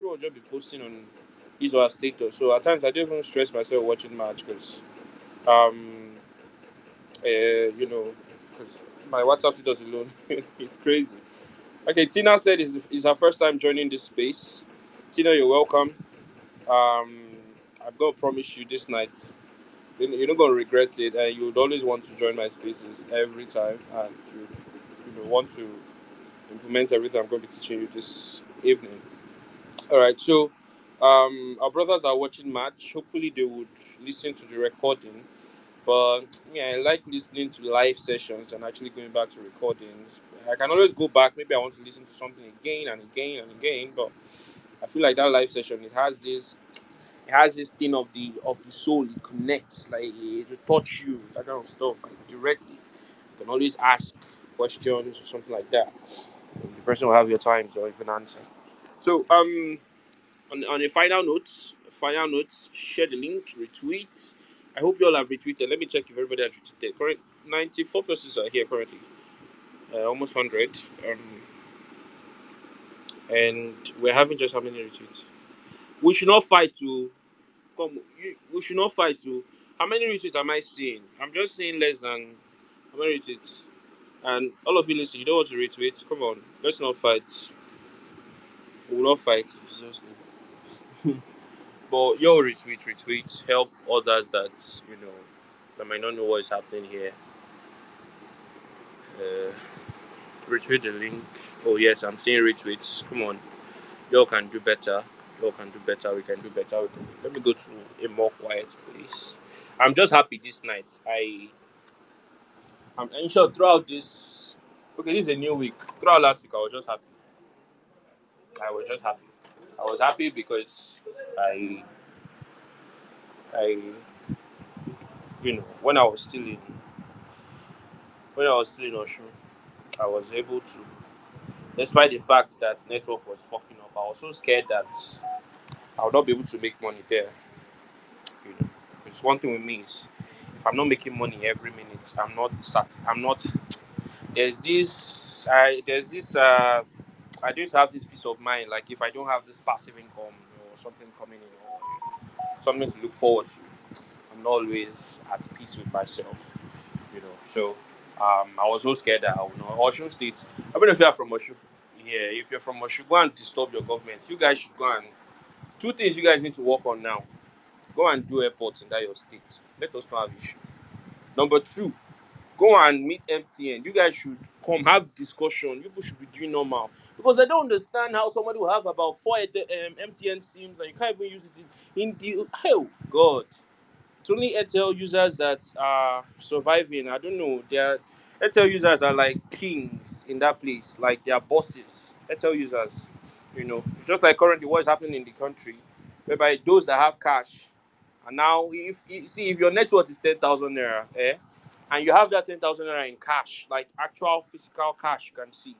people will just be posting on his or her status. So at times I don't even stress myself watching match because, um, because my WhatsApp status alone, it's crazy. Okay, Tina said it's her first time joining this space. Tina, you're welcome. I'm gonna promise you this night, you're not gonna regret it, and you would always want to join my spaces every time, and you want to implement everything I'm going to be teaching you this evening. All right, so our brothers are watching match. Hopefully, they would listen to the recording. But yeah, I like listening to live sessions and actually going back to recordings. I can always go back. Maybe I want to listen to something again and again and again. But I feel like that live session, it has this thing of the soul. It connects, like it will touch you, that kind of stuff directly. You can always ask questions or something like that. The person will have your time to even answer. So on a final note, share the link, retweet. I hope you all have retweeted. Let me check if everybody has retweeted. Current 94 persons are here currently, almost 100. And we're having just how many retweets? We should not fight to come. We should not fight to. How many retweets am I seeing? I'm just seeing less than how many retweets. And all of you listen, you don't want to retweet. Come on, let's not fight. We will not fight. It's just but your retweet, help others that might not know what is happening here. Uh, Retweet the link. Oh yes, I'm seeing retweets. Come on, y'all can do better. Y'all can do better. We can do better. Let me go to a more quiet place. I'm just happy this night. I'm sure throughout this. Okay, this is a new week. Throughout last week, I was just happy. I was just happy. I was happy because I, I, when I was still in Oshun, I was able to, despite the fact that network was fucking up, I was so scared that I would not be able to make money there. It's one thing with me is if I'm not making money every minute, I'm not sat. I'm not. There's this. I just have this peace of mind. Like if I don't have this passive income or something coming in or something to look forward to, I'm not always at peace with myself. So I was so scared that I would know. Osun State. I mean, if you are from Osun, yeah, if you're from Osun, go and disturb your government. You guys should go and two things you guys need to work on now. Go and do airports in that your state. Let us not have issue. Number two, go and meet MTN. You guys should come have discussion. People should be doing normal because I don't understand how somebody will have about four MTN sims and you can't even use it in the hell. God, it's only Airtel users that are surviving. I don't know. Airtel users are like kings in that place, like they are bosses. Airtel users, it's just like currently what is happening in the country, whereby those that have cash, and now if your net worth is 10,000 naira, and you have that 10,000 naira in cash, like actual physical cash, you can see.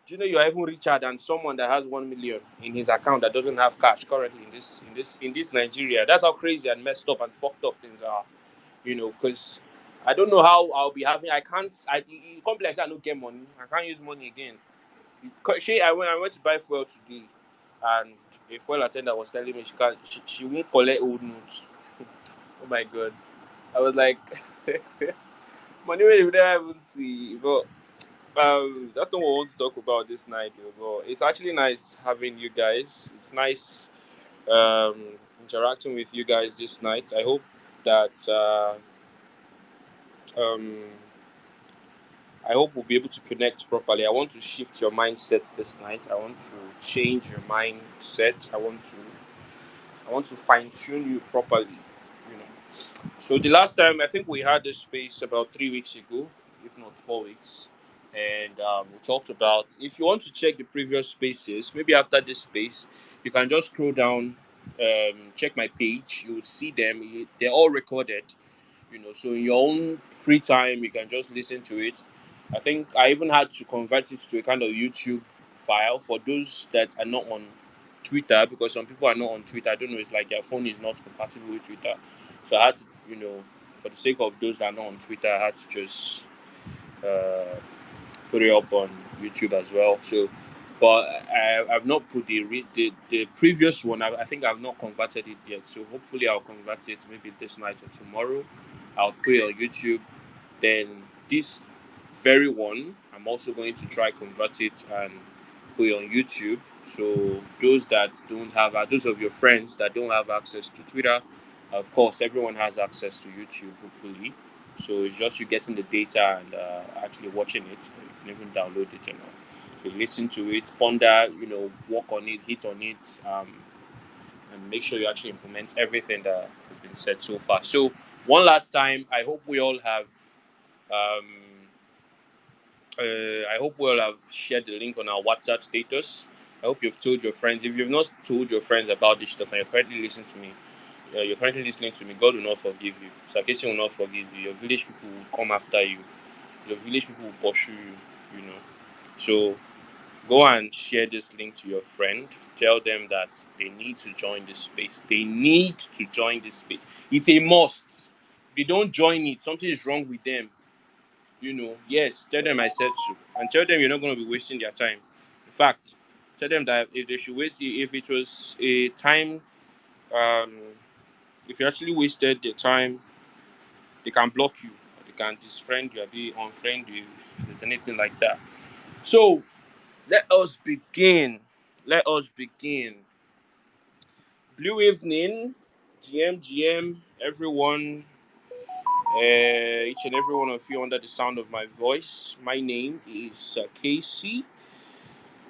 Do you know you're even richer than someone that has 1 million in his account that doesn't have cash currently in this Nigeria? That's how crazy and messed up and fucked up things are. Because I don't know how I'll be having. I can't. It can't be like I don't get money. I can't use money again. I went to buy fuel today, and a fuel attendant was telling me she won't collect old notes. Oh my god! I was like, money we never even see, but. That's not what we want to talk about this night, though. But it's actually nice having you guys. It's nice um, interacting with you guys this night. I hope that um, we'll be able to connect properly. I want to shift your mindset this night. I want to change your mindset. I want to fine tune you properly. You know. So the last time I think we had this space about 3 weeks ago, if not 4 weeks, and we talked about if you want to check the previous spaces, maybe after this space, you can just scroll down, check my page. You would see them. They're all recorded. So in your own free time, you can just listen to it. I think I even had to convert it to a kind of YouTube file for those that are not on Twitter, because some people are not on Twitter. I don't know, it's like their phone is not compatible with Twitter. So I had to, for the sake of those that are not on Twitter, I had to just put it up on YouTube as well. So but I've not put the previous one. I think I've not converted it yet. So hopefully I'll convert it maybe this night or tomorrow. I'll put it on YouTube. Then this very one, I'm also going to try convert it and put it on YouTube. So those that don't have, those of your friends that don't have access to Twitter, of course, everyone has access to YouTube. Hopefully, so it's just you getting the data and actually watching it. You can even download it and so listen to it, ponder, work on it, hit on it, and make sure you actually implement everything that has been said so far. So one last time, Um, I hope we all have shared the link on our WhatsApp status. I hope you've told your friends. If you've not told your friends about this stuff and you're currently listening to me, God will not forgive you. Khaycee will not forgive you. Your village people will come after you. Your village people will pursue you, So go and share this link to your friend. Tell them that they need to join this space. They need to join this space. It's a must. If they don't join it, something is wrong with them. Yes, tell them I said so. And tell them you're not going to be wasting their time. In fact, tell them that if they should waste, if it was a time, um, if you actually wasted their time, they can block you. They can disfriend you, or be unfriend you, if there's anything like that. So, let us begin. Let us begin. Blue evening, GM, everyone, each and every one of you under the sound of my voice. My name is Khaycee.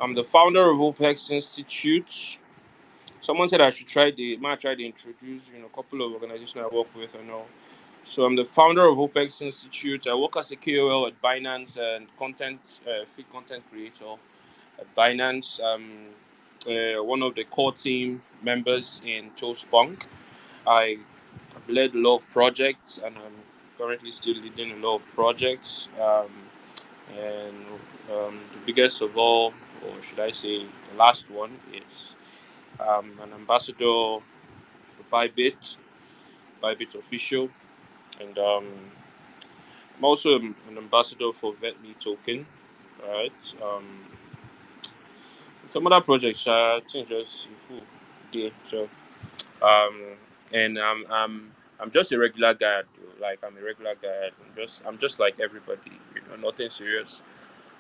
I'm the founder of OPEX Institute. Someone said I should try to introduce, a couple of organizations I work with and all. So I'm the founder of OPEX Institute. I work as a KOL at Binance and free content creator at Binance. One of the core team members in Toastpunk. I have led a lot of projects, and I'm currently still leading a lot of projects. And the biggest of all, or should I say, the last one is an ambassador for Bybit official, and I'm also an ambassador for VetMe token. Right. Some other projects, I think just day. So um, and I'm just a regular guy. Like I'm a regular guy. I'm just like everybody. Nothing serious.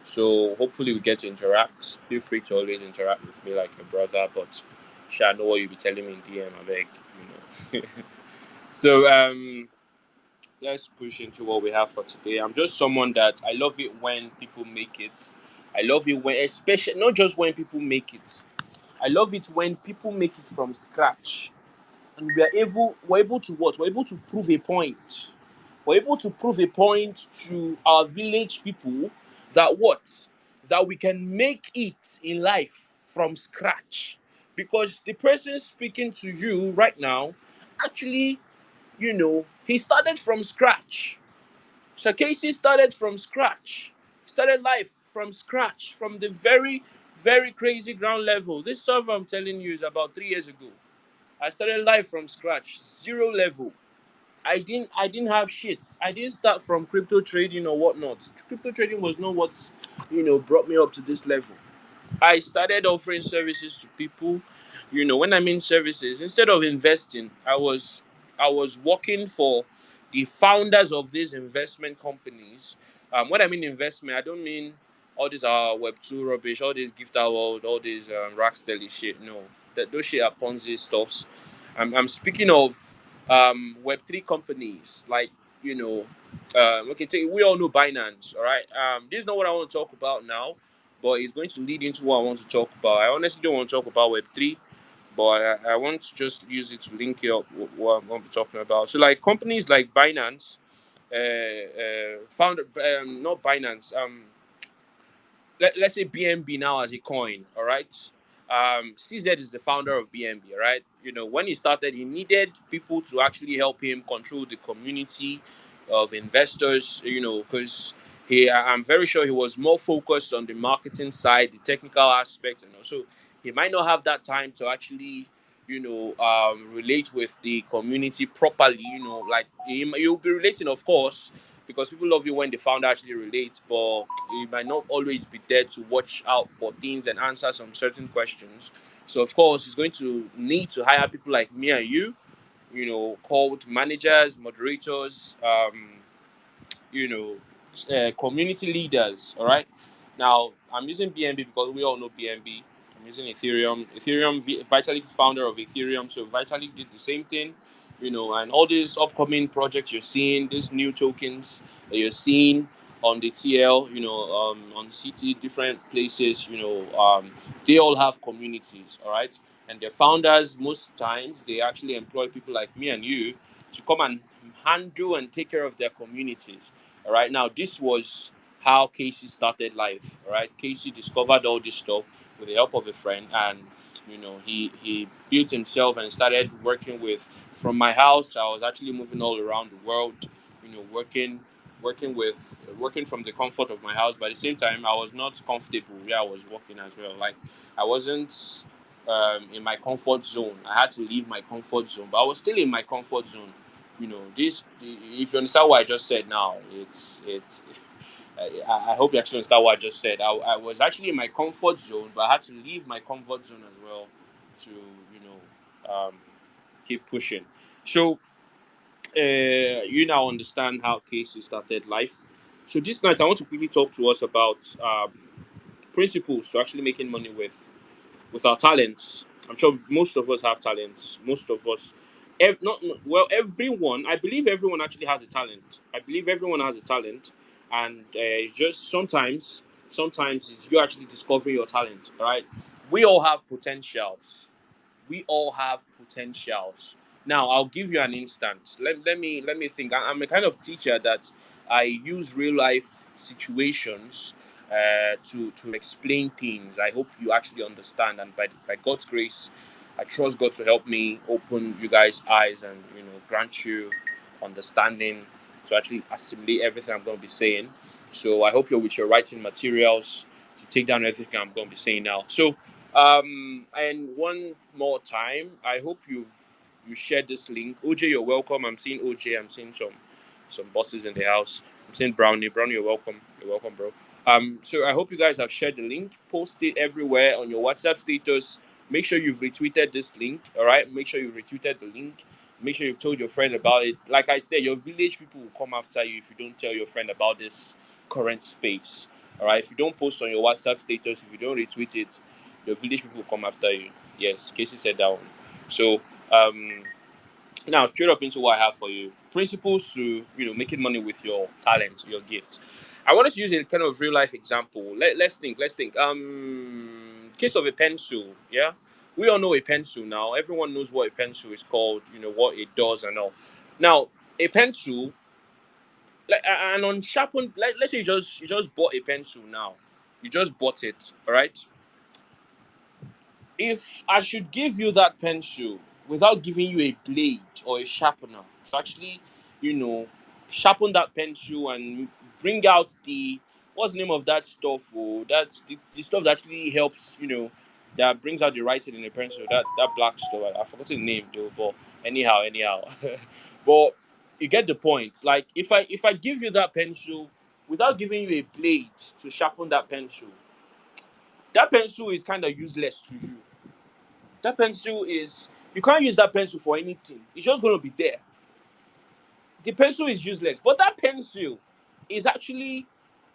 So hopefully we get to interact. Feel free to always interact with me like a brother, but I know what you'll be telling me in DM, I beg. So let's push into what we have for today. I'm just someone that I love it when people make it. I love it when, especially not just when people make it. I love it when people make it from scratch, and we're able to what? We're able to prove a point. We're able to prove a point to our village people that what? That we can make it in life from scratch. Because the person speaking to you right now, actually, he started from scratch. So Khaycee started from scratch. Started life from scratch, from the very, very crazy ground level. This stuff I'm telling you is about 3 years ago. I started life from scratch, zero level. I didn't have shit. I didn't start from crypto trading or whatnot. Crypto trading was not what brought me up to this level. I started offering services to people. When I mean services, instead of investing, I was working for the founders of these investment companies. When I mean investment, I don't mean all these Web2 rubbish, all this gift award, all this Rocksteady shit. No, those shit are Ponzi stuffs. I'm speaking of Web3 companies like you know. Okay, we all know Binance, all right. This is not what I want to talk about now, but it's going to lead into what I want to talk about. I honestly don't want to talk about Web3, but I want to just use it to link it up with what I'm going to be talking about. So, like companies like Binance, not Binance, let's say BNB now as a coin, all right? CZ is the founder of BNB, all right? When he started, he needed people to actually help him control the community of investors, because I'm very sure he was more focused on the marketing side, the technical aspect, and also he might not have that time to actually, relate with the community properly, like he'll be relating, of course, because people love you when the founder actually relates, but he might not always be there to watch out for things and answer some certain questions. So of course, he's going to need to hire people like me and you, called managers, moderators, community leaders. All right. Now I'm using BNB because we all know BNB. I'm using Ethereum. Vitalik is founder of Ethereum, so Vitalik did the same thing, and all these upcoming projects you're seeing, these new tokens that you're seeing on the TL, on CT, different places, they all have communities. All right. And their founders, most times, they actually employ people like me and you to come and handle and take care of their communities. All right. Now, this was how Khaycee started life. All right. Khaycee discovered all this stuff with the help of a friend, and he built himself and started working with. From my house, I was actually moving all around the world. Working from the comfort of my house. But at the same time, I was not comfortable where I was working as well. Like I wasn't in my comfort zone. I had to leave my comfort zone, but I was still in my comfort zone. If you understand what I just said now, it's. I hope you actually understand what I just said. I was actually in my comfort zone, but I had to leave my comfort zone as well to keep pushing. So you now understand how Casey started life. So this night, I want to quickly talk to us about principles to actually making money with our talents. I'm sure most of us have talents. Most of us, not well, everyone. I believe everyone actually has a talent. I believe everyone has a talent, and it's just sometimes it's you actually discovering your talent. All right, we all have potentials. We all have potentials. Now, I'll give you an instance. Let me think. I'm a kind of teacher that I use real life situations to explain things. I hope you actually understand, and by God's grace, I trust God to help me open you guys' eyes and grant you understanding to actually assimilate everything I'm going to be saying. So I hope you're with your writing materials to take down everything I'm going to be saying now. So and one more time, I hope you shared this link. OJ, you're welcome. I'm seeing OJ. I'm seeing some bosses in the house. I'm seeing Brownie. Brownie, you're welcome. You're welcome, bro. So I hope you guys have shared the link. Post it everywhere on your WhatsApp status. Make sure you've retweeted this link. All right. Make sure you retweeted the link. Make sure you've told your friend about it. Like I said, your village people will come after you if you don't tell your friend about this current space. All right. If you don't post on your WhatsApp status, if you don't retweet it, your village people will come after you. Yes, Casey said that one. So now straight up into what I have for you. Principles to making money with your talent, your gifts. I wanted to use a kind of real life example. Let's think. Let's think. Case of a pencil. Yeah, we all know a pencil now. Everyone knows what a pencil is called. What it does and all. Now, a pencil, like an unsharpened. Let's say you just bought a pencil now. You just bought it. All right. If I should give you that pencil without giving you a blade or a sharpener to actually, you know, sharpen that pencil and bring out the what's the name of that stuff? Oh, that's the stuff that actually helps, that brings out the writing in the pencil. That black stuff. I forgot the name though, but anyhow. But you get the point. Like if I give you that pencil without giving you a blade to sharpen that pencil is kind of useless to you. That pencil is you can't use that pencil for anything. It's just going to be there. The pencil is useless, but that pencil is actually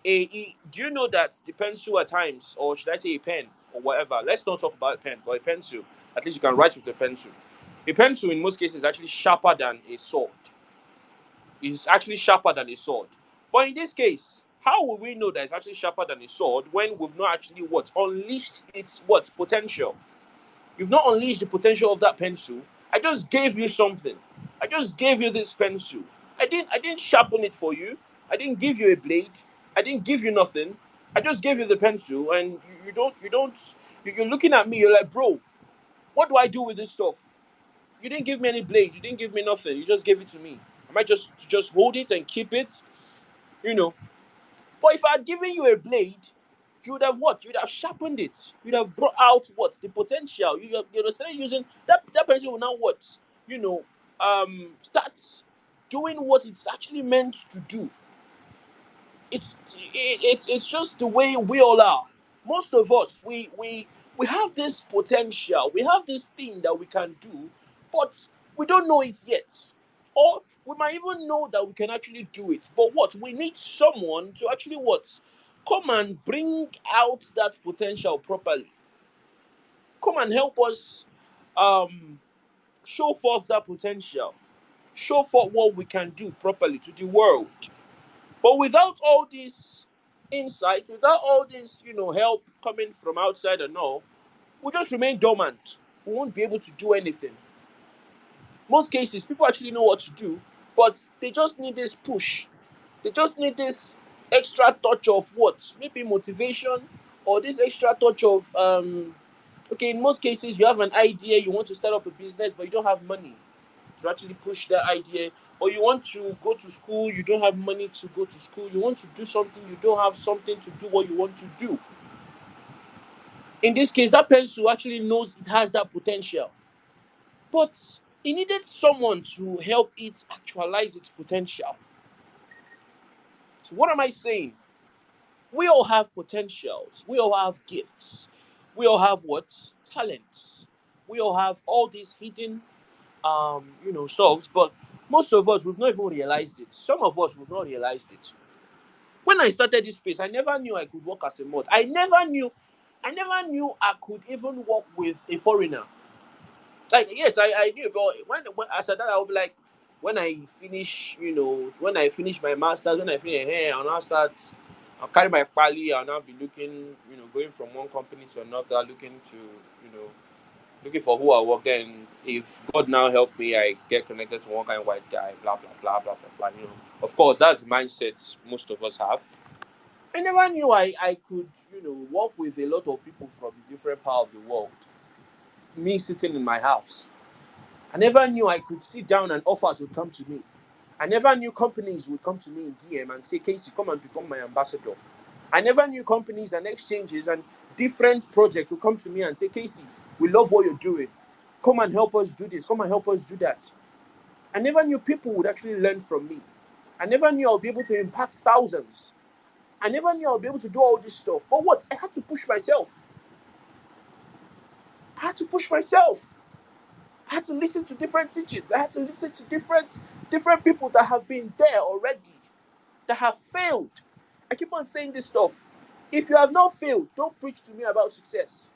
do you know that the pencil at times, or should I say a pen or whatever? Let's not talk about a pen, but a pencil. At least you can write with a pencil. A pencil in most cases is actually sharper than a sword. It's actually sharper than a sword. But in this case, how will we know that it's actually sharper than a sword when we've not actually what unleashed its what potential? You've not unleashed the potential of that pencil. I just gave you something. I just gave you this pencil. I didn't sharpen it for you. I didn't give you a blade. I didn't give you nothing. I just gave you the pencil, and you're looking at me. You're like, bro, what do I do with this stuff? You didn't give me any blade. You didn't give me nothing. You just gave it to me. Am I just hold it and keep it? You know, but if I had given you a blade, you would have what? You would have sharpened it. You'd have brought out what? The potential. You started using that pencil will now what? Start doing what it's actually meant to do. it's just the way we all are. Most of us, we have this potential, we have this thing that we can do, but we don't know it yet. Or we might even know that we can actually do it, but what we need someone to actually what come and bring out that potential properly, come and help us um show forth that potential, show forth what we can do properly to the world. But without all this insight, without all this, help coming from outside and all, we'll just remain dormant. We won't be able to do anything. Most cases, people actually know what to do, but they just need this push. They just need this extra touch of what? Maybe motivation, or this extra touch of okay, in most cases you have an idea, you want to start up a business, but you don't have money to actually push that idea, or you want to go to school, you don't have money to go to school, you want to do something, you don't have something to do what you want to do. In this case, that person actually knows it has that potential, but it needed someone to help it actualize its potential. So what am I saying? We all have potentials, we all have gifts, we all have what? Talents. We all have all these hidden stuff, but most of us we've not even realized it. Some of us we've not realized it. When I started this space, I never knew I could work as a mod. I never knew I could even work with a foreigner. Like, yes, I knew, but when I said that, I would be like, when I finish my masters, when I finish here, I'll carry my pali, I'll now be looking, going from one company to another, looking for who I work. Then, if God now help me, I get connected to one kind of white guy, blah blah blah blah blah blah. Of course, that's the mindset most of us have. I never knew I could, work with a lot of people from different part of the world. Me sitting in my house, I never knew I could sit down and offers would come to me. I never knew companies would come to me in DM and say, Casey, come and become my ambassador. I never knew companies and exchanges and different projects would come to me and say, Casey, we love what you're doing. Come and help us do this. Come and help us do that. I never knew people would actually learn from me. I never knew I would be able to impact thousands. I never knew I would be able to do all this stuff. But what? I had to push myself. I had to push myself. I had to listen to different teachings. I had to listen to different people that have been there already, that have failed. I keep on saying this stuff. If you have not failed, don't preach to me about success.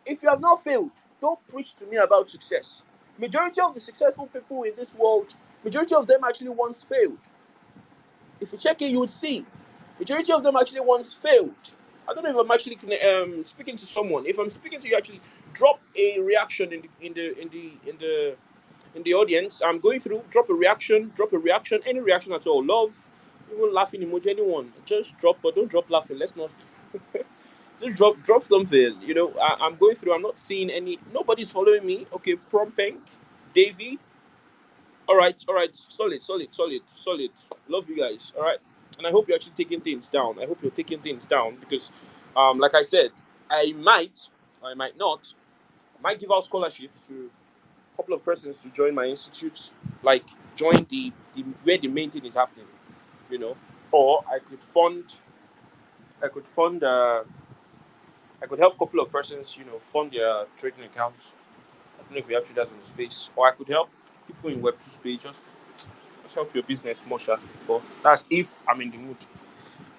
If you have not failed, don't preach to me about success. Majority of the successful people in this world, majority of them actually once failed. If you check it, you would see. Majority of them actually once failed. I don't know if I'm actually speaking to someone. If I'm speaking to you, actually drop a reaction in the audience. I'm going through. Drop a reaction. Drop a reaction. Any reaction at all. Love, even laughing emoji. Anyone. Just drop, but don't drop laughing. Let's not. Just drop something. I'm going through. I'm not seeing any. Nobody's following me. Okay, Pink, Davy. All right, solid, solid, solid, solid. Love you guys. All right, and I hope you're actually taking things down. I hope you're taking things down because, like I said, I might, or I might not, I might give out scholarships to a couple of persons to join my institutes, like join the where the main thing is happening, you know, or I could fund, I could help a couple of persons, fund their trading accounts. I don't know if we have traders on the space, or I could help people in Web2 space just help your business more, sha. But that's if I'm in the mood.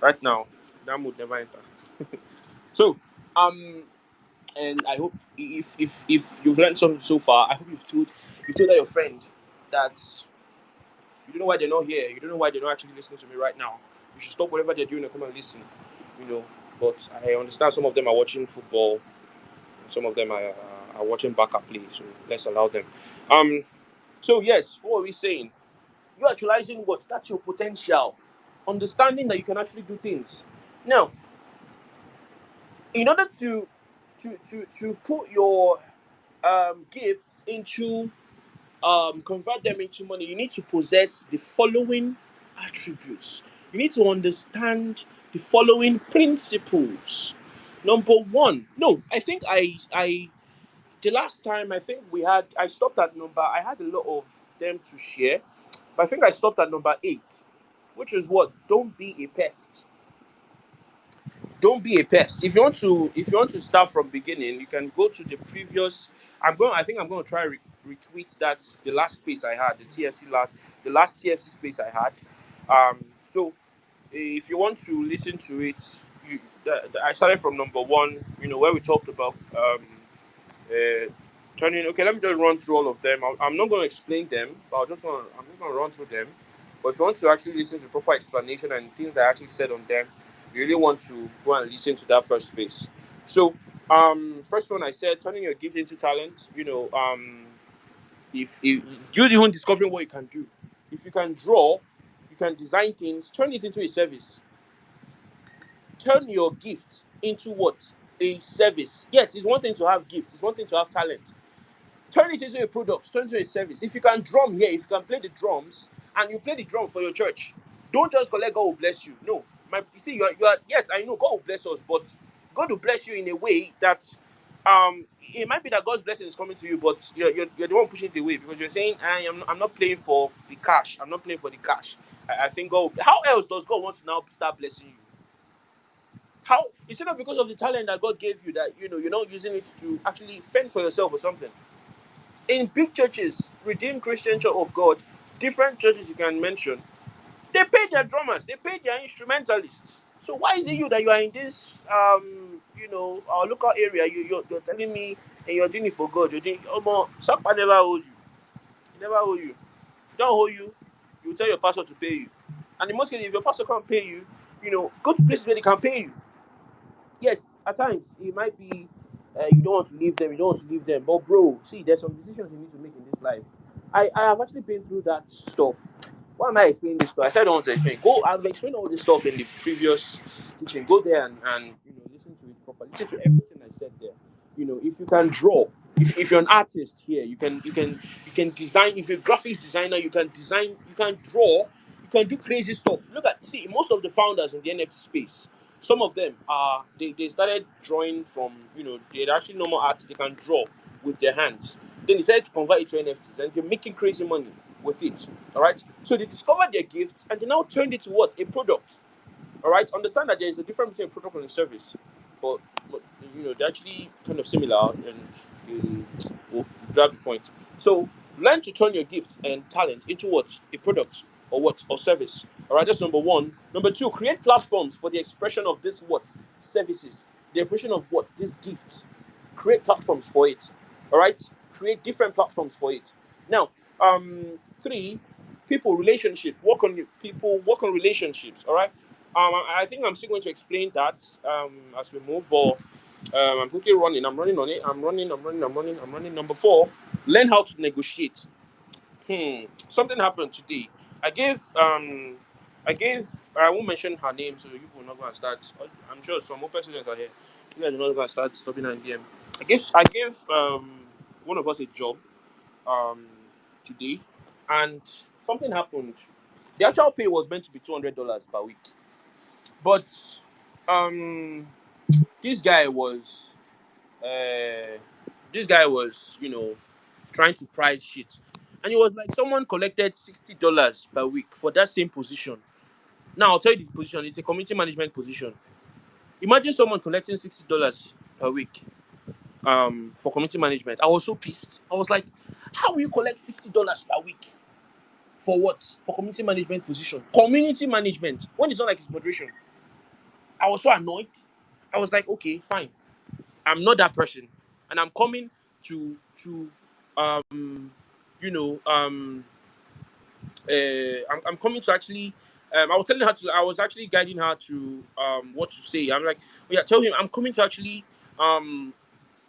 Right now, that mood never enter. So, um, and I hope if you've learned something so far, I hope you've told that your friend that you don't know why they're not here. You don't know why they're not actually listening to me right now. You should stop whatever they're doing and come and listen. You know, but I understand some of them are watching football, and some of them are watching backup play. So let's allow them. Um. So yes, what are we saying? You're actualizing what? That's your potential. Understanding that you can actually do things. Now, in order to put your gifts into convert them into money, you need to possess the following attributes. You need to understand the following principles. Number one, no, I think I the last time I think I stopped at number. I had a lot of them to share, but I think I stopped at number 8. which is what? Don't be a pest. Don't be a pest. If you want to start from beginning, you can go to the previous. I think I'm going to try retweet that the last space I had, the last TFC space I had. So if you want to listen to it, I started from number one. Where we talked about uh, turning. Okay, let me just run through all of them. I'm not going to explain them, but I'm just going to run through them. But if you want to actually listen to proper explanation and things I actually said on them, you really want to go and listen to that first space. So, first one I said, turning your gift into talent. If you're even discovering what you can do. If you can draw, you can design things, turn it into a service. Turn your gift into what? A service. Yes, it's one thing to have gift, it's one thing to have talent. Turn it into a product, turn it into a service. If you can drum here, if you can play the drums, and you play the drum for your church, don't just collect God will bless you. No. You see, you are yes, I know God will bless us, but God will bless you in a way that it might be that God's blessing is coming to you, but you're the one pushing it away because you're saying, I'm not playing for the cash. I'm not playing for the cash. I think God will, how else does God want to now start blessing you? How is it not because of the talent that God gave you that you're not using it to actually fend for yourself or something? In big churches, Redeemed Christian Church of God, different churches you can mention, they pay their drummers, they pay their instrumentalists. So why is it you that you are in this our local area, you're telling me and you're doing it for God, you're doing Sapa never hold you. He never hold you. If he don't hold you, you tell your pastor to pay you. And in most cases, if your pastor can't pay you, go to places where they can pay you. Yes, at times it might be you don't want to leave them, But bro, see, there's some decisions you need to make in this life. I have actually been through that stuff. Why am I explaining this? I said I don't want to explain. Go, I've explained all this stuff in the previous teaching. Go there and listen to it properly. Listen to everything I said there. If you can draw, if you're an artist here, you can design. If you're a graphics designer, you can design, you can draw, you can do crazy stuff. See, most of the founders in the NFT space, some of them are they started drawing from they're actually normal artists. They can draw with their hands. Then they decided to convert it to NFTs and they're making crazy money with it. All right. So they discovered their gifts and they now turned it to what? A product. All right. Understand that there is a difference between a product and a service, but, but they're actually kind of similar and they will grab the point. So learn to turn your gifts and talent into what? A product or what? Or service. All right. That's number one. Number two, create platforms for the expression of this what? Services. The expression of what? This gift. Create platforms for it. All right. Create different platforms for it. Now, three, people relationships. Work on relationships. All right. I think I'm still going to explain that as we move, but I'm quickly running. I'm running on it. I'm running. Number four, learn how to negotiate. Something happened today. I gave I won't mention her name so you will not going to start. I'm sure some open students are here. You guys are not going to start stopping her in DM. I gave one of us a job um today, and something happened. The actual pay was meant to be $200 per week, but um this guy was uh trying to price shit. And it was like someone collected $60 per week for that same position. Now I'll tell you the position, it's a community management position. Imagine someone collecting $60 per week for community management. I was so pissed. I was like, how will you collect $60 per week? For what? For community management position. Community management. When it's not like it's moderation. I was so annoyed. I was like, okay, fine. I'm not that person, and I'm coming to you know I'm coming to actually I was telling her to I was actually guiding her to what to say. I'm like, oh, yeah, tell him I'm coming to actually um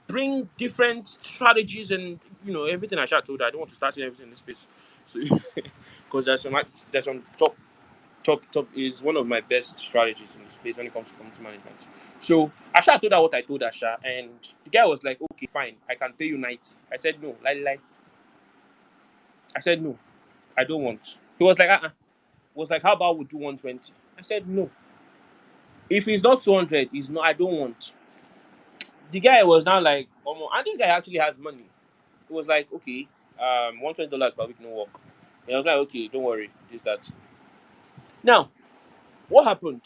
bring different strategies and everything I shall told her. I don't want to start saying everything in this space, so because there's some top is one of my best strategies in the space when it comes to community management. So Asha told her what I told Asha, and the guy was like, okay, fine, I can pay you 90. I said no, lie. I said no, I don't want. He was like, He was like, how about we do 120? I said no. If it's not 200, it's not. I don't want. The guy was now like, and this guy actually has money. He was like, okay, $120 per week, no work. And I was like, okay, don't worry, this that. Now, what happened?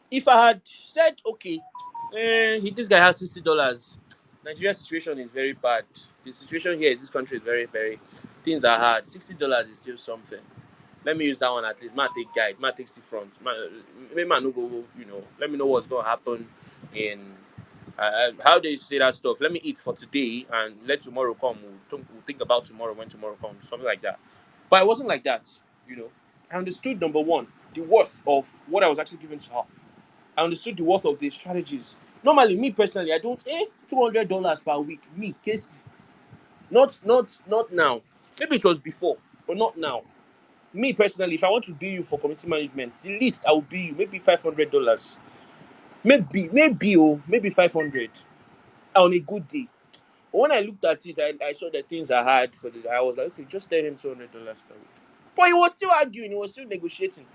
If I had said, okay, this guy has $60, Nigeria's situation is very bad. The situation here in this country is very, very, things are hard. $60 is still something. Let me use that one at least. Man, take guide. Man, take see front. Maybe man no go. Let me know what's gonna happen in. How do you say that stuff? Let me eat for today and let tomorrow come. We'll think about tomorrow when tomorrow comes. Something like that. But it wasn't like that. You know, I understood number one the worth of what I was actually giving to her. I understood the worth of the strategies. Normally, me personally, I don't $200 per week. Me, Khaycee. Not now. Maybe it was before, but not now. Me personally, if I want to bill you for community management, the least I will bill you maybe $500. Maybe 500 on a good day. But when I looked at it, I saw that things are hard for the. I was like, okay, just tell him $200 per week. But he was still arguing, he was still negotiating.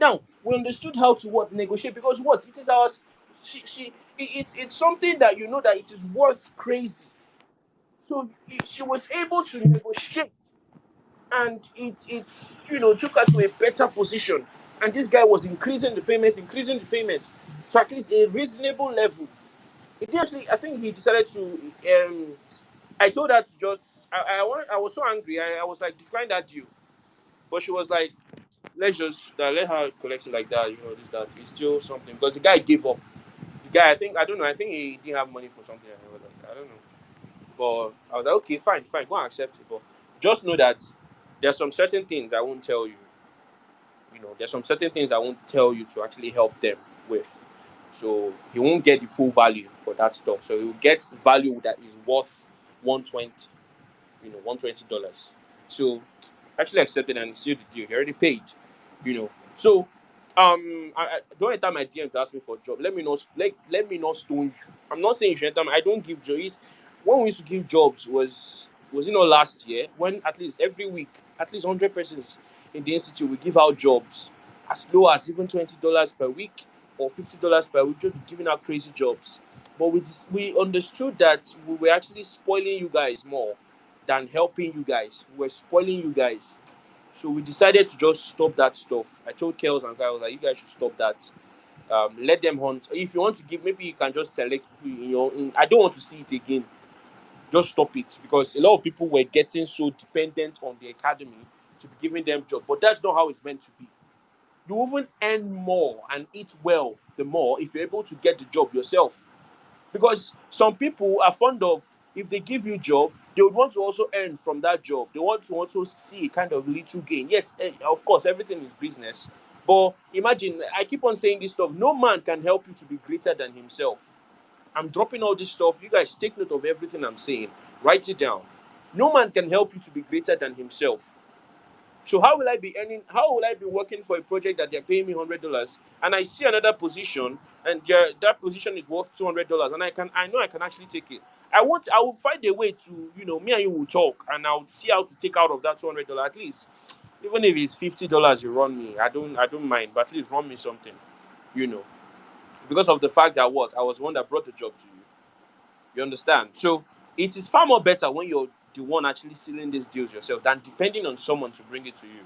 Now we understood how to what negotiate because what it is ours. It's something that you know that it is worth crazy. So she was able to negotiate and it took her to a better position. And this guy was increasing the payments to at least a reasonable level. It didn't actually, I think he decided to. I told her to just. I was so angry. I was like, decline that deal. But she was like, let's just let her collect it like that. This that it's still something because the guy gave up. The guy, I don't know. I think he didn't have money for something. I don't know. But I was like, okay, fine, go and accept it. But just know that there's some certain things I won't tell you. There's some certain things I won't tell you to actually help them with. So he won't get the full value for that stuff. So he will get value that is worth 120, $120. So actually accepted and sealed the deal. He already paid, So don't enter my DM to ask me for a job. Let me not stone you. I'm not saying you should enter I don't give jobs. When we used to give jobs was it not last year when at least every week at least 100 persons in the institute we give out jobs as low as even $20 per week or $50 per week, just giving out crazy jobs. But we understood that we were actually spoiling you guys more than helping you guys. We were spoiling you guys. So we decided to just stop that stuff. I told Kels and Guy, I was like, you guys should stop that. Let them hunt. If you want to give, maybe you can just select. I don't want to see it again. Just stop it because a lot of people were getting so dependent on the academy to be giving them job, but that's not how it's meant to be. You even earn more and eat well the more if you're able to get the job yourself. Because some people are fond of if they give you job, they would want to also earn from that job. They want to also see kind of little gain. Yes, of course, everything is business. But imagine, I keep on saying this stuff. No man can help you to be greater than himself. I'm dropping all this stuff. You guys take note of everything I'm saying. Write it down. No man can help you to be greater than himself. So how will I be earning? How will I be working for a project that they're paying me $100, and I see another position, and that position is worth $200, and I know I can actually take it. I will find a way to me and you will talk, and I'll see how to take out of that $200 at least, even if it's $50 you run me. I don't mind, but at least run me something, you know, because of the fact that what I was the one that brought the job to you. You understand? So it is far more better when you're the one actually sealing these deals yourself than depending on someone to bring it to you.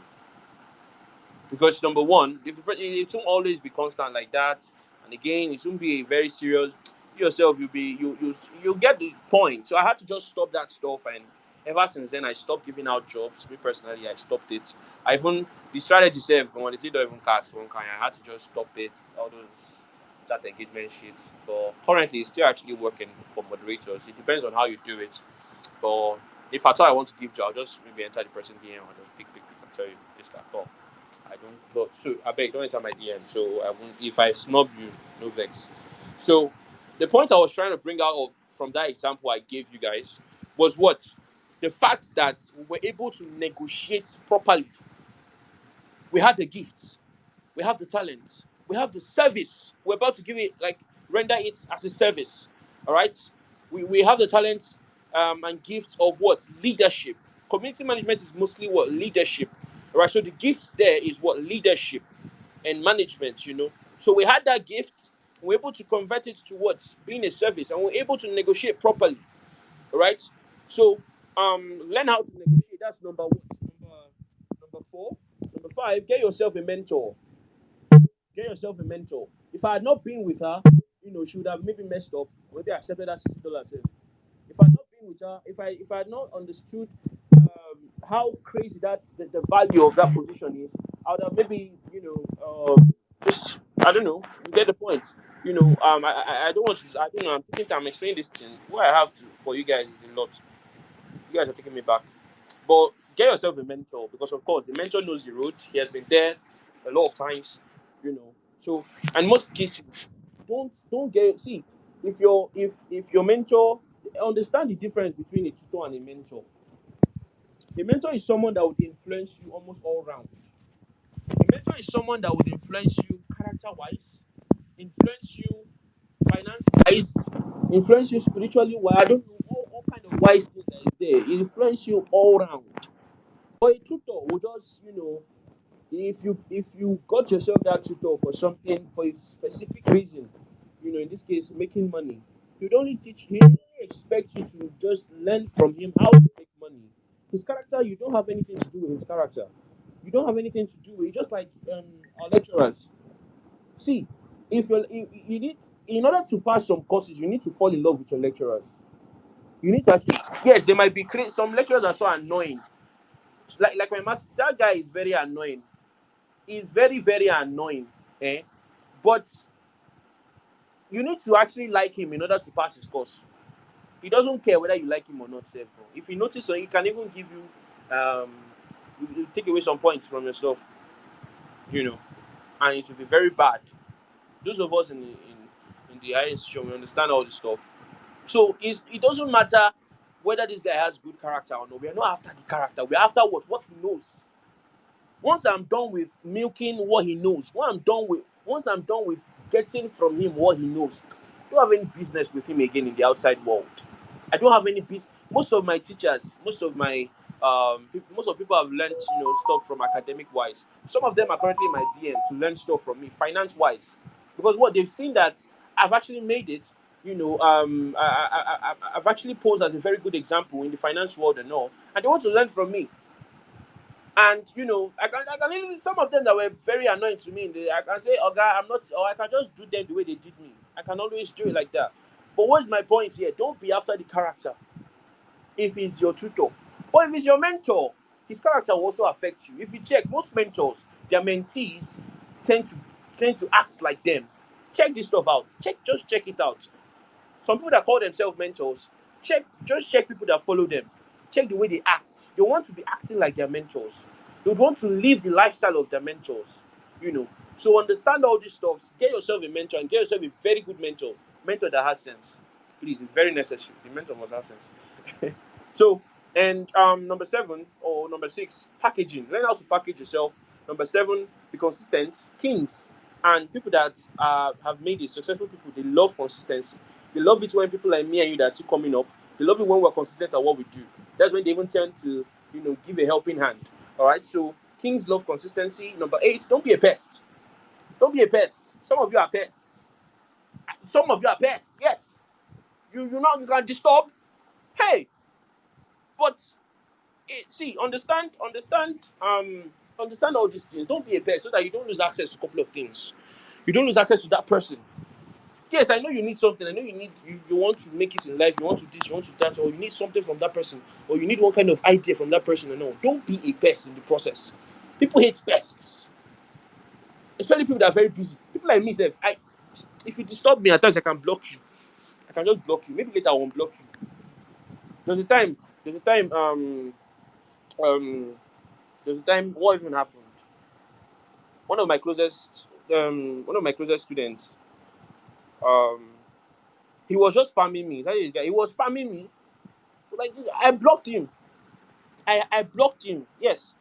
Because number one, it won't always be constant like that, and again, it won't be a very serious. You yourself, you'll get the point. So I had to just stop that stuff, and ever since then, I stopped giving out jobs. Me personally, I stopped it. I even the strategy said when it don't even cast one kind, I had to just stop it. All those that engagement sheets, but currently, it's still actually working for moderators. It depends on how you do it. But if at all I want to give job, I'll just maybe enter the person DM or just pick and tell you this that. But I don't. But so I beg, don't enter my DM. So I won't. If I snub you, no vex. So the point I was trying to bring out from that example I gave you guys was what the fact that we were able to negotiate properly. We had the gifts, we have the talent, we have the service. We're about to give it render it as a service. All right. We have the talent and gifts of what leadership. Community management is mostly what leadership. All right. So the gift there is what leadership and management, So we had that gift, we're able to convert it to what? Being a service, and we're able to negotiate properly. All right. So learn how to negotiate. That's number one. Number four. Number five, get yourself a mentor. Get yourself a mentor. If I had not been with her, she would have maybe messed up, maybe accepted that $60. If I had not been with her, if I had not understood how crazy the value of that position is, I would have maybe just I don't know. You get the point. I don't want to. I don't know. I'm thinking I'm explaining this thing. What I have to for you guys is a lot. You guys are taking me back. But get yourself a mentor because, of course, the mentor knows the road. He has been there a lot of times, you know. So, and most cases, don't get see if your mentor understand the difference between a tutor and a mentor. A mentor is someone that would influence you almost all round. A mentor is someone that would influence you character wise, influence you finance wise, influence you spiritually. Well, I don't know all kind of wise things that is there. It influence you all round. But a tutor will just, if you got yourself that tutor for something for a specific reason, in this case making money, he only expect you to just learn from him how to make money. His character, you don't have anything to do with his character. You don't have anything to do with it. Just like our lecturers. See, if you need in order to pass some courses, you need to fall in love with your lecturers. You need to actually, yes, they might be some lecturers are so annoying. Like my master, that guy is very annoying. He's very, very annoying. Eh? But you need to actually like him in order to pass his course. He doesn't care whether you like him or not, sir, bro. If you notice, so he can even give you, you take away some points from yourself, you know, and it will be very bad. Those of us in the higher institution, we understand all this stuff. So it doesn't matter whether this guy has good character or not. We are not after the character. We're after what he knows. Once I'm done with milking what he knows, once I'm done with getting from him what he knows, I don't have any business with him again in the outside world. I don't have any business. Most of my teachers, most of people have learned stuff from academic wise. Some of them are currently in my DM to learn stuff from me finance wise, because what they've seen that I've actually made it. I've actually posed as a very good example in the finance world and all, and they want to learn from me. And I can even some of them that were very annoying to me. I can say, "Okay, I'm not," or I can just do them the way they did me. I can always do it like that. But what's my point here? Don't be after the character if he's your tutor. But if he's your mentor, his character will also affect you. If you check, most mentors, their mentees tend to tend to act like them. Check this stuff out. Just check it out. Some people that call themselves mentors, just check people that follow them. Check the way they act. They want to be acting like their mentors. They would want to live the lifestyle of their mentors. You know. So understand all these stuff. Get yourself a mentor and get yourself a very good mentor. Mentor that has sense. Please, it's very necessary. The mentor must have sense. So, and number 7 or number 6, packaging. Learn how to package yourself. Number 7, be consistent. Kings and people that have made it successful people, they love consistency. They love it when people like me and you that are still coming up, they love it when we're consistent at what we do. That's when they even tend to, give a helping hand. All right. So kings love consistency. Number 8, don't be a pest. Don't be a pest. Some of you are pests. Some of you are pests. Yes. You can disturb. Hey, but see, understand all these things. Don't be a pest so that you don't lose access to a couple of things. You don't lose access to that person. Yes, I know you need something. I know you want to make it in life. You want to this, you want to that, or you need something from that person, or you need one kind of idea from that person. And all. Don't be a pest in the process. People hate pests, especially people that are very busy. People like me, if you disturb me at times, I can block you. I can just block you. Maybe later I won't block you. There's a time. There's a time. Um. There's a time. What even happened? One of my closest students. Um. He was just spamming me. That is, guy. He was spamming me. Like I blocked him. I blocked him. Yes.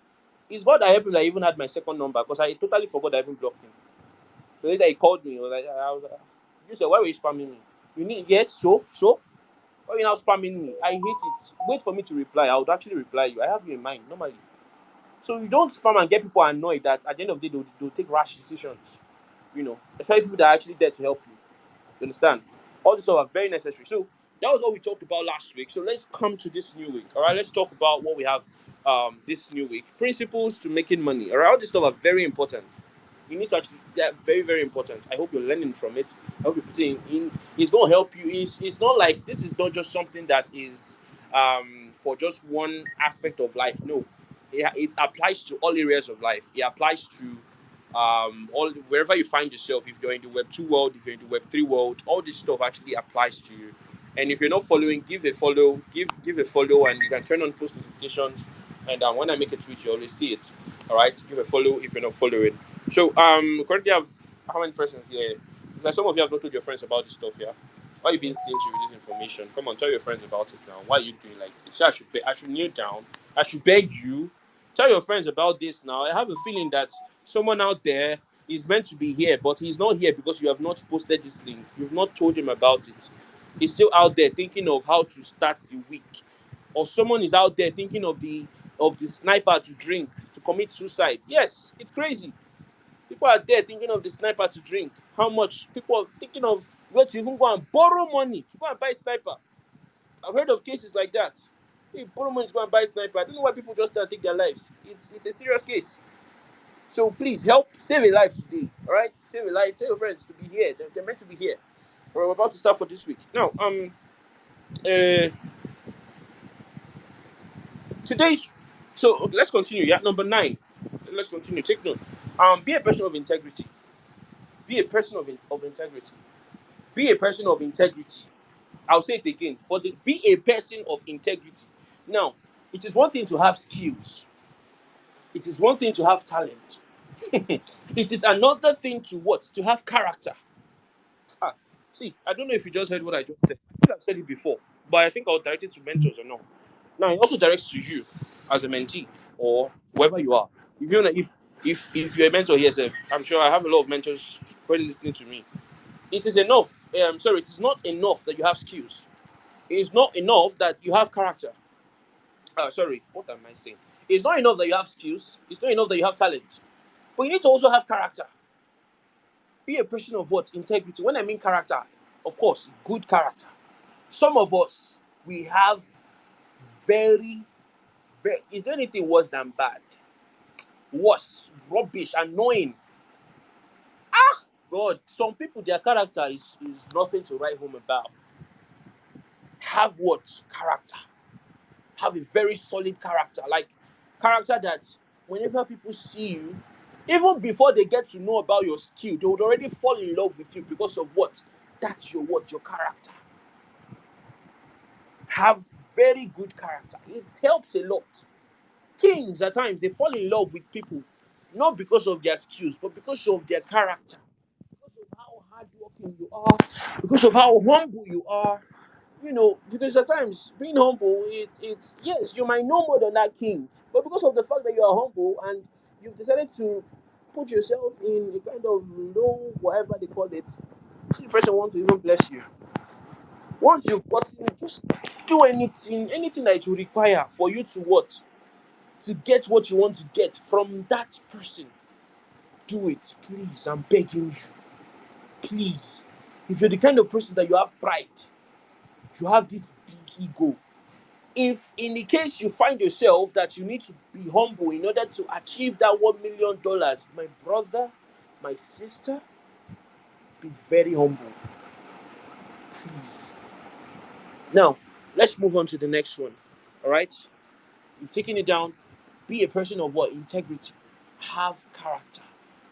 It's God that helped me that I even had my second number because I totally forgot I even blocked him. So later he called me. You said, why were you spamming me? You need, yes, so? Why are you now spamming me? I hate it. Wait for me to reply. I would actually reply you. I have you in mind, normally. So you don't spam and get people annoyed that at the end of the day, they'll take rash decisions. Especially people that are actually there to help you. You understand? All this stuff are very necessary. So that was what we talked about last week. So let's come to this new week. All right, let's talk about what we have this new week. Principles to making money. All right, all this stuff are very important. You need to actually, they're very, very important. I hope you're learning from it. I hope you're putting in. It's going to help you. It's not like this is not just something that is for just one aspect of life. No, it applies to all areas of life. It applies to all wherever you find yourself. If you're in the Web 2 world, if you're in the Web 3 world, all this stuff actually applies to you. And if you're not following, give a follow, give a follow, and you can turn on post notifications. And when I make a tweet, you always see it. All right, give a follow if you're not following. So currently I have how many persons here? Like some of you have not told your friends about this stuff. Yeah, why are you being stingy with this information? Come on, tell your friends about it now. Why are you doing like this? I should kneel down. I should beg you. Tell your friends about this now. I have a feeling that someone out there is meant to be here, but he's not here because you have not posted this link. You've not told him about it. He's still out there thinking of how to start the week. Or someone is out there thinking of the sniper to drink to commit suicide. Yes, it's crazy. People are there thinking of the sniper to drink. How much? People are thinking of where to even go and borrow money to go and buy sniper. I've heard of cases like that. Hey, borrow money to go and buy sniper. I don't know why people just start take their lives. It's a serious case. So please help save a life today. All right, save a life. Tell your friends to be here. They're meant to be here. We're about to start for this week. Now, uh, today's. So let's continue. Yeah, number 9. Let's continue. Take note. Be a person of integrity. Be a person of integrity. Be a person of integrity. I'll say it again. Be a person of integrity. Now, it is one thing to have skills. It is one thing to have talent. It is another thing to what? To have character. Ah, see, I don't know if you just heard what I just said. I think I've said it before, but I think I'll direct it to mentors or no. Now, it also directs to you as a mentee or whoever you are. If you're if you're a mentor here, Seth, I'm sure I have a lot of mentors already listening to me. It is enough. Sorry, it is not enough that you have skills. It is not enough that you have character. Sorry, what am I saying? It's not enough that you have skills. It's not enough that you have talent. But you need to also have character. Be a person of what? Integrity. When I mean character, of course, good character. Some of us, we have very, very. Is there anything worse than bad? Worse, rubbish, annoying. Ah, God. Some people, their character is nothing to write home about. Have what? Character. Have a very solid character. Like, character that whenever people see you, even before they get to know about your skill, they would already fall in love with you because of what? That's your what? Your character. Have very good character. It helps a lot. Kings at times they fall in love with people not because of their skills, but because of their character, because of how hardworking you are, because of how humble you are. Because at times being humble, it's yes, you might know more than that king, but because of the fact that you are humble and you've decided to put yourself in a kind of low, whatever they call it, see the person wants to even bless you. Once you've gotten, just do anything that it will require for you to what? To get what you want to get from that person. Do it, please. I'm begging you. Please. If you're the kind of person that you have pride, you have this big ego. If in the case you find yourself that you need to be humble in order to achieve that $1 million, my brother, my sister, be very humble. Please. Now, let's move on to the next one. All right? You've taken it down. Be a person of what? Integrity. Have character.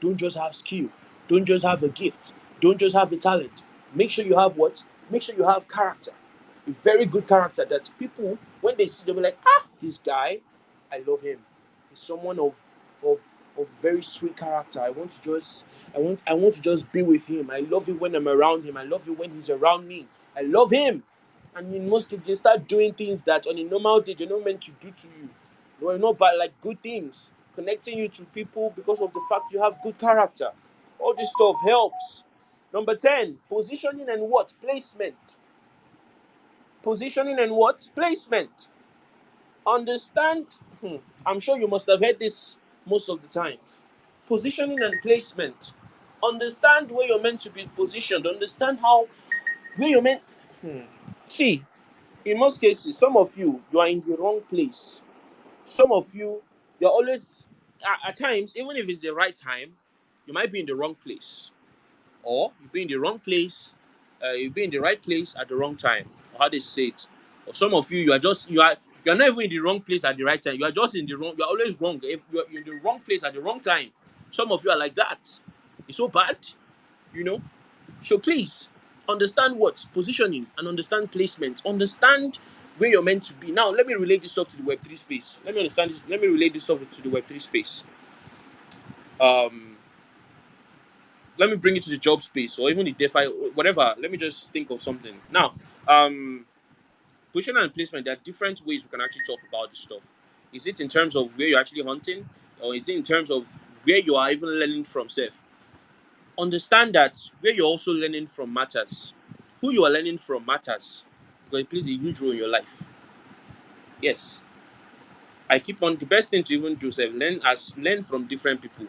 Don't just have skill. Don't just have a gift. Don't just have a talent. Make sure you have what? Make sure you have character. A very good character that people, when they see, they'll be like, this guy, I love him. He's someone of of very sweet character. I want to just be with him. I love it when I'm around him. I love it when he's around me. I love him. And in most cases, they start doing things that on a normal day they're not meant to do to you. They're not bad, like good things, connecting you to people because of the fact you have good character. All this stuff helps. Number 10, positioning and what? Placement. Positioning and what? Placement. Understand. I'm sure you must have heard this most of the time. Positioning and placement. Understand where you're meant to be positioned. Understand how where you're meant. See, in most cases, some of you are in the wrong place. Some of you're always at times, even if it's the right time, you might be in the wrong place, or you be in the wrong place, you be in the right place at the wrong time, or how they say it. Or some of you, you are not even in the wrong place at the right time. You are just in the wrong. You are always wrong. If you're in the wrong place at the wrong time, some of you are like that. It's so bad, you know. So please understand what positioning and understand placement. Understand where you're meant to be. Now, let me relate this stuff to the Web3 space. Let me understand this. Let me relate this stuff to the Web3 space. Um, let me bring it to the job space or even the DeFi, whatever. Let me just think of something. Now, um, position and placement, there are different ways we can actually talk about this stuff. Is it in terms of where you're actually hunting, or is it in terms of where you are even learning from self? Understand that where you're also learning from matters. Who you are learning from matters because it plays a huge role in your life. Yes. I keep on the best thing to even do is learn from different people.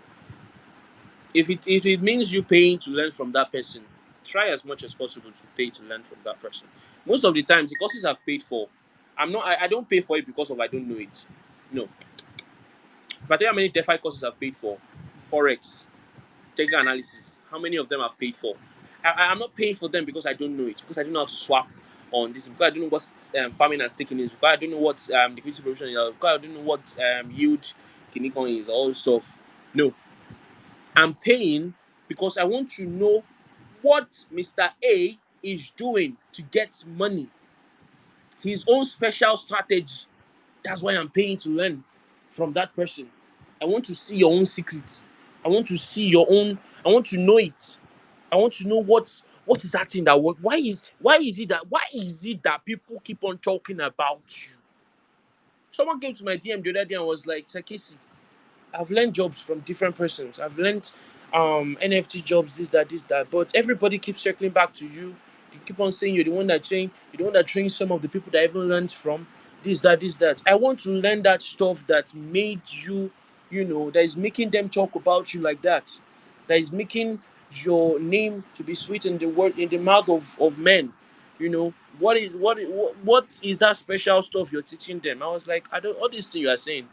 If it means you paying to learn from that person, try as much as possible to pay to learn from that person. Most of the times, the courses I've paid for, I don't pay for it because of I don't know it. No. If I tell you how many DeFi courses I've paid for, Forex, technical analysis, how many of them I've paid for? I'm not paying for them because I don't know it, because I don't know how to swap on this, because I don't know what farming and staking is, because I don't know what liquidity provision is, because I don't know what yield Kinikon is, all this stuff. No, I'm paying because I want to know what Mr. A is doing to get money, his own special strategy. That's why I'm paying to learn from that person. I want to see your own secrets. I want to see your own. I want to know it. I want to know what is that thing that work. Why is it that people keep on talking about you? Someone came to my DM the other day and was like, Khaycee, I've learned jobs from different persons. I've learned NFT jobs, this, that. But everybody keeps circling back to you. You keep on saying you're the one that trains some of the people that I even learned from. This, that. I want to learn that stuff that made you, that is making them talk about you like that. That is making your name to be sweet in the word in the mouth of men. What is that special stuff you're teaching them? I was like, I don't all these things you are saying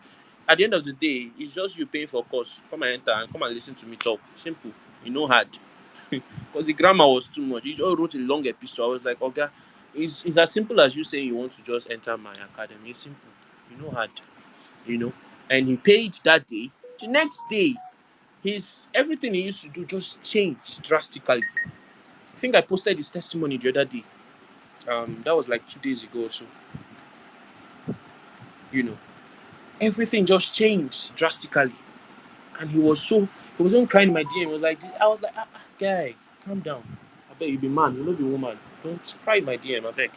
at the end of the day, it's just you paying for course. Come and enter and come and listen to me talk. Simple. Hard. Because the grammar was too much. He just wrote a long epistle. I was like, okay, it's as simple as you saying you want to just enter my academy. It's simple. Hard. You know. And he paid that day. The next day, his everything he used to do just changed drastically. I think I posted his testimony the other day. That was like 2 days ago or so. You know. Everything just changed drastically. And he was even crying in my DM. I was like, guy, calm down. I beg you be man, you know be woman. Don't cry in my DM, I beg.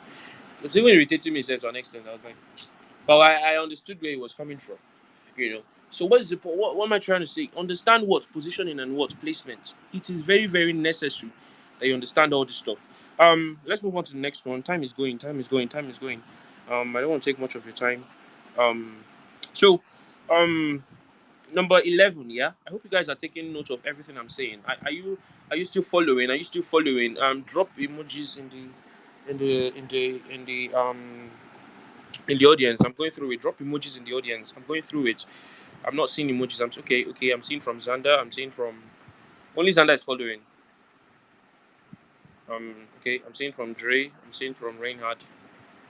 It's even irritating me to an extent. I was like, but I understood where he was coming from, you know. So what am I trying to say? Understand what positioning and what placement. It is very, very necessary that you understand all this stuff. Let's move on to the next one. Time is going, time is going, time is going. I don't want to take much of your time. Um so um Number 11, yeah. I hope you guys are taking note of everything I'm saying. Are you still following? Are you still following? Drop emojis in the audience. I'm going through it. Drop emojis in the audience. I'm going through it. I'm not seeing emojis. Okay. I'm seeing from Xander. I'm seeing from only Xander is following. Okay. I'm seeing from Dre. I'm seeing from Reinhardt.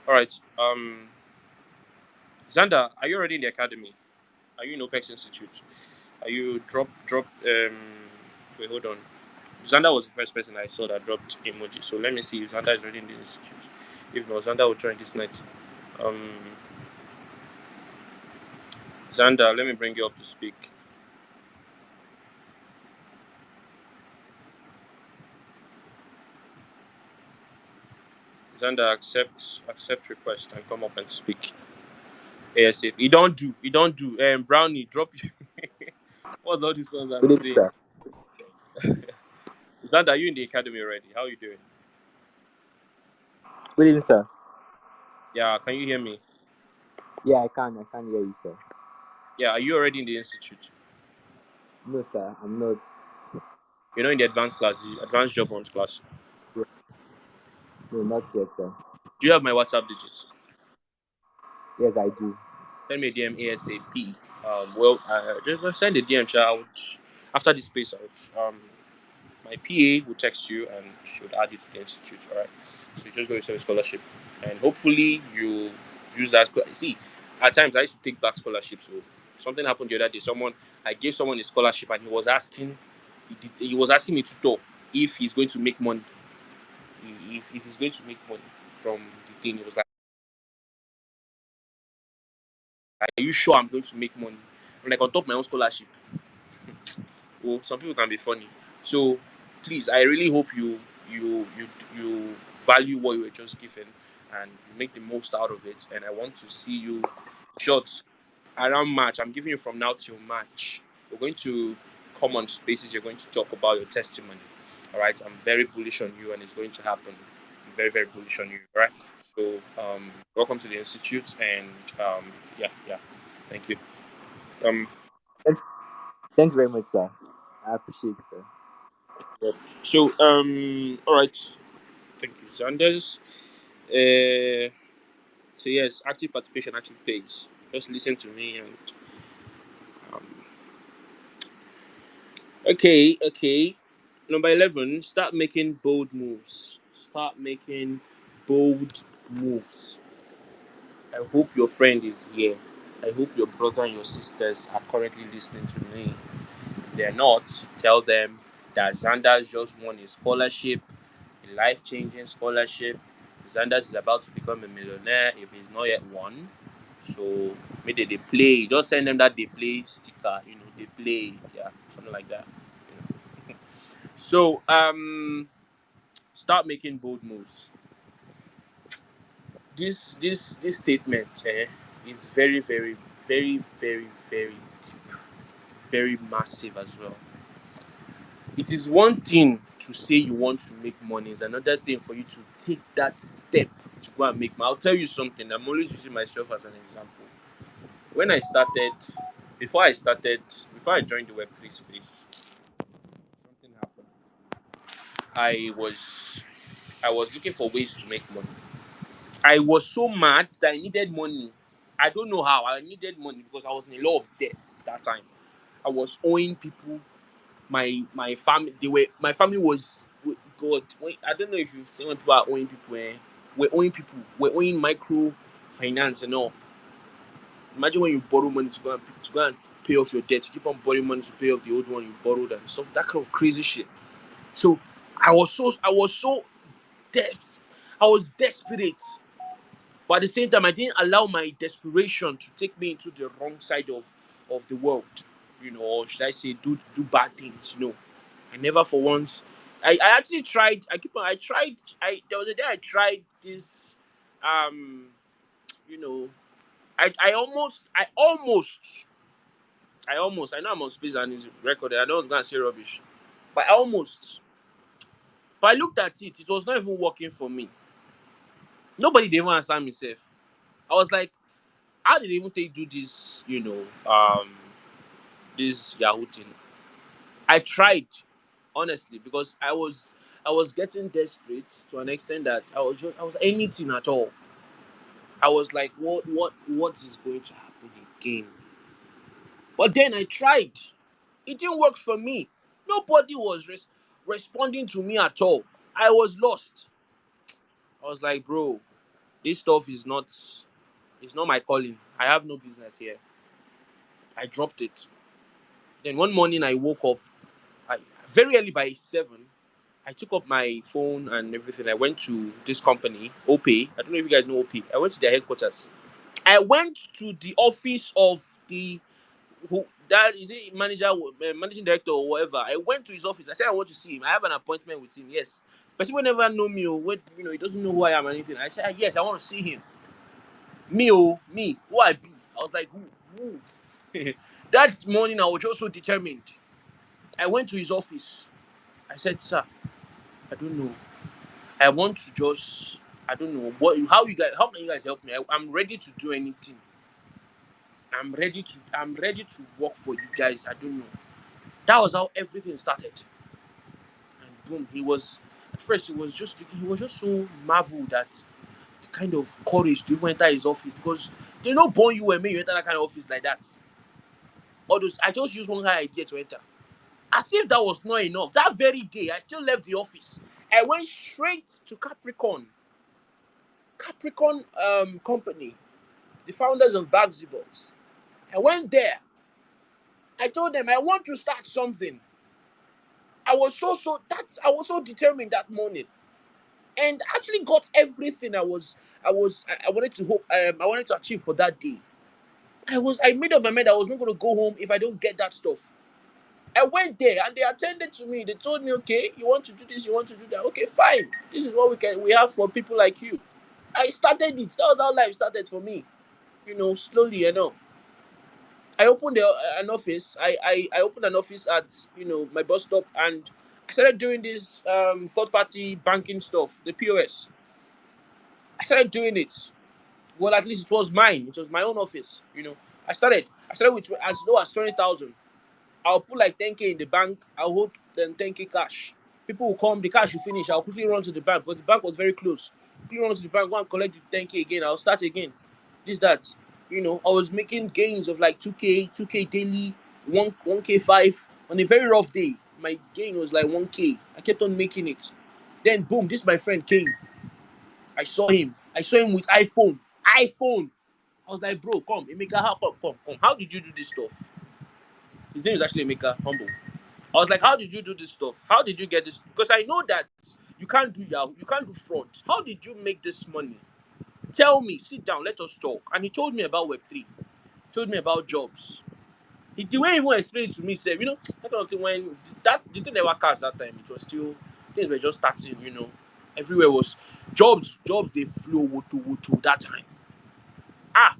All right. Xander, are you already in the academy? Are you in OPEX Institute? Are you drop? Wait, hold on. Xander was the first person I saw that dropped emoji. So let me see if Xander is already in the institute. If not, Xander will join this night. Um, Xander, let me bring you up to speak. Xander, accept request and come up and speak. ASAP. He don't do. Brownie, drop. What's all these ones I'm Good evening, saying? sir. Xander, are you in the academy already? How are you doing? Good evening, sir. Yeah, can you hear me? Yeah, I can. I can hear you, sir. Yeah, are you already in the institute? No, sir. I'm not. You're not in the advanced class, the advanced job hunt class. Yeah, no, not yet, sir. Do you have my WhatsApp digits? Yes, I do. Send me a DM ASAP. Well, just send a DM, sha. After this space out, my PA will text you and should add you to the institute. All right. So you just go yourself a scholarship, and hopefully you use that. See, at times I used to take back scholarships. So something happened the other day. I gave someone a scholarship, and he was asking me to talk if he's going to make money. If he's going to make money from the thing, he was like, "Are you sure I'm going to make money?" I'm like, on top of my own scholarship. Well, some people can be funny. So please, I really hope you value what you were just given and you make the most out of it. And I want to see you short around March. I'm giving you from now till March. We're going to come on spaces. You're going to talk about your testimony. All right. I'm very bullish on you, and it's going to happen. I'm very very bullish on you. All right. So welcome to the institute, and yeah yeah. Thank you. Um. Thank, thanks very much, sir. I appreciate it, sir. Yep. So all right. Thank you, Sanders. Uh, so yes, active participation actually pays. Just listen to me and um, okay. Number 11, start making bold moves. Start making bold moves. I hope your friend is here. I hope your brother and your sisters are currently listening to me. If they're not, tell them that Xanders just won a scholarship, a life-changing scholarship. Xanders is about to become a millionaire if he's not yet won. So maybe they play. Just send them that they play sticker. They play. Yeah, something like that. So start making bold moves. This statement is very very very very very deep, very massive as well. It is one thing to say you want to make money. It's another thing for you to take that step to go and make money. I'll tell you something. I'm always using myself as an example. When I started, before I joined the Web3 space, something happened. I was I was looking for ways to make money. I was so mad that I needed money. I don't know how. I needed money because I was in a lot of debts that time. I was owing people. My family, my family was, God. I don't know if you've seen when people are owing people. We're owing people. We're owing micro finance and all. Imagine when you borrow money to go and pay off your debt. You keep on borrowing money to pay off the old one you borrowed and stuff. That kind of crazy shit. So I was so debt. I was desperate. But at the same time, I didn't allow my desperation to take me into the wrong side of the world, or should I say, do bad things. I never for once. I actually tried. I keep on. I tried. I There was a day I tried this. Um, you know, I know I'm on space and it's recorded. I know I'm gonna say rubbish, but I almost. But I looked at it. It was not even working for me. Nobody did even understand myself. I was like, how did they even take do this? This Yahoo thing. I tried, honestly, because I was getting desperate to an extent that I was anything at all. I was like, what is going to happen again? But then I tried. It didn't work for me. Nobody was responding to me at all. I was lost. I was like, bro, this stuff is not. It's not my calling. I have no business here. I dropped it. Then one morning I woke up. I Very early by 7. I took up my phone and everything. I went to this company, OPay. I don't know if you guys know OPay. I went to their headquarters. I went to the office of the who that is it manager, managing director or whatever. I went to his office. I said I want to see him. I have an appointment with him. Yes, but he will never know me. Or when he doesn't know who I am or anything. I said yes, I want to see him. Me, who I be. I was like who. That morning I was just so determined. I went to his office. I said, sir, I don't know. I want to just, I don't know how can you guys help me? I'm ready to do anything. I'm ready to work for you guys. I don't know. That was how everything started. And boom, at first he was just so marveled at the kind of courage to even enter his office because they know born you and me you enter that kind of office like that. All those I just used one guy idea to enter. As if that was not enough, that very day, I still left the office. I went straight to Capricorn Company, the founders of Bagsy Box. I went there. I told them I want to start something. I was so determined that morning, and actually got everything I wanted to I wanted to achieve for that day. I made up my mind I was not going to go home if I don't get that stuff. I went there and they attended to me. They told me, okay, you want to do this, you want to do that. Okay, fine. This is what we have for people like you. I started it. That was how life started for me. Slowly, I opened an office. I opened an office at my bus stop, and I started doing this third party banking stuff, the POS. I started doing it. Well, at least it was mine. It was my own office. I started with as low as 20,000. I'll put like 10K in the bank. I'll hold then 10K cash. People will come, the cash will finish. I'll quickly run to the bank because the bank was very close. Quickly run to the bank, go and collect the 10K again. I'll start again. This, that. I was making gains of like 2K daily, 1K 5. On a very rough day, my gain was like 1K. I kept on making it. Then, boom, this my friend came. I saw him. I saw him with iPhone. iPhone. I was like, bro, come. Emeka, come. How did you do this stuff? His name is actually Emeka, humble. I was like, how did you do this stuff? How did you get this? Because I know that you can't do Yahoo, you can't do fraud. How did you make this money? Tell me, sit down, let us talk. And he told me about Web3, told me about jobs. The way he even explained it to me, said, that kind of thing when the thing never cast that time, it was still, things were just starting. Everywhere was jobs they flow to that time. Ah,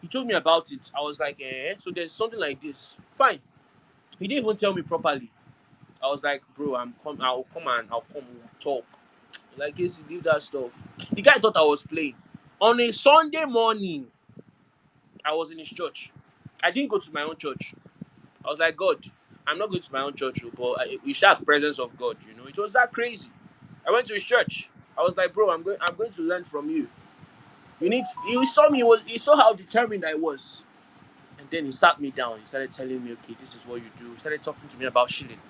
he told me about it. I was like, so there's something like this. Fine. He didn't even tell me properly. I was like, bro, I'll come and we'll talk. Like, Khaycee, leave that stuff. The guy thought I was playing. On a Sunday morning, I was in his church. I didn't go to my own church. I was like, God, I'm not going to my own church, but we shall have presence of God. It was that crazy. I went to his church. I was like, bro, I'm going to learn from you. You saw me. He saw how determined I was, and then he sat me down. He started telling me, okay, this is what you do. He started talking to me about shilling.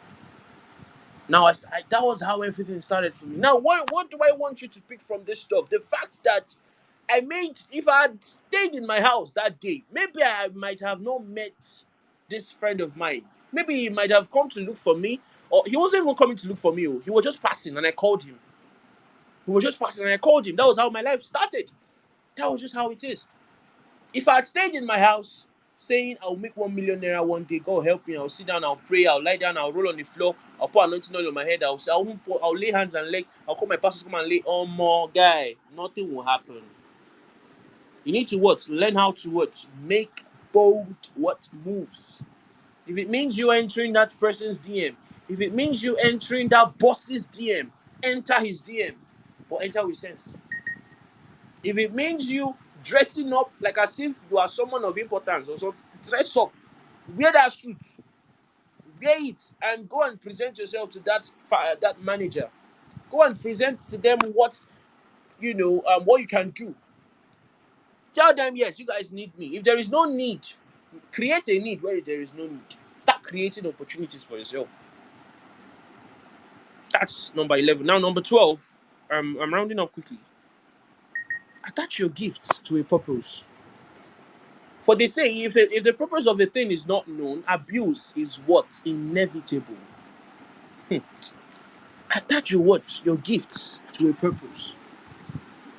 Now, that was how everything started for me. Now, what do I want you to pick from this stuff? The fact that if I had stayed in my house that day, maybe I might have not met this friend of mine. Maybe he might have come to look for me, or he wasn't even coming to look for me. He was just passing, and I called him. He was just passing, and I called him. That was how my life started. That was just how it is. If I had stayed in my house saying I'll make 1 million naira one day, God help me, I'll sit down, I'll pray, I'll lie down, I'll roll on the floor, I'll put anointing oil on my head, I'll lay hands and leg, I'll call my pastors to come and lay on more guy, nothing will happen. You need to what? Learn how to what? Make bold what moves. If it means you entering that person's DM, if it means you entering that boss's DM, enter his DM, but enter with sense. If it means you dressing up like as if you are someone of importance or something, dress up, wear that suit, wear it, and go and present yourself to that manager. Go and present to them what you can do. Tell them, yes, you guys need me. If there is no need, create a need where there is no need. Start creating opportunities for yourself. That's number 11. Now, number 12. I'm rounding up quickly. Attach your gifts to a purpose. For they say, if the purpose of a thing is not known, abuse is what? Inevitable. Attach your gifts to a purpose.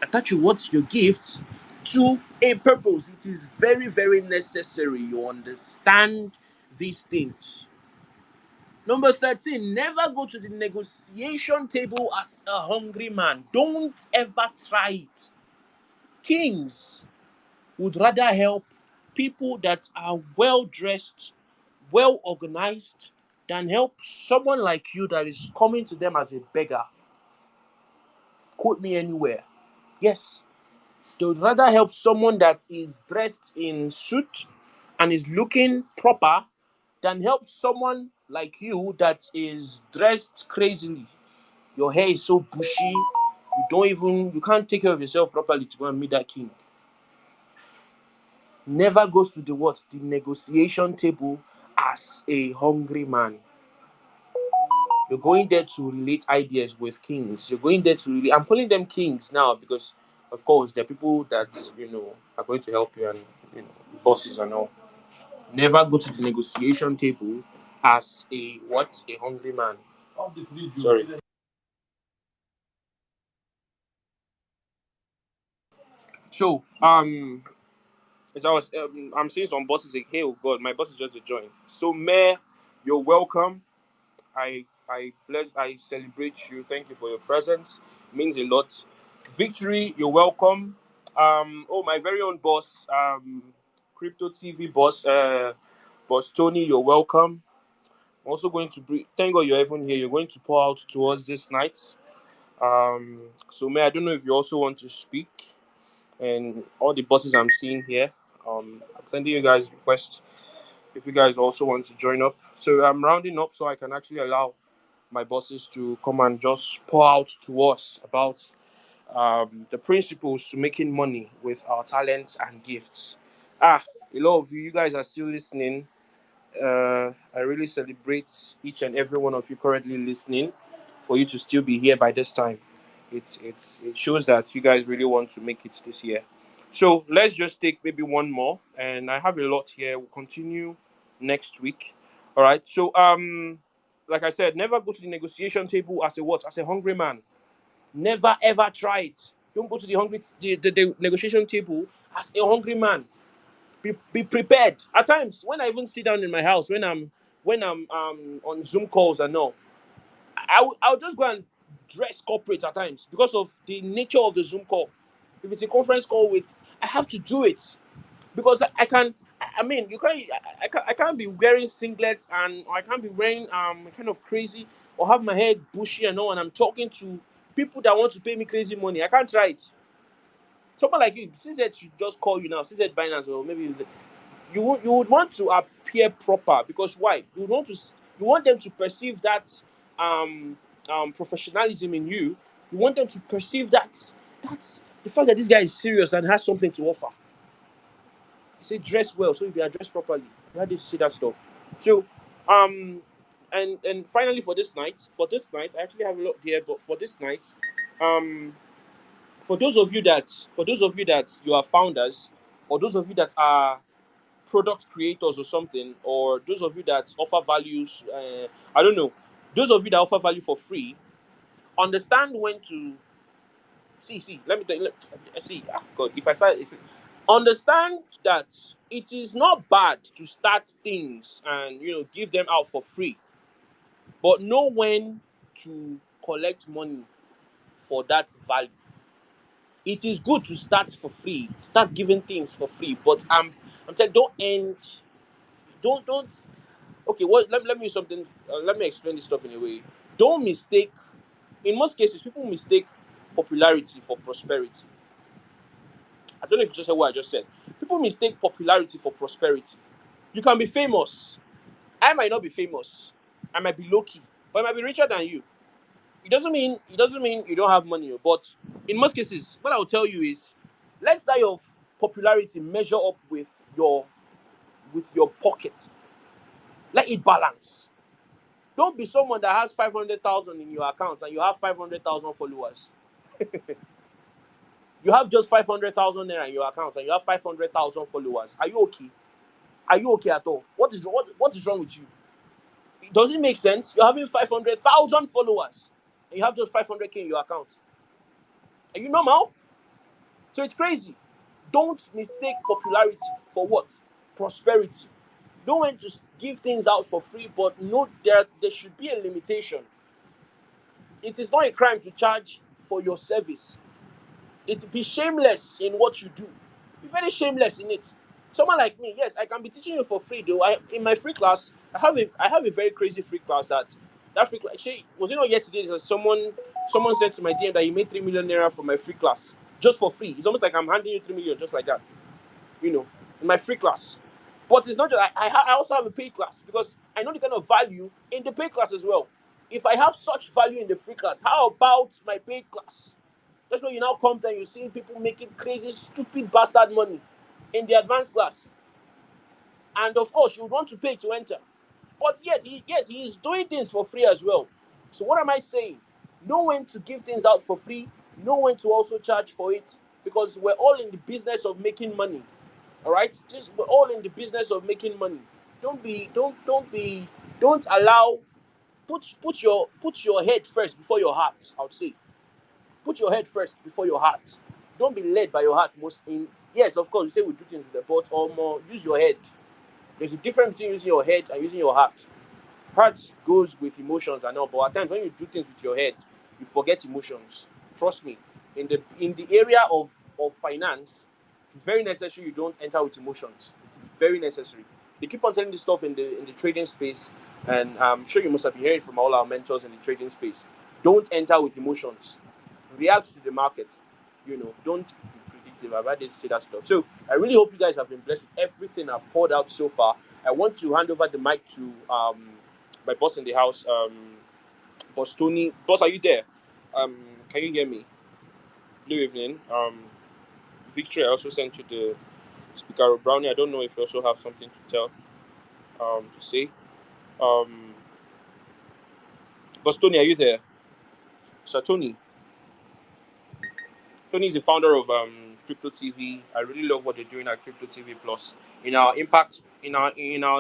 Attach your gifts to a purpose. It is very, very necessary you understand these things. Number 13, never go to the negotiation table as a hungry man. Don't ever try it. Kings would rather help people that are well dressed, well organized, than help someone like you that is coming to them as a beggar. Quote me anywhere. Yes, they would rather help someone that is dressed in suit and is looking proper than help someone like you that is dressed crazily. Your hair is so bushy, you can't take care of yourself properly to go and meet that king. Never goes to the negotiation table as a hungry man. You're going there to relate ideas with kings. You're going there to really. I'm calling them kings now because, of course, they're people that are going to help you and bosses and all. Never go to the negotiation table as a what? A hungry man. Sorry. So as I was, I'm seeing some bosses say, "Hey, oh God, my boss is just a join." So, Mayor, you're welcome. I celebrate you. Thank you for your presence. It means a lot. Victory, you're welcome. Oh, my very own boss, Crypto TV boss, boss Tony, you're welcome. I'm also going to thank God you're even here. You're going to pour out to us this night. So May, I don't know if you also want to speak, and all the bosses I'm seeing here. I'm sending you guys requests if you guys also want to join up. So I'm rounding up so I can actually allow my bosses to come and just pour out to us about the principles to making money with our talents and gifts. A lot of you guys are still listening. I really celebrate each and every one of you currently listening. For you to still be here by this time, it shows that you guys really want to make it this year. So let's just take maybe one more, and I have a lot here. We'll continue next week. All right. So like I said, never go to the negotiation table as a what? As a hungry man. Never ever try it. Don't go to the negotiation table as a hungry man. Be prepared. At times, when I even sit down in my house, when I'm on Zoom calls and all, I'll just go and dress corporate at times because of the nature of the Zoom call. If it's a conference call with, I have to do it because I can. I mean, you can't. I can't be wearing singlets and or I can't be wearing kind of crazy or have my head bushy and all. And I'm talking to people that want to pay me crazy money. I can't try it. Someone like you, CZ should just call you now. CZ Binance or maybe you would want to appear proper because why? You want them to perceive that um professionalism in you. You want them to perceive that's the fact that this guy is serious and has something to offer. You say dress well, so you be addressed properly. You had to see that stuff. So um and finally for this night, I actually have a lot here, but for this night, um for those of you that you are founders, or those of you that are product creators or something, or those of you that offer values, I don't know, those of you that offer value for free, understand when to see. Let me tell you. See, God, if I start, understand that it is not bad to start things and give them out for free, but know when to collect money for that value. It is good to start for free, start giving things for free, but I'm telling, don't end, don't. Okay, what? Let me use something. Let me explain this stuff in a way. Don't mistake. In most cases, people mistake popularity for prosperity. I don't know if you just heard what I just said. People mistake popularity for prosperity. You can be famous. I might not be famous. I might be low key, but I might be richer than you. It doesn't mean you don't have money. But in most cases, what I'll tell you is, let's that your popularity measure up with your pocket. Let it balance. Don't be someone that has 500,000 in your account and you have 500,000 followers. You have just 500,000 naira in your account and you have 500,000 followers. Are you okay? Are you okay at all? What is wrong with you? Does it make sense? You're having 500,000 followers and you have just 500k in your account. Are you normal? So it's crazy. Don't mistake popularity for what? Prosperity. Don't want to give things out for free, but know there should be a limitation. It is not a crime to charge for your service. It be shameless in what you do. Be very shameless in it. Someone like me, yes, I can be teaching you for free though. In my free class, I have a very crazy free class that free class. Actually, was it not yesterday that someone said to my DM that he made 3 million naira from my free class just for free. It's almost like I'm handing you 3 million just like that, in my free class. But it's not just I also have a paid class because I know the kind of value in the paid class as well. If I have such value in the free class, how about my paid class? That's where you now come and you see people making crazy, stupid bastard money in the advanced class. And of course, you would want to pay to enter. But yet, he is doing things for free as well. So what am I saying? Know when to give things out for free, know when to also charge for it, because we're all in the business of making money. All right, just we're all in the business of making money. Don't allow, put your head first before your heart. I would say, put your head first before your heart. Don't be led by your heart. Most in Yes, of course, we say we do things with the but or more. Use your head. There's a difference between using your head and using your heart. Heart goes with emotions and all, but at times when you do things with your head, you forget emotions. Trust me. In the area of finance, it's very necessary you don't enter with emotions. It's very necessary. They keep on telling this stuff in the trading space, and I'm sure you must have been hearing from all our mentors in the trading space. Don't enter with emotions. React to the market. Don't be predictive. I've had to say that stuff. So I really hope you guys have been blessed with everything I've poured out so far. I want to hand over the mic to my boss in the house, Boss Tony. Boss, are you there? Can you hear me? Blue evening. Victory, I also sent you the speaker of Brownie. I don't know if you also have something to tell, to say. Um, Boss Tony, are you there? Sir Tony. Tony is the founder of Crypto TV. I really love what they're doing at Crypto TV Plus. In our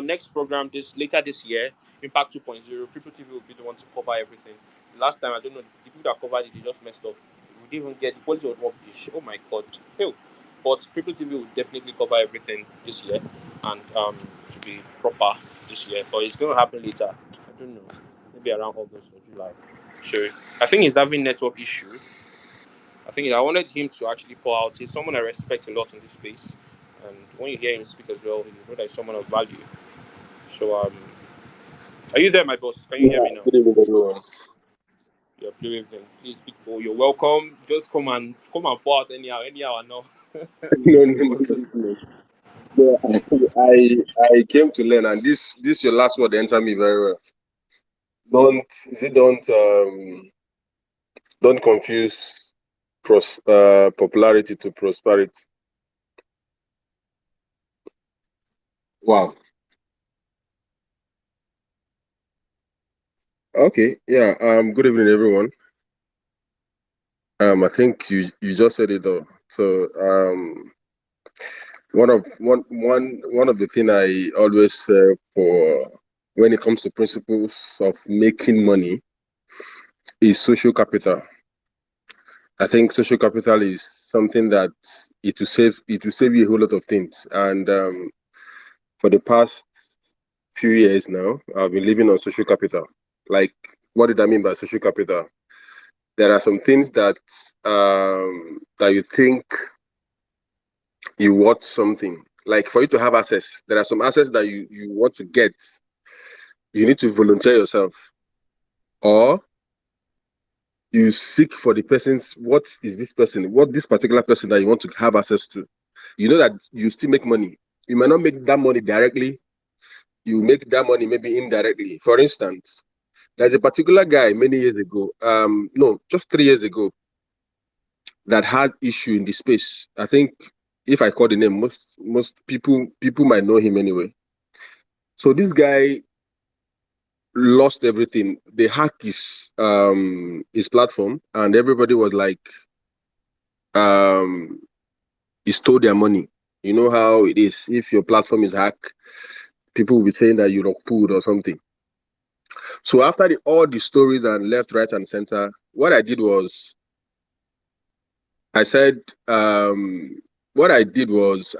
next program later this year, Impact 2.0, Crypto TV will be the one to cover everything. Last time, I don't know, the people that covered it, they just messed up. We didn't even get the quality of rubbish. Oh my god. Ew. But Crypto TV will definitely cover everything this year, and to be proper this year. But it's going to happen later. I don't know. Maybe around August or July. Sure. I think he's having network issues. I wanted him to actually pour out. He's someone I respect a lot in this space, and when you hear him speak as well, you know that he's someone of value. So, are you there, my boss? Can you hear Yeah, me now? good evening, everyone. You're blue evening. Please, big boy, you're welcome. Just come and pour out anyhow. I know. No, Let's no, see no, what's no, this. no. No, I came to learn, and this your last word enter me very well. Don't is it don't confuse popularity to prosperity. Wow. Okay. Yeah. Good evening, everyone. I think you just said it all. So one of the thing I always say for when it comes to principles of making money is social capital. I think social capital is something that it will save you a whole lot of things. And for the past few years now, I've been living on social capital. Like, what did I mean by social capital? There are some things that you think you want something. Like for you to have access, there are some access that you want to get. You need to volunteer yourself, or you seek for the person's what this particular person that you want to have access to. You know that you still make money. You might not make that money directly, you make that money maybe indirectly. For instance, there's a particular guy many years ago, no, just 3 years ago, that had issue in the space. I think if I call the name, most people might know him anyway. So this guy lost everything. They hacked his platform, and everybody was like, um he stole their money. You know how it is. If your platform is hacked, people will be saying that you're food or something. So after all the stories and left, right, and center, what I did was I said, what I did was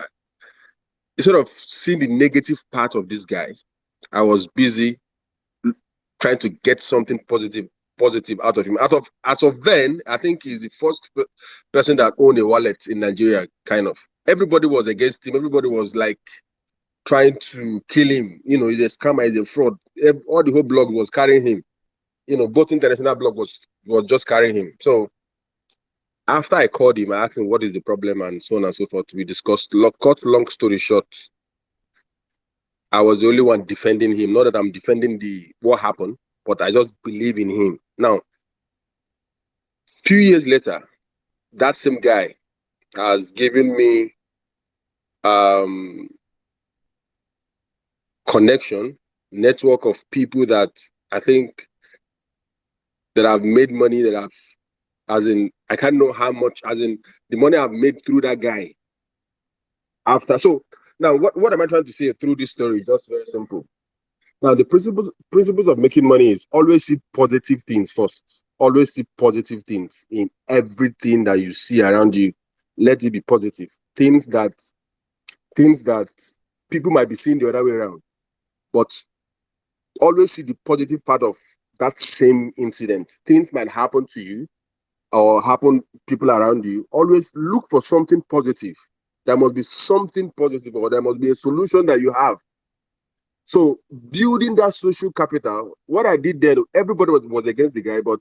instead of seeing the negative part of this guy, I was busy trying to get something positive out of him. Out of As of then, I think he's the first person that owned a wallet in Nigeria. Kind of everybody was against him. Everybody was like trying to kill him. He's a scammer, he's a fraud. All the whole blog was carrying him. Both international blog was just carrying him. So after I called him, I asked him what is the problem and so on and so forth. We discussed. Cut long story short, I was the only one defending him. Not that I'm defending the what happened, but I just believe in him. Now, few years later, that same guy has given me um connection, network of people that I think that I've made money that I've, as in, I can't know how much, as in, the money I've made through that guy after. So now, what am I trying to say through this story? Just very simple. Now, the principles of making money is always see positive things first. Always see positive things in everything that you see around you. Let it be positive. Things that people might be seeing the other way around, but always see the positive part of that same incident. Things might happen to you or happen people around you. Always look for something positive. There must be something positive, or there must be a solution that you have. So building that social capital, what I did then, everybody was against the guy, but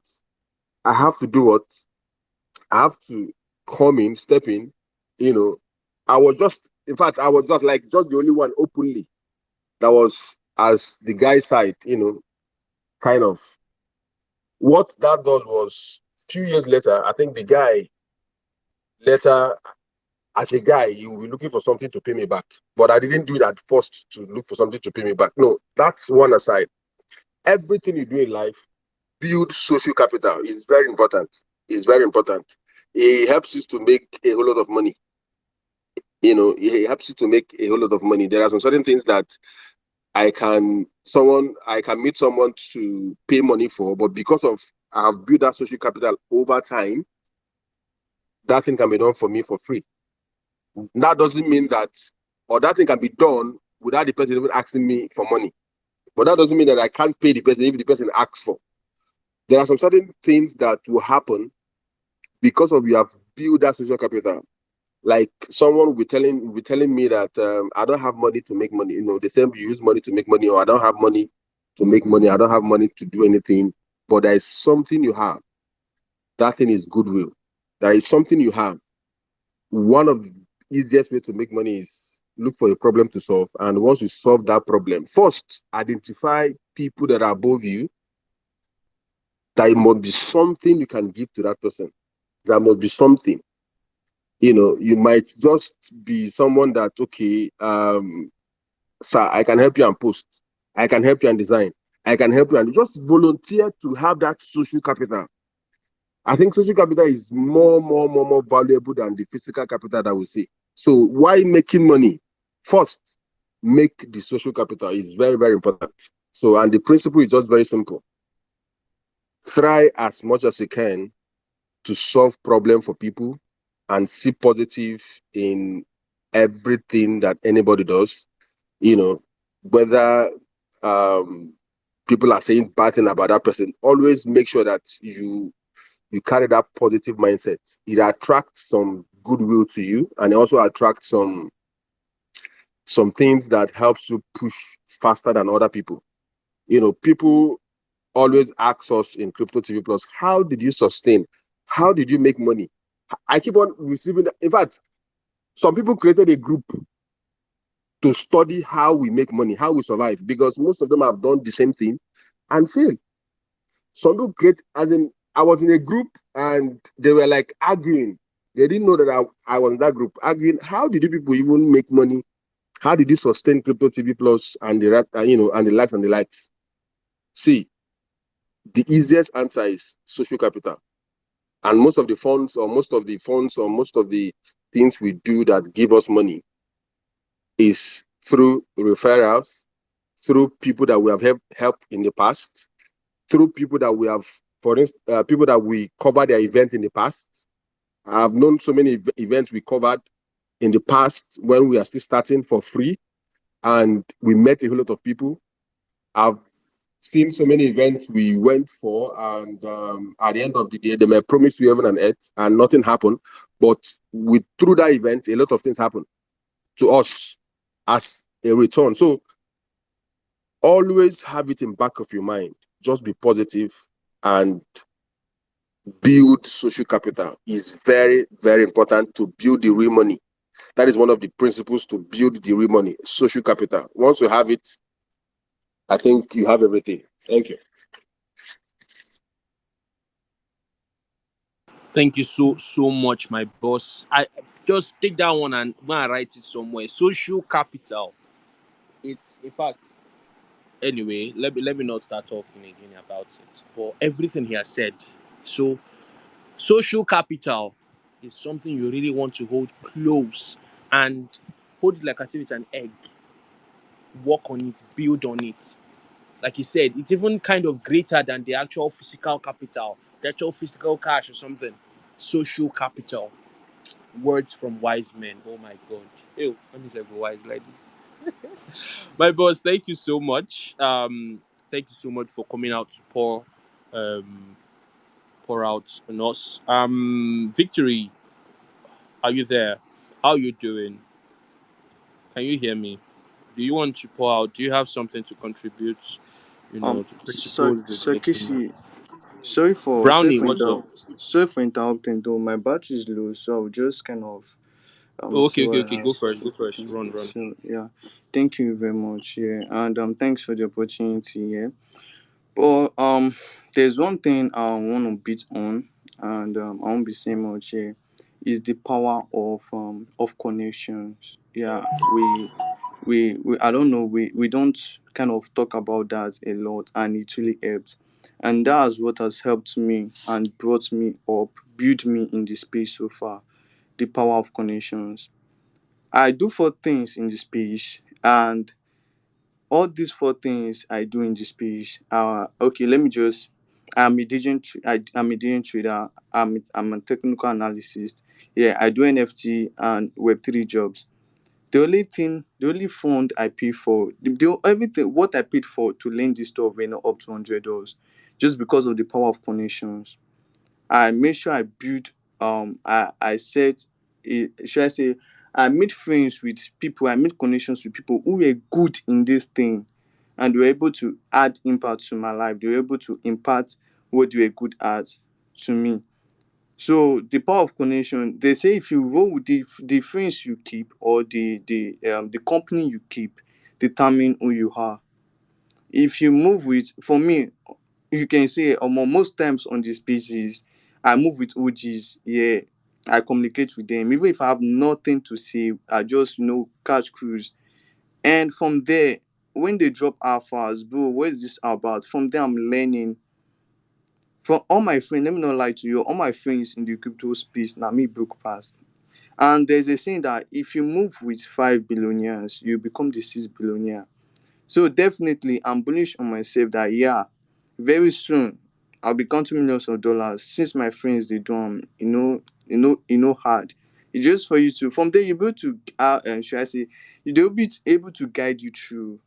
I have to do what? I have to come in, step in. You know, I was just, in fact, I was just the only one openly that was as the guy's side, kind of. What that does was, few years later, I think the guy later, as a guy, you will be looking for something to pay me back. But I didn't do that first to look for something to pay me back. No, that's one aside. Everything you do in life, build social capital is very important. It's very important. It helps you to make a whole lot of money. It helps you to make a whole lot of money. There are some certain things that I can meet someone to pay money for, but because of I have built that social capital over time, that thing can be done for me for free. That doesn't mean that, or that thing can be done without the person even asking me for money. But that doesn't mean that I can't pay the person if the person asks for. There are some certain things that will happen because of you have built that social capital. Like someone will be telling me that I don't have money to make money. The same you use money to make money, or I don't have money to make money. I don't have money to do anything. But there is something you have. That thing is goodwill. There is something you have. One of the easiest way to make money is look for a problem to solve. And once you solve that problem, first identify people that are above you. There must be something you can give to that person. There must be something. You might just be someone that, okay, sir, I can help you and post. I can help you and design. I can help you and just volunteer to have that social capital. I think social capital is more valuable than the physical capital that we see. So why making money? First, make the social capital is very, very important. So, and the principle is just very simple. Try as much as you can to solve problem for people and see positive in everything that anybody does. Whether um, people are saying bad thing about that person, always make sure that you carry that positive mindset. It attracts some goodwill to you, and it also attracts some things that helps you push faster than other people. People always ask us in Crypto TV Plus, how did you sustain? How did you make money? I keep on receiving that. In fact, some people created a group to study how we make money, how we survive, because most of them have done the same thing and failed. Some people create, as in, I was in a group and they were like arguing. They didn't know that I was in that group arguing. How did you people even make money? How did you sustain Crypto TV Plus and and the likes and the likes? See, the easiest answer is social capital. And most of the things we do that give us money is through referrals, through people that we have helped in the past, through people that we have, for instance, people that we covered their event in the past. I've known so many events we covered in the past when we are still starting for free, and we met a whole lot of people. I've seen so many events we went for, and at the end of the day, they may promise you heaven and earth, and nothing happened. But through that event, a lot of things happen to us as a return. So always have it in back of your mind. Just be positive and build social capital. Is very, very important to build the real money. That is one of the principles to build the real money, social capital. Once you have it, I think you have everything. Thank you. Thank you so much, my boss. I just take that one and go and write it somewhere. Social capital. It's in fact Anyway, let me not start talking again about it. But everything he has said, so social capital is something you really want to hold close and hold it like as if it's an egg. Work on it, build on it. Like you said, it's even kind of greater than the actual physical capital, the actual physical cash or something. Social capital. Words from wise men. Oh my god. Ew, let me say go wise like this. My boss, thank you so much. Thank you so much for coming out to um pour out on us. Victory, are you there? How are you doing? Can you hear me? Do you want to pour out? Do you have something to contribute, to principles with making Sakishi, sorry for Brownie, what's up? sorry for interrupting though. My battery is low, so I'll just kind of Oh, see okay, okay, what okay. I have Go to first. say. Go first. Okay. Run, run. So yeah, thank you very much. Yeah, and thanks for the opportunity. Yeah, but there's one thing I want to beat on, and I won't be saying much here. Is the power of connections. Yeah, we I don't know, we don't kind of talk about that a lot, and it really helps, and that's what has helped me and brought me up, built me in the space so far. The power of connections. I do four things in the space, and all these four things I do in the space are okay. Let me just, I'm a digital trader. I'm a technical analyst. Yeah, I do NFT and Web3 jobs. The only fund I pay for, everything what I paid for to learn this stuff went up to $100, just because of the power of connections. I made sure I build, I set, should I say, I made friends with people, I made connections with people who were good in this thing, and they were able to add impact to my life. They were able to impart what they were good at to me. So the power of connection, they say if you roll with the friends you keep, or the company you keep, determine who you are. If you move with, for me, you can say most times on the species, I move with OGs. Yeah, I communicate with them. Even if I have nothing to say, I just catch cruise. And from there, when they drop alphas, bro, what is this about? From there, I'm learning from all my friends. Let me not lie to you, all my friends in the crypto space, now me broke past. And there's a saying that if you move with 5 billionaires, you become the 6 billionaire. So definitely, I'm bullish on myself that yeah, very soon I'll be counting millions of dollars. Since my friends they do hard. It's just for you to, from there you'll be able to should I say, they'll be able to guide you through.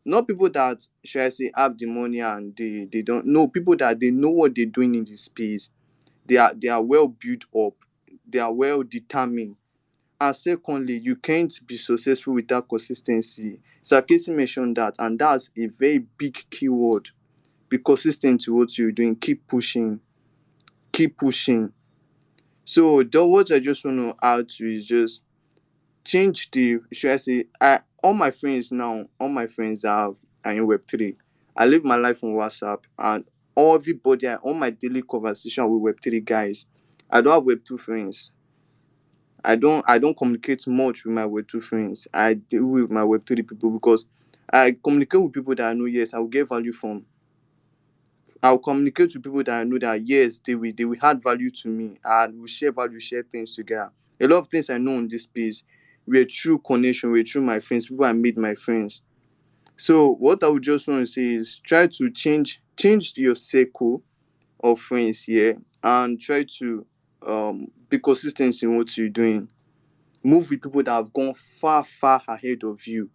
Not people that, should I say, have the money and they don't know, people that they know what they're doing in this space. They are well built up, they are well determined. And secondly, you can't be successful without consistency. Sarkisi mentioned that, and that's a very big keyword. Be consistent to what you're doing. Keep pushing. Keep pushing. So what I just want to add to is just change the, should I say, all my friends now, all my friends are in Web3. I live my life on WhatsApp, and all my daily conversation with Web3 guys. I don't have Web2 friends. I don't communicate much with my Web2 friends. I deal with my Web3 people because I communicate with people that I know, yes, I will get value from. I'll communicate with people that I know that yes, they will add value to me, and we share value, share things together. A lot of things I know in this space were through connection, were through my friends, people I made my friends. So what I would just want to say is try to change your circle of friends here, and try to be consistent in what you're doing. Move with people that have gone far, far ahead of you.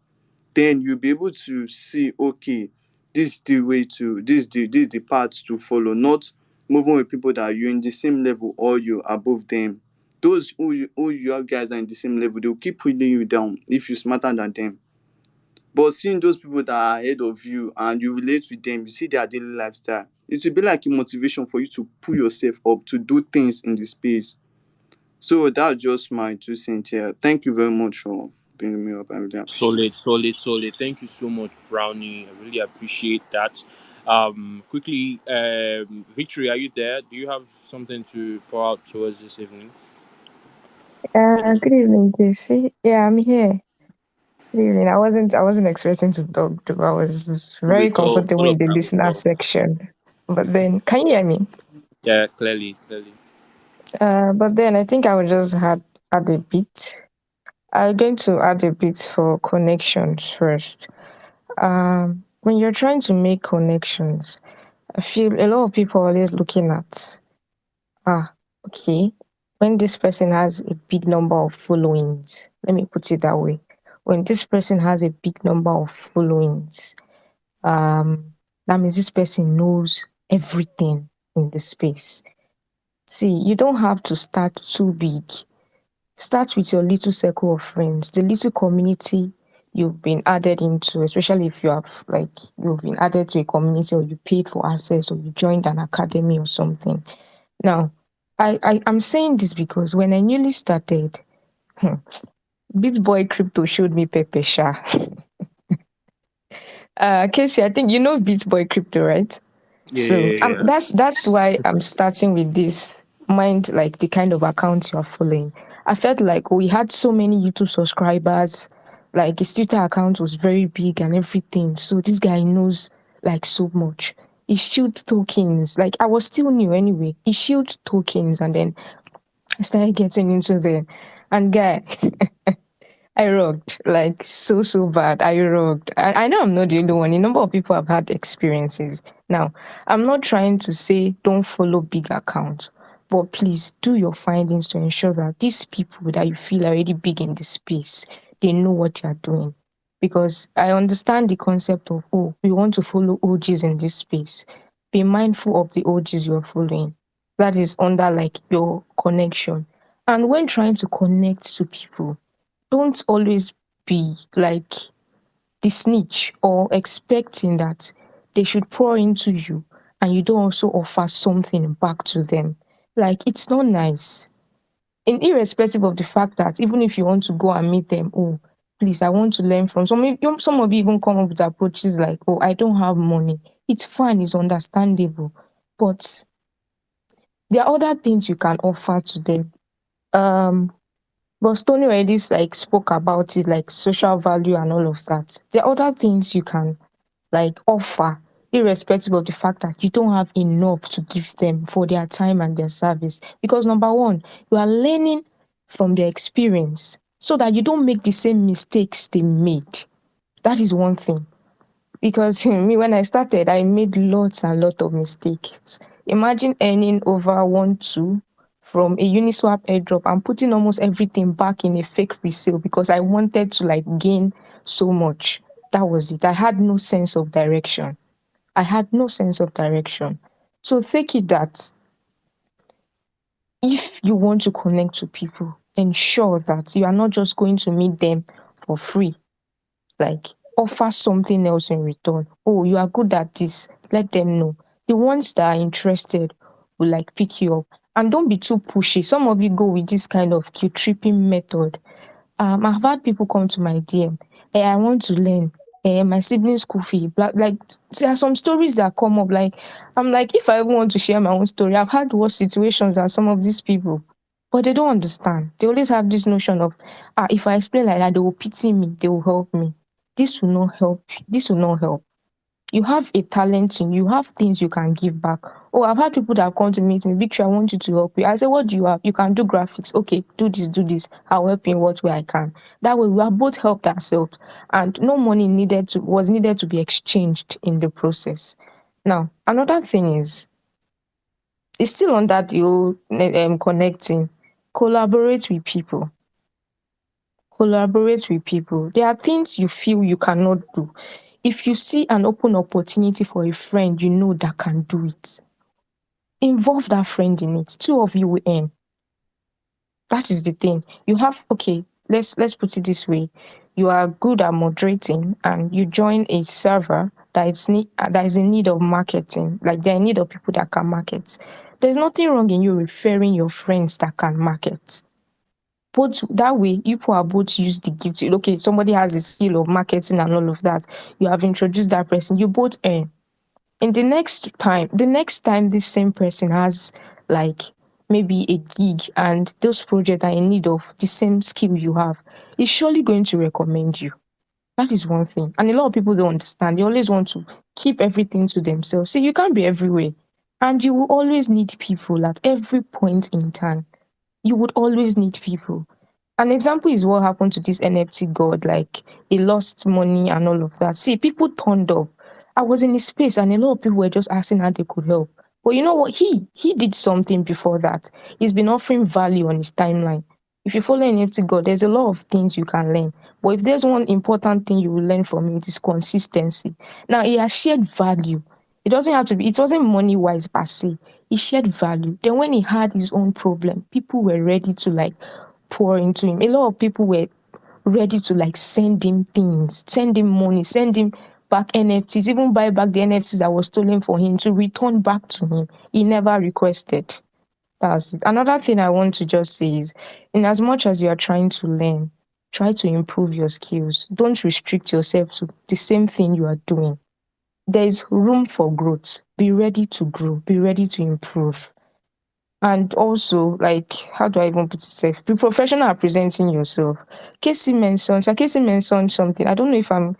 Then you'll be able to see, okay, this is the path to follow. Not moving with people that you're in the same level or you're above them. Those who you guys are in the same level, they'll keep pulling you down if you're smarter than them. But seeing those people that are ahead of you and you relate with them, you see their daily lifestyle, it will be like a motivation for you to pull yourself up to do things in the space. So that's just my 2 cents here. Thank you very much for bringing me up. I really appreciate Solid, solid, solid. Thank you so much, Brownie. I really appreciate that. Quickly, Victory, are you there? Do you have something to pour out towards this evening? Good evening, JC. Yeah, I'm here. Really, I wasn't expecting to talk to. I was very Wait, comfortable hold in up the now. listener section. But then, can you hear me? Yeah, clearly, clearly. But then I think I would just add a bit. I'm going to add a bit for connections first. When you're trying to make connections, I feel a lot of people are always looking at, ah, okay, when this person has a big number of followings, let me put it that way. When this person has a big number of followings, um, that means this person knows everything in the space. See, you don't have to start too big. Start with your little circle of friends, the little community you've been added into, especially if you've been added to a community or you paid for access or you joined an academy or something. Now, I'm saying this because when I newly started, Bitboy Crypto showed me Pepe Sha. Casey, I think you know Bitboy Crypto, right? Yeah, So yeah, yeah. that's why I'm starting with this. Mind like the kind of account you're following. I felt like we had so many YouTube subscribers, like his Twitter account was very big and everything. So this guy knows like so much. He shield tokens. Like I was still new anyway. He shield tokens and then I started getting into there. And guy, I rocked like so bad. I rocked. I know I'm not the only one. A number of people have had experiences. Now, I'm not trying to say don't follow big accounts, but please do your findings to ensure that these people that you feel are already big in the space, they know what they are doing. Because I understand the concept of oh, we want to follow OGs in this space. Be mindful of the OGs you're following. That is under like your connection. And when trying to connect to people, don't always be like the snitch or expecting that they should pour into you and you don't also offer something back to them. Like it's not nice. And irrespective of the fact that even if you want to go and meet them, oh, please, I want to learn from some of you even come up with approaches like, oh, I don't have money. It's fine, it's understandable. But there are other things you can offer to them. Um But Stoney already like spoke about it, like social value and all of that. There are other things you can like offer, irrespective of the fact that you don't have enough to give them for their time and their service. Because number one, you are learning from their experience so that you don't make the same mistakes they made. That is one thing. Because me, when I started, I made lots and lots of mistakes. Imagine earning over 1-2 from a Uniswap airdrop and putting almost everything back in a fake resale because I wanted to like gain so much. That was it. I had no sense of direction. I had no sense of direction. So take it that if you want to connect to people, ensure that you are not just going to meet them for free, like offer something else in return. Oh, you are good at this. Let them know. The ones that are interested will like pick you up. And don't be too pushy. Some of you go with this kind of cute tripping method. I've had people come to my DM. Hey, I want to learn. My siblings' school fee. Like there are some stories that come up. Like I'm like, if I ever want to share my own story, I've had worse situations than some of these people. But they don't understand. They always have this notion of if I explain like that, they will pity me, they will help me. This will not help. This will not help. You have a talent in you, have things you can give back. Oh, I've had people that come to meet me, Victor, I want you to help you. I say, what do you have? You can do graphics. Okay, do this, do this. I'll help you in what way I can. That way we have both helped ourselves and no money needed to be exchanged in the process. Now, another thing is it's still on that you connecting. Collaborate with people. Collaborate with people. There are things you feel you cannot do. If you see an open opportunity for a friend you know that can do it, involve that friend in it. Two of you will earn. That is the thing. You have okay, let's put it this way. You are good at moderating and you join a server that is in need of marketing, like they're in need of people that can market. There's nothing wrong in you referring your friends that can market. Both that way, you people are both use the gift. Okay, somebody has a skill of marketing and all of that. You have introduced that person, you both earn. In the next time this same person has like maybe a gig and those projects are in need of the same skill you have, he's surely going to recommend you. That is one thing. And a lot of people don't understand. They always want to keep everything to themselves. See, you can't be everywhere. And you will always need people at every point in time. You would always need people. An example is what happened to this NFT god. Like, he lost money and all of that. See, people turned up. I was in his space and a lot of people were just asking how they could help. But you know what? He did something before that. He's been offering value on his timeline. If you follow an NFT god, there's a lot of things you can learn. But if there's one important thing you will learn from him, it is consistency. Now he has shared value. It doesn't have to be, it wasn't money wise per se. He shared value. Then when he had his own problem, people were ready to like pour into him. A lot of people were ready to like send him things, send him money, send him back NFTs, even buy back the NFTs that was stolen for him to return back to him. He never requested. That's it. Another thing I want to just say is, in as much as you are trying to learn, try to improve your skills. Don't restrict yourself to the same thing you are doing. There is room for growth. Be ready to grow. Be ready to improve. And also, like, how do I even put it safe? Be professional at presenting yourself. Casey mentioned something. I don't know if I'm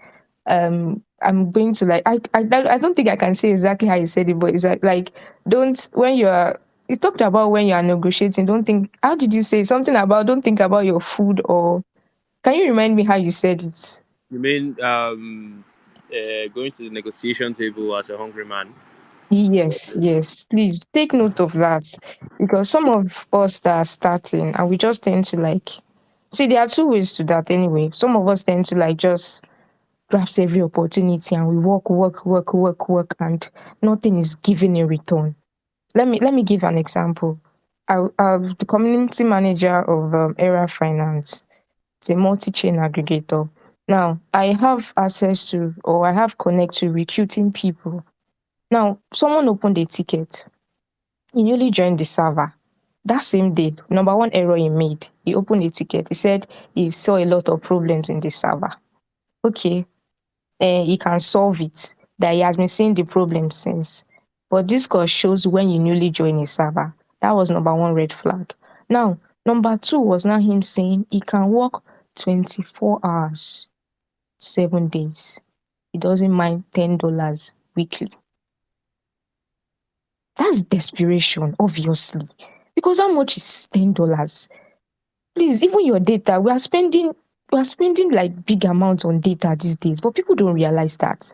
going to like I don't think I can say exactly how you said it, but it's like don't when you're you talked about when you are negotiating, don't think how did you say something about don't think about your food, or can you remind me how you said it? You mean going to the negotiation table as a hungry man? Yes, yes. Please take note of that, because some of us that are starting and we just tend to like see there are two ways to that anyway. Some of us tend to like just grasp every opportunity and we work, and nothing is given in return. Let me give an example. I'm the community manager of Era Finance. It's a multi-chain aggregator. Now I have access to or I have connect to recruiting people. Now someone opened a ticket. He newly joined the server. That same day, number one error he made, he opened a ticket. He said he saw a lot of problems in the server. Okay, he can solve it. That he has been seeing the problem since. But this course shows when you newly join a server. That was number one red flag. Now, number two was now him saying he can work 24 hours, 7 days. He doesn't mind $10 weekly. That's desperation, obviously. Because how much is $10? Please, even your data, we are spending like big amounts on data these days, but people don't realize that.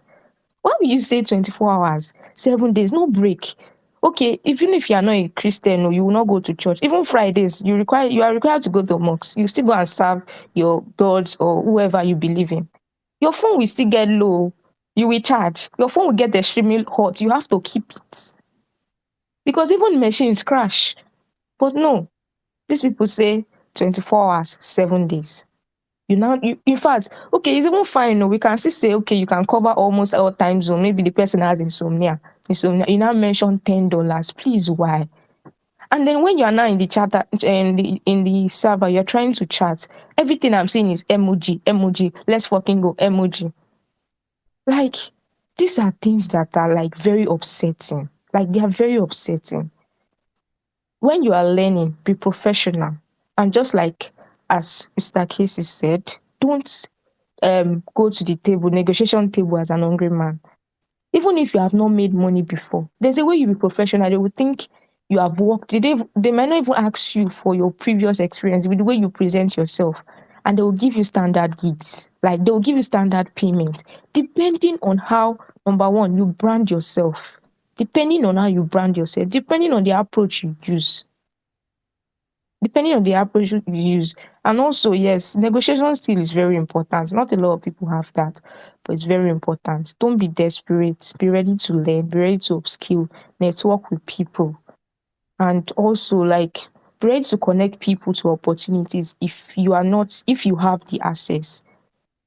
Why will you say 24 hours, 7 days, no break? Okay, even if you are not a Christian or you will not go to church, even Fridays, you are required to go to mosque. You still go and serve your gods or whoever you believe in. Your phone will still get low. You will charge. Your phone will get extremely hot. You have to keep it. Because even machines crash. But no, these people say 24 hours, 7 days. In fact, okay, it's even fine. No, we can still say, okay, you can cover almost all time zone. Maybe the person has insomnia. You now mention $10. Please, why? And then when you are now in the chat in the server, you're trying to chat. Everything I'm seeing is emoji, emoji. Let's fucking go, emoji. Like, these are things that are like very upsetting. Like, they are very upsetting. When you are learning, be professional. And just like as Mr. Casey said, don't go to the table, negotiation table as an hungry man. Even if you have not made money before, there's a way you be professional. They will think you have worked. They might not even ask you for your previous experience with the way you present yourself. And they will give you standard gigs. Like they will give you standard payment. Depending on how, number one, you brand yourself. Depending on how you brand yourself, depending on the approach you use. Depending on the approach you use. And also, yes, negotiation skill is very important. Not a lot of people have that, but it's very important. Don't be desperate. Be ready to learn, be ready to upskill, network with people. And also, like, be ready to connect people to opportunities if you have the access.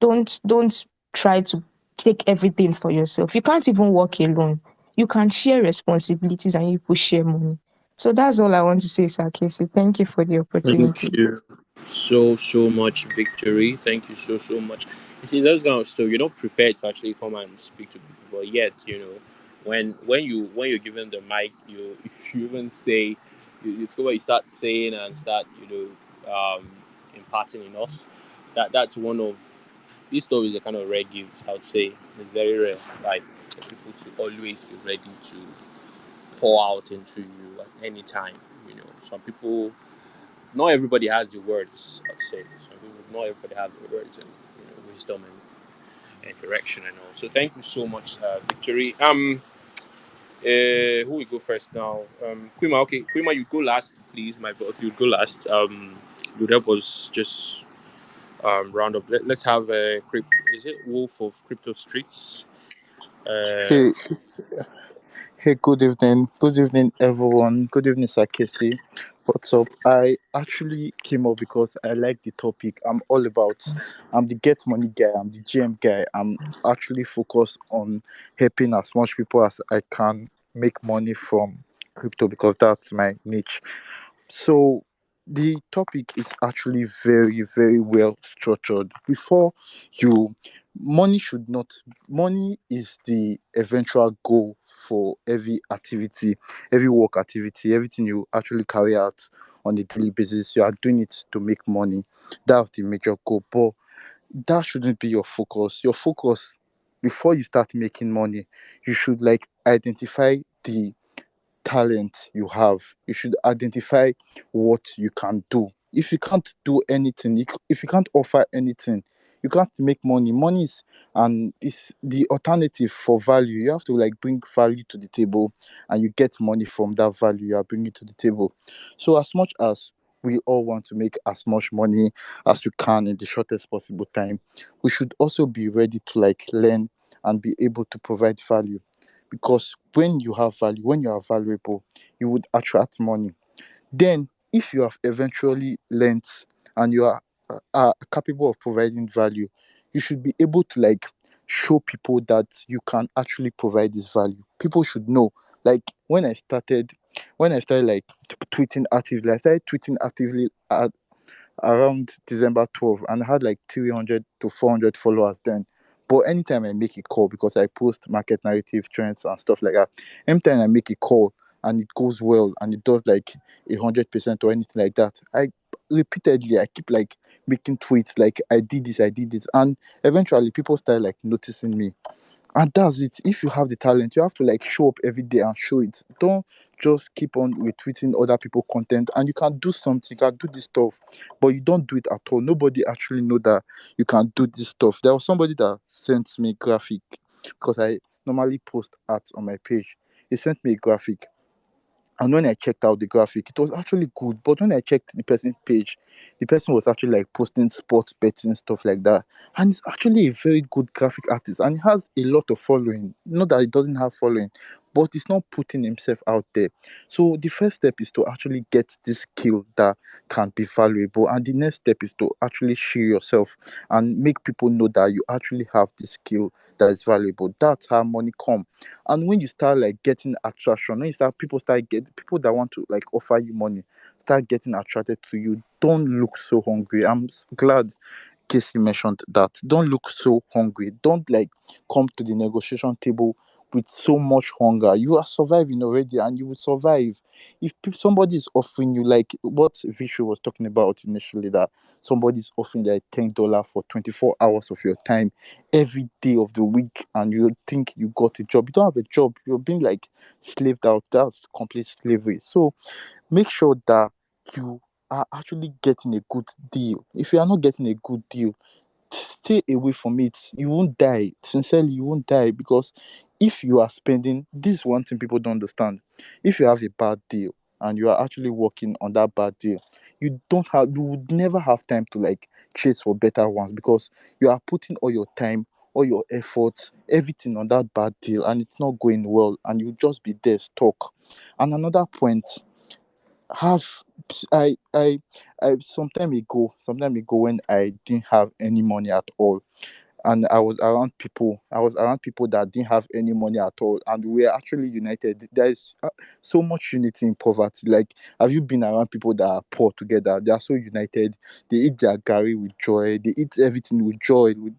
Don't try to take everything for yourself. You can't even work alone. You can share responsibilities and you people share money. So that's all I want to say, Sir Casey. Thank you for the opportunity. Thank you so much, Victory. Thank you so much. You see, those kind of stuff you're not prepared to actually come and speak to people, but yet when you're given the mic, you even say it's what you start saying and start imparting in us. That's one of this stuff is a kind of rare gift. I would say it's very rare. Like for people to always be ready to pour out into you at any time. You know, some people, not everybody has the words. I'd say some people, not everybody has the words and wisdom and direction and all. So thank you so much, Victory. Who will go first now? Quima. Okay, Quima, you go last, please. My boss, you go last. You help us just round up. Let's have a is it Wolf of Crypto Streets? Uh, Hey, hey, good evening. Good evening, everyone. Good evening, Sakesi. What's up? I actually came up because I like the topic. I'm the get money guy, I'm the GM guy. I'm actually focused on helping as much people as I can make money from crypto because that's my niche. So the topic is actually very, very well structured. Before you, money should not, money is the eventual goal for every activity, every work activity, everything you actually carry out on a daily basis. You are doing it to make money. That's the major goal. But that shouldn't be your focus. Your focus, before you start making money, you should like identify the talent you have. You should identify what you can do. If you can't do anything, if you can't offer anything, you can't make money. Money is and is the alternative for value. You have to like bring value to the table, and you get money from that value you are bringing to the table. So as much as we all want to make as much money as we can in the shortest possible time, we should also be ready to like learn and be able to provide value, because when you have value, when you are valuable, you would attract money. Then if you have eventually learnt and you are capable of providing value, you should be able to like show people that you can actually provide this value. People should know. Like when I started like tweeting actively, I started tweeting actively around December 12th and I had like 300 to 400 followers then. But anytime I make a call, because I post market narrative trends and stuff like that, anytime I make a call and it goes well and it does like 100% or anything like that, I keep like making tweets like I did this, and eventually people start like noticing me. And that's it. If you have the talent, you have to like show up every day and show it. Don't just keep on retweeting other people content, and you can do something, you can do this stuff, but you don't do it at all. Nobody actually know that you can do this stuff. There was somebody that sent me graphic, because I normally post art on my page. He sent me a graphic, and when I checked out the graphic, it was actually good. But when I checked the person's page, the person was actually like posting sports betting stuff like that. And he's actually a very good graphic artist, and he has a lot of following. Not that he doesn't have following, but he's not putting himself out there. So the first step is to actually get this skill that can be valuable, and the next step is to actually share yourself and make people know that you actually have this skill that is valuable. That's how money come. And when you start like getting attraction, when you start people start get people that want to like offer you money start getting attracted to you, don't look so hungry. Glad Casey mentioned that. Don't look so hungry. Don't like come to the negotiation table with so much hunger. You are surviving already, and you will survive. If somebody is offering you, like what Vishu was talking about initially, that somebody is offering like $10 for 24 hours of your time every day of the week, and you think you got a job, you don't have a job. You're being like slaved out. That's complete slavery. So make sure that you are actually getting a good deal. If you are not getting a good deal, stay away from it. You won't die. Sincerely, you won't die, because if you are spending, this is one thing people don't understand. If you have a bad deal and you are actually working on that bad deal, you would never have time to like chase for better ones, because you are putting all your time, all your efforts, everything on that bad deal, and it's not going well, and you just be there stuck. And another point, have I some time ago when I didn't have any money at all, and I was around people that didn't have any money at all, and we were actually united. There is so much unity in poverty. Like, have you been around people that are poor together? They are so united. They eat their gari with joy, they eat everything with joy, with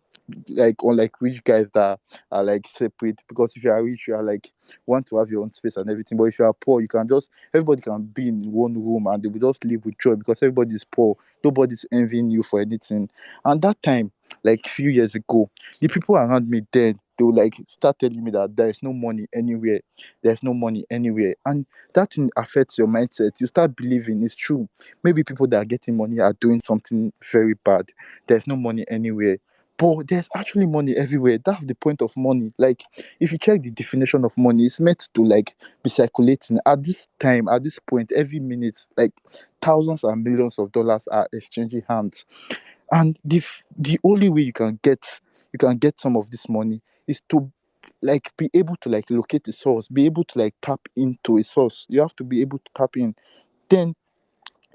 like, unlike rich guys that are like separate. Because if you are rich, you are like want to have your own space and everything, but if you are poor, you can just everybody can be in one room and they will just live with joy, because everybody is poor, nobody's envying you for anything. And that time, like few years ago, the people around me then, they will like start telling me that there is no money anywhere, there's no money anywhere, and that thing affects your mindset. You start believing it's true. Maybe people that are getting money are doing something very bad. There's no money anywhere. But there's actually money everywhere. That's the point of money. Like, if you check the definition of money, it's meant to like be circulating at this time, at this point, every minute. Like thousands and millions of dollars are exchanging hands, and the only way you can get some of this money is to like be able to like locate the source, be able to like tap into a source. You have to be able to tap in. Then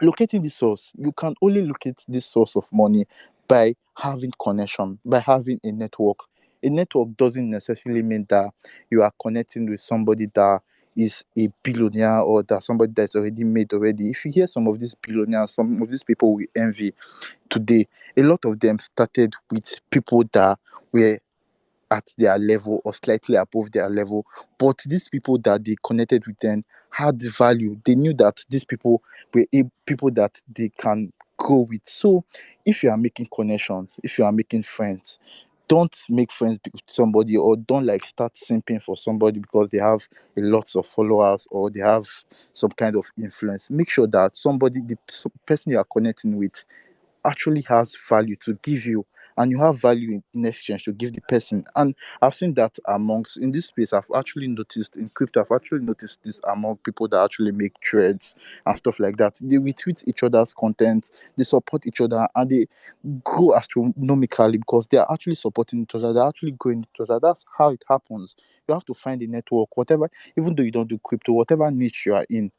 locating the source, you can only locate this source of money by having connection, by having a network. A network doesn't necessarily mean that you are connecting with somebody that is a billionaire or that somebody that's already made already. If you hear some of these billionaires, some of these people we envy today, a lot of them started with people that were at their level or slightly above their level. But these people that they connected with them had value. They knew that these people were people that they can go with. So if you are making connections, if you are making friends, don't make friends with somebody, or don't like start simping for somebody because they have a lots of followers or they have some kind of influence. Make sure that somebody, the person you are connecting with, actually has value to give you, and you have value in exchange to give the person. And I've seen that amongst in this space. I've actually noticed in crypto, I've actually noticed this among people that actually make threads and stuff like that. They retweet each other's content, they support each other, and they grow astronomically because they are actually supporting each other, they're actually growing each other. That's how it happens. You have to find a network, whatever, even though you don't do crypto, whatever niche you are in,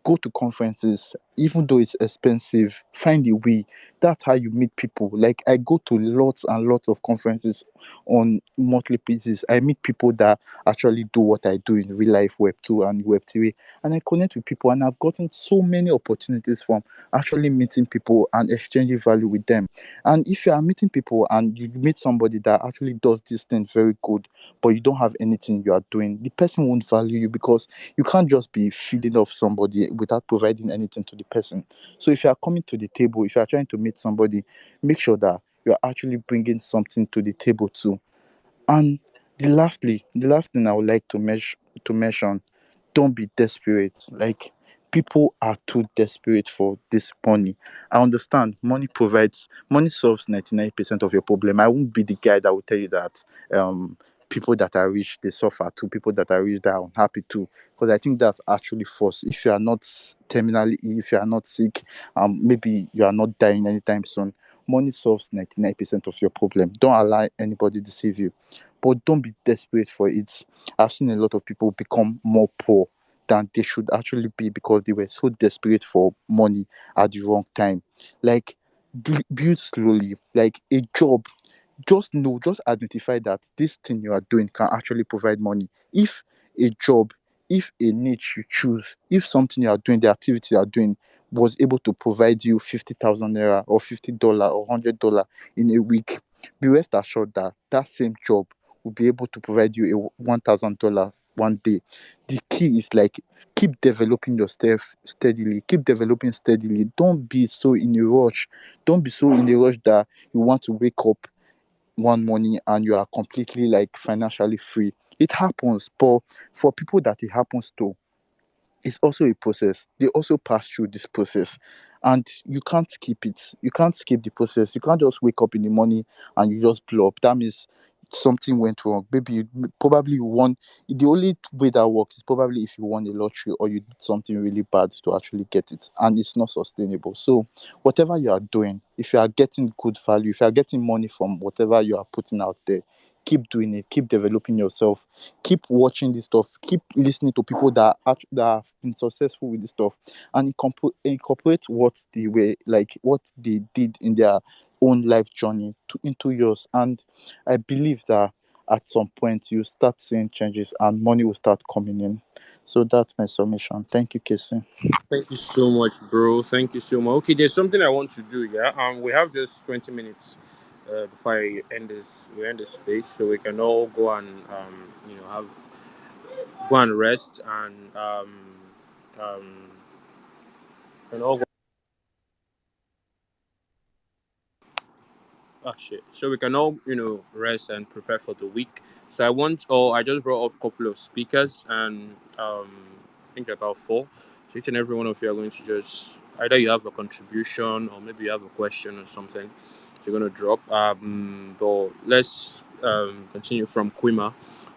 go to conferences, even though it's expensive, find a way. That's how you meet people. Like, I go to lots and lots of conferences on monthly basis. I meet people that actually do what I do in real life, web 2 and web 3, and I connect with people, and I've gotten so many opportunities from actually meeting people and exchanging value with them. And if you are meeting people and you meet somebody that actually does this thing very good, but you don't have anything you are doing, the person won't value you, because you can't just be feeding off somebody without providing anything to the person. So if you are coming to the table, if you are trying to meet somebody, make sure that you are actually bringing something to the table too. And the last thing I would like to mention, don't be desperate. Like, people are too desperate for this money. I understand money solves 99% of your problem. I won't be the guy that will tell you that um people that are rich they suffer too, people that are rich they are unhappy too. Because I think that's actually false. If you are not terminally ill, if you are not sick, maybe you are not dying anytime soon, money solves 99% of your problem. Don't allow anybody deceive you, but don't be desperate for it. I've seen a lot of people become more poor than they should actually be because they were so desperate for money at the wrong time. Like, build slowly, like a job. Just know, just identify that this thing you are doing can actually provide money. If a job, if a niche you choose, if something you are doing, the activity you are doing was able to provide you 50,000 naira or $50 or $100 in a week, be rest assured that that same job will be able to provide you a $1,000 one day. The key is like, keep developing yourself steadily, keep developing steadily. Don't be so in a rush. Don't be so in a rush that you want to wake up one morning and you are completely like financially free. It happens, but for people that it happens to, it's also a process. They also pass through this process, and you can't skip it. You can't skip the process. You can't just wake up in the morning and you just blow up. That means something went wrong. Maybe probably you won. The only way that works is probably if you won a lottery or you did something really bad to actually get it, and it's not sustainable. So whatever you are doing, if you are getting good value, if you are getting money from whatever you are putting out there, keep doing it. Keep developing yourself, keep watching this stuff, keep listening to people that have been successful with this stuff, and incorporate what they were like, what they did in their own life journey into yours. And I believe that at some point you start seeing changes and money will start coming in. So that's my submission. Thank you, Casey. Thank you so much, bro. Thank you so much. Okay, there's something I want to do. Yeah. We have just 20 minutes before I end this. We end this space, so we can all go and have go and rest um and all. Ah, shit. So we can all, rest and prepare for the week. So I just brought up a couple of speakers, and I think about four. So each and every one of you are going to just either you have a contribution or maybe you have a question or something. So you're gonna drop. But let's continue from Quima.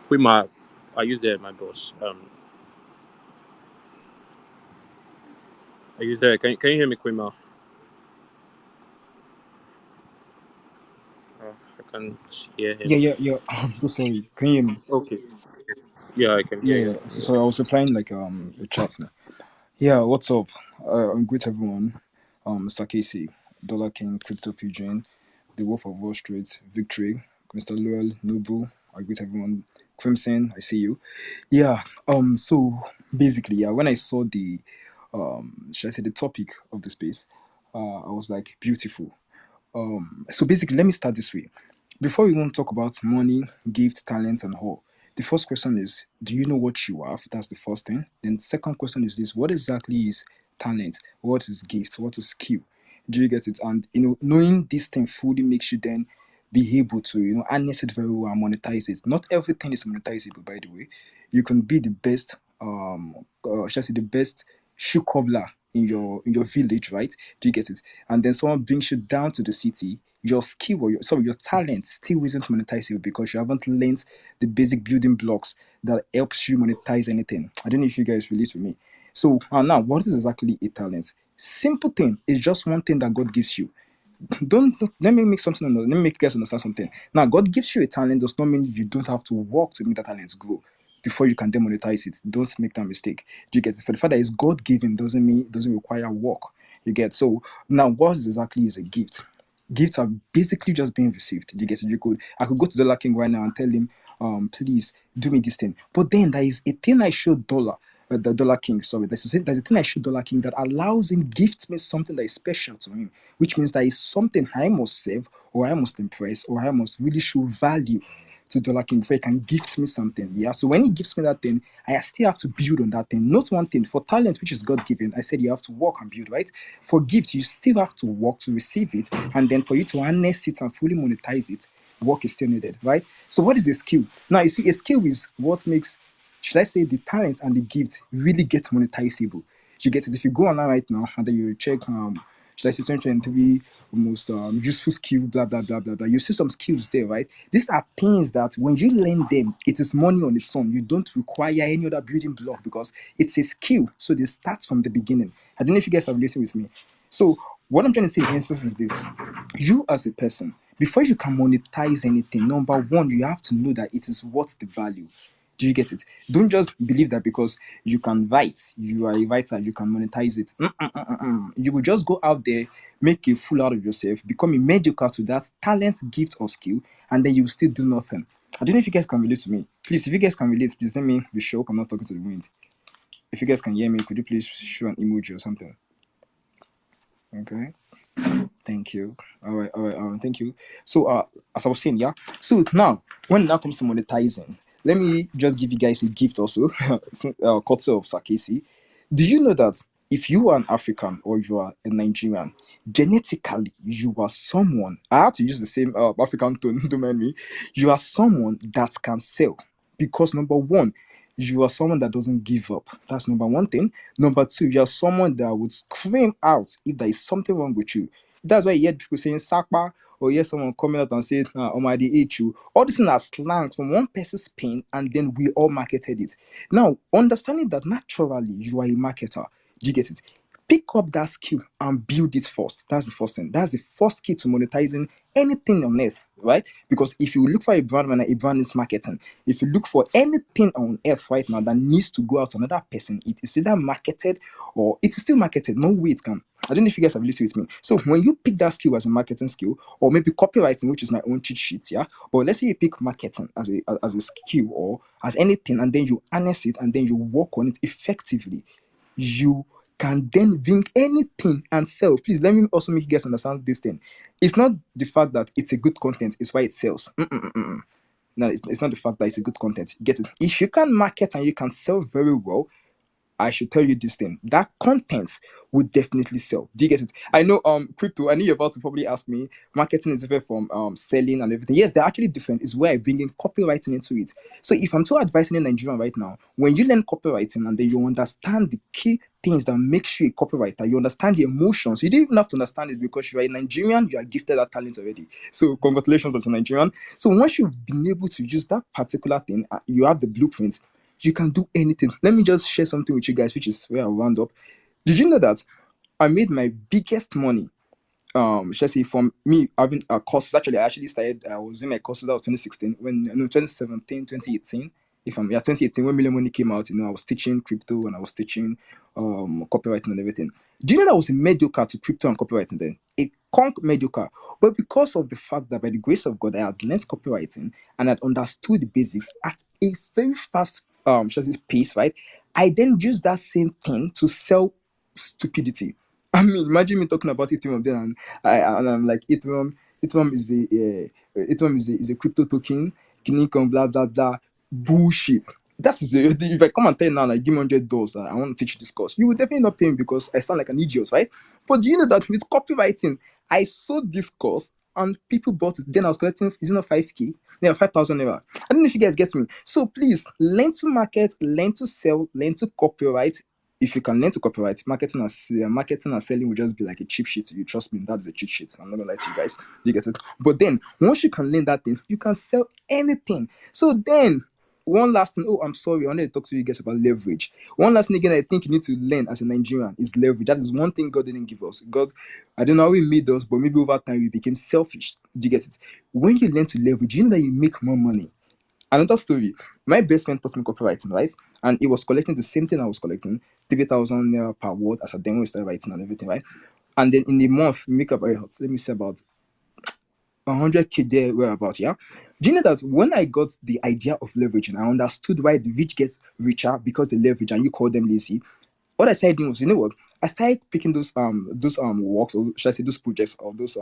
Quima, are you there, my boss? Are you there? Can you hear me, Quima? I can't hear him. Yeah. I'm so sorry. Can you hear me? Okay. Yeah, I can hear you. I Yeah. can So hear sorry, I was replying like a chat now. Yeah, what's up? I'm great everyone. Mr. Casey, Dollar King, Crypto Pigeon, The Wolf of Wall Street, Victory, Mr. Lowell, Noble, I greet everyone. Crimson, I see you. Yeah, so basically, yeah, when I saw the should I say the topic of the space, I was like, beautiful. So basically, let me start this way. Before we want to talk about money, gift, talent, and all, the first question is, do you know what you have? That's the first thing. Then second question is this: what exactly is talent? What is gift? What is skill? Do you get it? And knowing this thing fully makes you then be able to harness it very well and monetize it. Not everything is monetizable, by the way. You can be the best shall I say the best shoe cobbler in your village, right? Do you get it? And then someone brings you down to the city, your skill or your talent still isn't monetizable because you haven't learned the basic building blocks that helps you monetize anything. I don't know if you guys relate with me. So now, what is exactly a talent? Simple thing. It's just one thing that God gives you. Don't let me make something. Let me make you guys understand something. Now, God gives you a talent does not mean you don't have to work to make that talent grow before you can demonetize it. Don't make that mistake. Do you get it? For the fact that it's God given doesn't mean it doesn't require work. You get so now what exactly is a gift? Gifts are basically just being received. You get it? I could go to Dollar King right now and tell him, please do me this thing. But then there is a thing I showed the Dollar King, sorry, there's a thing I showed Dollar King that allows him gift me something that is special to him, which means that is something I must save or I must impress or I must really show value to Dollar King before he can gift me something. Yeah. So when he gives me that thing, I still have to build on that thing. Not one thing. For talent, which is God given, I said you have to work and build, right? For gift, you still have to work to receive it, and then for you to harness it and fully monetize it, work is still needed, right? So what is a skill? Now you see, a skill is what makes, should I say, the talent and the gift really get monetizable. You get it. If you go online right now and then you check should I say 2023 most useful skill, blah blah blah blah blah. You see some skills there, right? These are things that when you learn them, it is money on its own. You don't require any other building block because it's a skill. So they start from the beginning. I don't know if you guys have listened with me. So what I'm trying to say, for instance, is this: you as a person, before you can monetize anything, number one, you have to know that it is worth the value. Do you get it? Don't just believe that because you can write, you are a writer, you can monetize it. You will just go out there, make a fool out of yourself, become a mediocre to that talent, gift, or skill, and then you will still do nothing. I don't know if you guys can relate to me. Please, if you guys can relate, please let me be sure I'm not talking to the wind. If you guys can hear me, could you please show an emoji or something? Okay. Thank you. All right, thank you. So, as I was saying, yeah. So now, when it now comes to monetizing, let me just give you guys a gift also, courtesy of Sakesi. Do you know that if you are an African or you are a Nigerian, genetically you are someone? I have to use the same African tone. Don't mind me. You are someone that can sell because number one, you are someone that doesn't give up. That's number one thing. Number two, you are someone that would scream out if there is something wrong with you. That's why you hear people saying Sakpa, or hear someone coming out and say, oh my, they hate you. All this thing are slangs from one person's pain, and then we all marketed it. Now, understanding that naturally you are a marketer, do you get it? Pick up that skill and build it first. That's the first thing. That's the first key to monetizing anything on earth, right? Because if you look for a brand when a brand is marketing, if you look for anything on earth right now that needs to go out to another person, it is either marketed or it is still marketed. No way it can. I don't know if you guys have listened with me. So when you pick that skill as a marketing skill, or maybe copywriting, which is my own cheat sheet, yeah. But let's say you pick marketing as a skill or as anything, and then you harness it and then you work on it effectively, you can then bring anything and sell. Please let me also make you guys understand this thing. It's not the fact that it's a good content, it's why it sells. No, it's not the fact that it's a good content. Get it? If you can market and you can sell very well, I should tell you this thing. That content would definitely sell. Do you get it? I know crypto, I know you're about to probably ask me, marketing is different from selling and everything. Yes, they're actually different. Is where I bring in copywriting into it. So if I'm to advise in Nigerian right now, when you learn copywriting and then you understand the key things that makes you a copywriter, you understand the emotions. You don't even have to understand it because you are a Nigerian, you are gifted that talent already. So congratulations as a Nigerian. So once you've been able to use that particular thing, you have the blueprint, you can do anything. Let me just share something with you guys, which is where I'll round up. Did you know that I made my biggest money, should I say, from me having a course? Actually, I actually started, I was in my courses, that was 2016, when, no, 2017, 2018. If I'm, yeah, 2018, when Million Money came out, I was teaching crypto and I was teaching copywriting and everything. Do you know that I was a mediocre to crypto and copywriting then? A conk mediocre. But because of the fact that by the grace of God, I had learned copywriting and had understood the basics at a very fast should I say, pace, right? I then used that same thing to sell stupidity. I mean, imagine me talking about Ethereum then, and I'm like, Ethereum is a crypto token, Kinikon, blah blah blah, bullshit. That is if I come and tell you now, like, give me $100, and I want to teach you this course, you will definitely not pay me because I sound like an idiot, right? But do you know that with copywriting, I sold this course and people bought it. Then I was collecting, is it not 5K? Yeah, 5,000 naira. I don't know if you guys get me. So please learn to market, learn to sell, learn to copyright. If you can learn to copyright, marketing and selling will just be like a cheap sheet. You trust me, that is a cheat sheet. I'm not gonna lie to you guys. You get it? But then once you can learn that thing, you can sell anything. So then one last thing. Oh, I'm sorry. I wanted to talk to you guys about leverage. One last thing again, I think you need to learn as a Nigerian is leverage. That is one thing God didn't give us. God, I don't know how He made us, but maybe over time we became selfish. Do you get it? When you learn to leverage, you know that you make more money. Another story. My best friend taught me copywriting, right? And he was collecting the same thing I was collecting, 3,000 naira per word as a demo started writing and everything, right? And then in a month, we make up, let me say about 100K there, whereabouts, yeah? Do you know that when I got the idea of leveraging, I understood why the rich gets richer because they leverage and you call them lazy. What I started doing was, you know what? I started picking those works, or should I say those projects, or those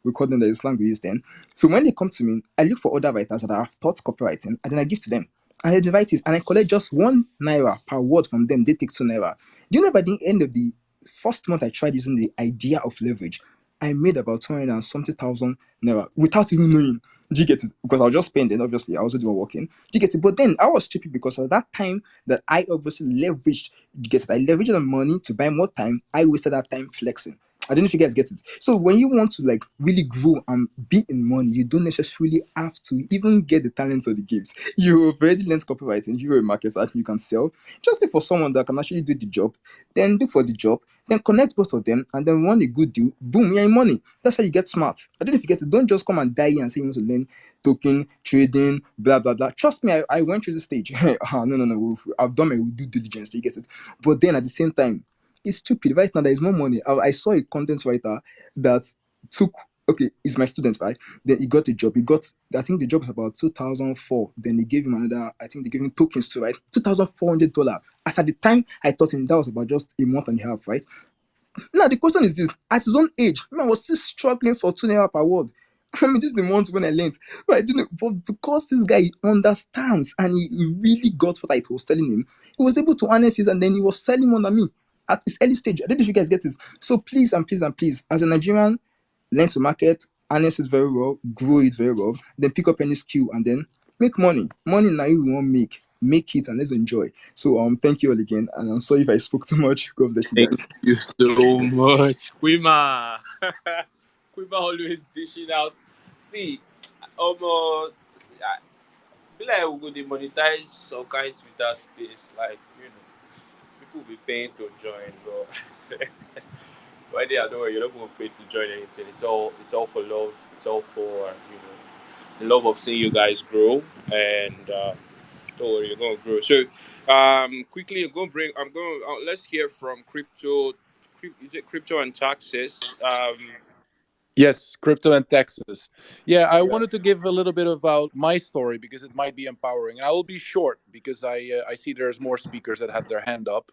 we call them the slang we use then. So when they come to me, I look for other writers that have taught copywriting and then I give to them. And they write it and I collect just 1 naira per word from them. They take 2 naira. Do you know by the end of the first month I tried using the idea of leverage, I made about 200 and something thousand naira without even knowing. Do you get it? Because I'll just spend it, obviously. I wasn't even working. Do you get it? But then I was stupid because at that time that I obviously leveraged, you get it? I leveraged the money to buy more time. I wasted that time flexing. I don't know if you guys get it. So when you want to like really grow and be in money, you don't necessarily have to even get the talent or the gifts. You already learned copywriting, you're a marketer, you can sell. Just look for someone that can actually do the job, then look for the job, then connect both of them, and then run a good deal. Boom, you're in money. That's how you get smart. I don't know if you get it. Don't just come and die here and say you want to learn token trading, blah blah blah. Trust me, I went through the stage. No. I've done my due diligence. You get it. But then at the same time, it's stupid. Right now, there is more money. I saw a content writer that took. Okay, he's my student, right? Then he got a job. He got, I think the job was about 2004. Then they gave him another, I think they gave him tokens too, right? $2,400. As at the time I taught him, that was about just a month and a half, right? Now the question is this: at his own age, man was still struggling for 2 naira per word. I mean, this is the month when I learned. But I didn't, but because this guy understands and he really got what I was telling him, he was able to harness it and then he was selling more than me at this early stage. I don't know if you guys get this. So please and please and please, as a Nigerian, learn to market, harness it very well, grow it very well, then pick up any skill and then make money. Money now you won't make. Make it and let's enjoy. So thank you all again. And I'm sorry if I spoke too much. God bless you Thank guys. you so much, Quima. Quima always dishing out. See, see, I feel like we go dey monetize some kind Twitter space, like people will be paying to join, but why they are doing, you're not going to pay to join anything. It's all for love. It's all for the love of seeing you guys grow, and don't worry, you're going to grow. So, quickly, I'm going. Let's hear from crypto. Is it crypto and taxes? Yes, crypto and taxes. Yeah, I Yeah. wanted to give a little bit about my story because it might be empowering. I will be short because I see there's more speakers that had their hand up.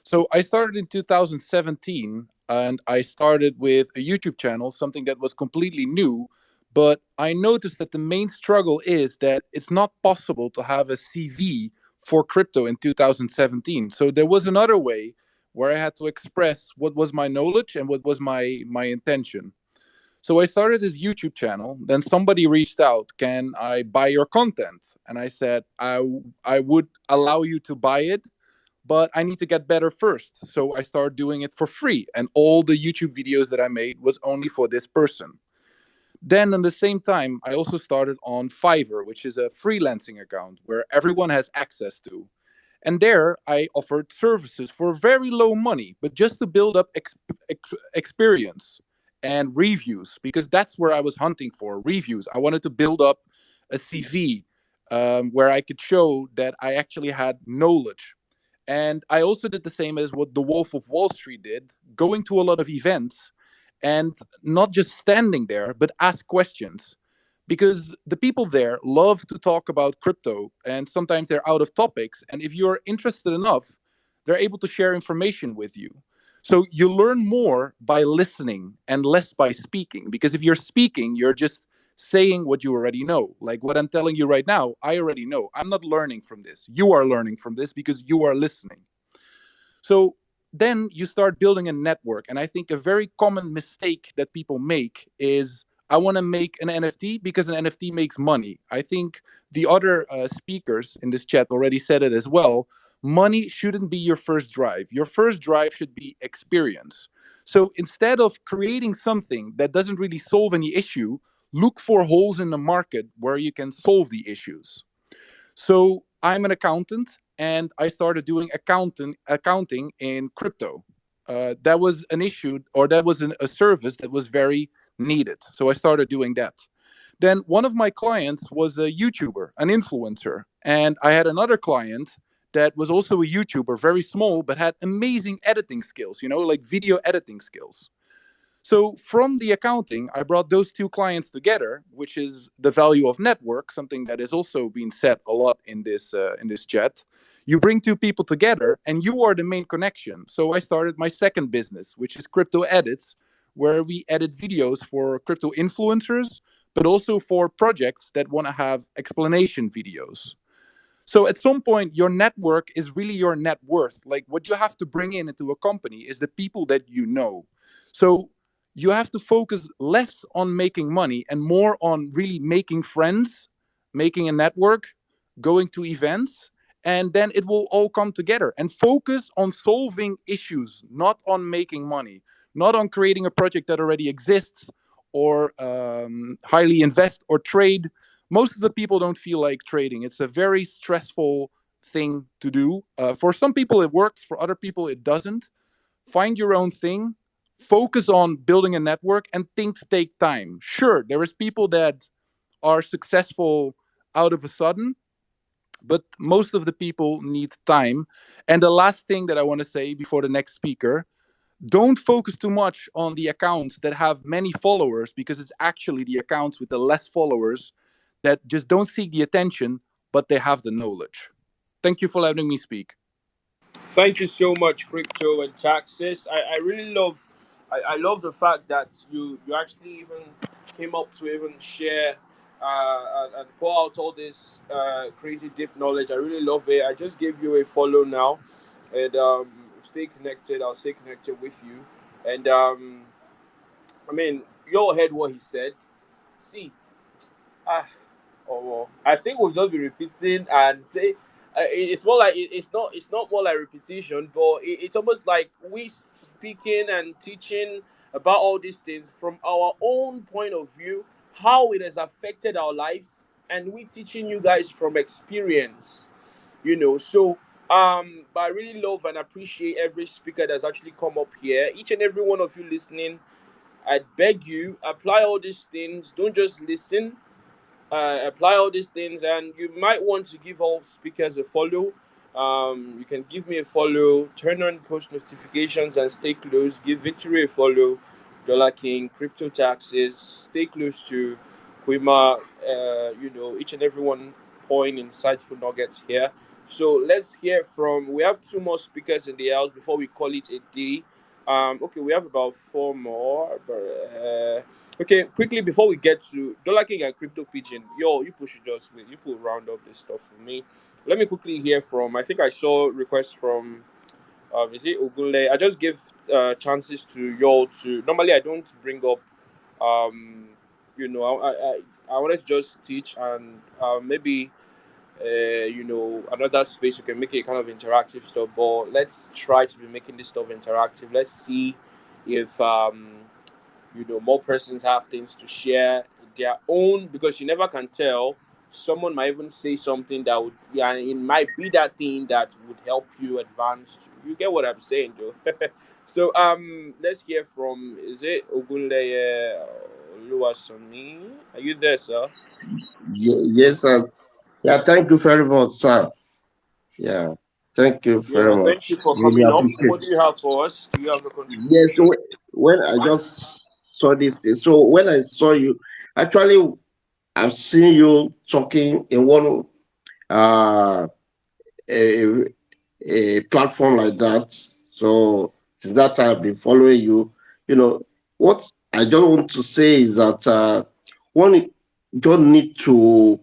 So I started in 2017 and I started with a YouTube channel, something that was completely new. But I noticed that the main struggle is that it's not possible to have a CV for crypto in 2017. So there was another way where I had to express what was my knowledge and what was my intention. So I started this YouTube channel. Then somebody reached out, "Can I buy your content?" And I said, I would allow you to buy it, but I need to get better first. So I started doing it for free. And all the YouTube videos that I made was only for this person. Then, at the same time, I also started on Fiverr, which is a freelancing account where everyone has access to. And there, I offered services for very low money, but just to build up experience and reviews, because that's where I was hunting for reviews. I wanted to build up a CV where I could show that I actually had knowledge. And I also did the same as what the Wolf of Wall Street did, going to a lot of events and not just standing there, but ask questions. Because the people there love to talk about crypto and sometimes they're out of topics. And if you're interested enough, they're able to share information with you. So you learn more by listening and less by speaking. Because if you're speaking, you're just saying what you already know. Like what I'm telling you right now, I already know. I'm not learning from this. You are learning from this because you are listening. So then you start building a network. And I think a very common mistake that people make is I want to make an NFT because an NFT makes money. I think the other speakers in this chat already said it as well. Money shouldn't be your first drive. Your first drive should be experience. So instead of creating something that doesn't really solve any issue, look for holes in the market where you can solve the issues. So I'm an accountant, and I started doing accounting in crypto. That was an issue, or that was a service that was very needed. So I started doing that. Then one of my clients was a YouTuber, an influencer, and I had another client that was also a YouTuber, very small, but had amazing editing skills. Like video editing skills. So from the accounting, I brought those two clients together, which is the value of network, something that is also being said a lot in this chat. You bring two people together, and you are the main connection. So I started my second business, which is Crypto Edits, where we edit videos for crypto influencers, but also for projects that want to have explanation videos. So at some point, your network is really your net worth. Like what you have to bring in into a company is the people that you know. So you have to focus less on making money and more on really making friends, making a network, going to events, and then it will all come together. And focus on solving issues, not on making money, not on creating a project that already exists or highly invest or trade. Most of the people don't feel like trading. It's a very stressful thing to do. For some people, it works. For other people, it doesn't. Find your own thing. Focus on building a network, and things take time. Sure, there is people that are successful out of a sudden, but most of the people need time. And the last thing that I want to say before the next speaker, don't focus too much on the accounts that have many followers, because it's actually the accounts with the less followers that just don't seek the attention, but they have the knowledge. Thank you for letting me speak. Thank you so much, Crypto and Taxes. I really love, I love the fact that you actually even came up to even share and pour out all this crazy deep knowledge. I really love it. I just gave you a follow now, and stay connected. I'll stay connected with you. And I mean, you all heard what he said. See, ah, oh, I think we'll just be repeating and say it's more like it's not more like repetition, but it's almost like we speaking and teaching about all these things from our own point of view, how it has affected our lives, and we teaching you guys from experience. So but I really love and appreciate every speaker that's actually come up here. Each and every one of you listening, I beg you, apply all these things. Don't just listen, apply all these things, and you might want to give all speakers a follow. You can give me a follow, turn on post notifications, and stay close. Give Victory a follow, Dollar King, Crypto Taxes. Stay close to Quima. Each and every one point insightful nuggets here. So let's hear from. We have two more speakers in the house before we call it a day. Okay, we have about four more, but Okay, quickly before we get to Dollar King and Crypto Pigeon, yo, you push just wait, you put round up this stuff for me. Let me quickly hear from. I think I saw requests from. Is it Ogunle? I just give chances to y'all to. Normally, I don't bring up. Um, I wanted to just teach and maybe another space you can make it kind of interactive stuff. But let's try to be making this stuff interactive. Let's see if more persons have things to share their own, because you never can tell. Someone might even say something that would, yeah, it might be that thing that would help you advance. You get what I'm saying, Joe? So let's hear from, is it Ogunleye Luasoni? Are you there, sir? Yes, sir. Yeah, thank you very much, sir. Yeah, thank you very Yeah, thank you much. for Really coming up. appreciate. What do you have for us? Do you have a Yes, contribution? when I just saw this, so when I saw you, actually, I've seen you talking in one uh a, a platform like that. So since that time, I've been following you. You know what I just want to say is that one don't need to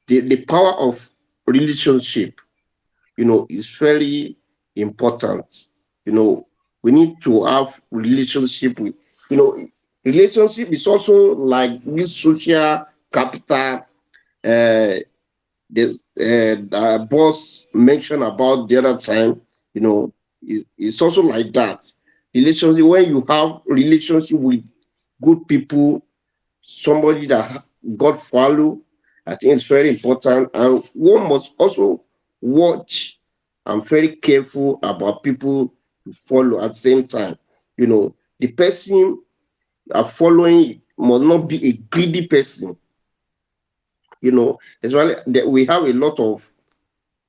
the power of relationship, is very important. You know, we need to have relationship with, you know, relationship is also like this social capital. Uh, the boss mentioned about the other time, it's also like that. Relationship, when you have relationship with good people, somebody that God follow, I think it's very important. And one must also watch and very careful about people you follow at the same time. The person you are following must not be a greedy person. Especially that we have a lot of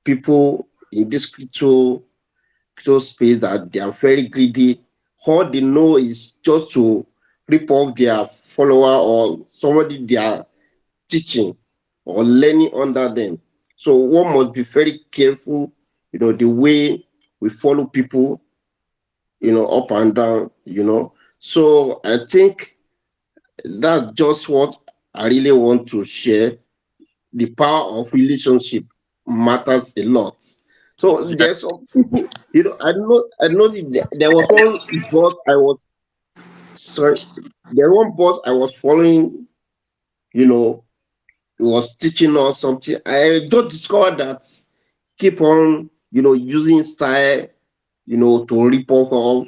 people in this crypto space that they are very greedy. All they know is just to rip off their follower or somebody they are teaching or learning under them. So one must be very careful, the way we follow people, up and down. So I think that's just what I really want to share. The power of relationship matters a lot. So Exactly. there's some people, I know there was one boss I was sorry, there one boss I was following, you know, he was teaching us something. I just discovered that keep on, using style, to rip off,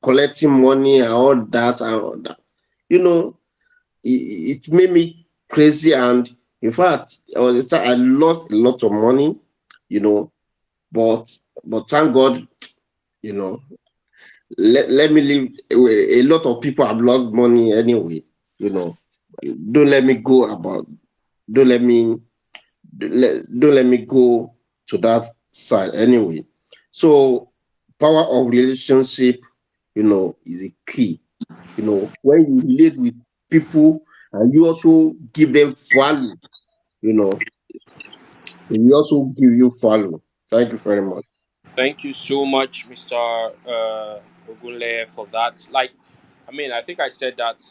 collecting money and all that and all that. You know, it made me crazy, and in fact, I lost a lot of money, you know, but thank God, you know, let me leave. A lot of people have lost money anyway, you know. Don't let me go about. Don't let me don't let me go to that side anyway. So power of relationship, is a key. When you relate with people and you also give them value, you know, we also give you value. Thank you very much. Thank you so much, Mr. Ogunle, for that. Like, I mean, I think I said that.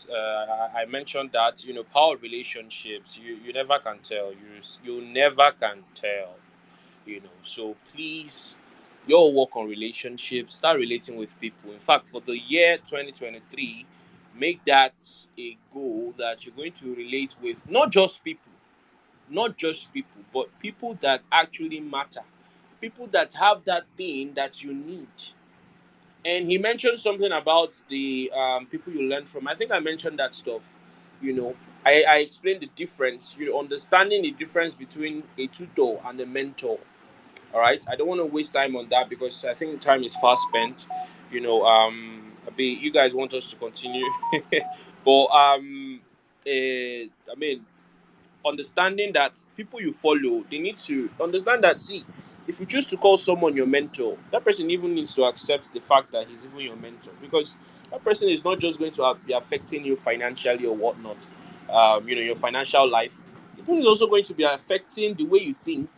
I mentioned that power of relationships. You never can tell. You never can tell. So please, your work on relationships. Start relating with people. In fact, for the year 2023, make that a goal that you're going to relate with not just people, but people that actually matter, people that have that thing that you need. And he mentioned something about the people you learn from. I think I mentioned that stuff. I explained the difference. Understanding the difference between a tutor and a mentor. All right, I don't want to waste time on that because I think time is fast spent. You guys want us to continue, but I mean, understanding that people you follow, they need to understand that, see, if you choose to call someone your mentor, that person even needs to accept the fact that he's even your mentor, because that person is not just going to be affecting you financially or whatnot, your financial life. The person is also going to be affecting the way you think,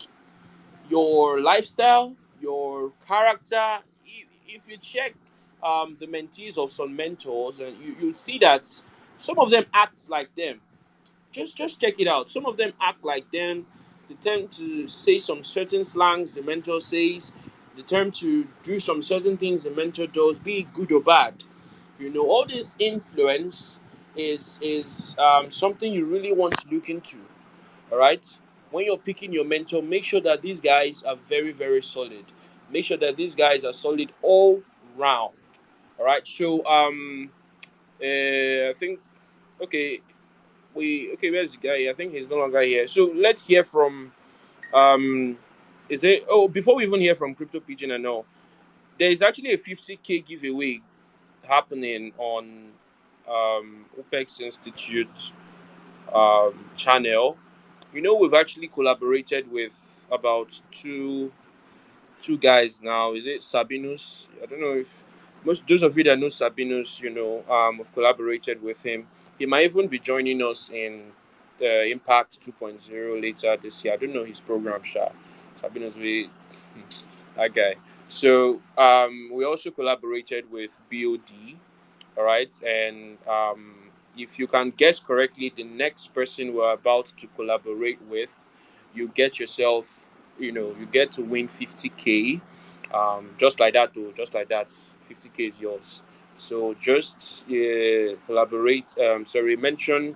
your lifestyle, your character. If you check the mentees of some mentors, and you'll see that Some of them act like them. Just check it out. Some of them act like them. They tend to say some certain slangs the mentor says. They tend to do some certain things the mentor does, be it good or bad. All this influence is something you really want to look into. All right. When you're picking your mentor, make sure that these guys are very, very solid. Make sure that these guys are solid all round. All right. So I think okay where's the guy? I think he's no longer here. So let's hear from um is it oh before we even hear from Crypto Pigeon and all, there is actually a 50K giveaway happening on OPEX Institute channel. We've actually collaborated with about two guys now. Is it Sabinus? I don't know if most those of you that know Sabinus, have collaborated with him. He might even be joining us in the Impact 2.0 later this year. I don't know his program, Sha. Sabinus, that guy. So we also collaborated with BOD. All right, and if you can guess correctly, the next person we're about to collaborate with, you get yourself, you get to win 50K, just like that though, just like that. 50K is yours. So just collaborate, sorry, mention,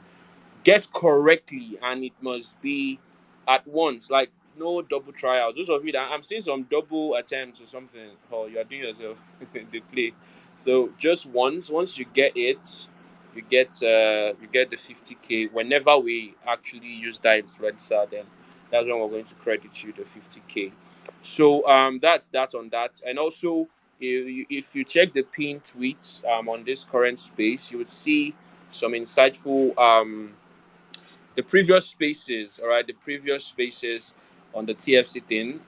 guess correctly, and it must be at once, like no double trials. Those of you that I'm seeing some double attempts or something, or you are doing yourself the play. So just once you get it, you get the 50K. Whenever we actually use that influencer, then that's when we're going to credit you the 50K. So that's that on that. And also, if you check the pinned tweets on this current space, you would see some insightful the previous spaces, all right, the previous spaces on the TFC thing.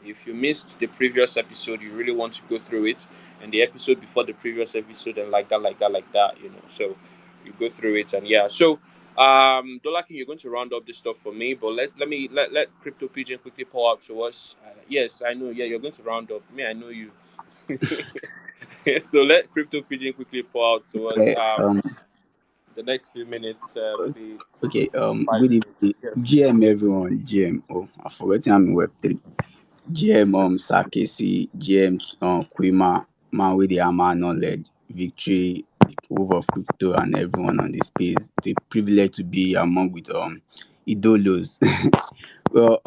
If you missed the previous episode, you really want to go through it, and the episode before the previous episode, and like that, like that, like that, So you go through it, and yeah. So, Dollar King, you're going to round up this stuff for me, but let Crypto Pigeon quickly pour out to us. Yes, I know. Yeah, you're going to round up. Me, I know you. So let Crypto Pigeon quickly pour out to us. Okay, The next few minutes, maybe okay, five good minutes. evening. Yes. GM everyone, GM. Oh, I forgot I'm in Web3. GM Sakesi, GM Kwima, man with the Ama knowledge, victory, Wolf of Crypto, and everyone on this space. It's a privilege to be among with Idolos. Well,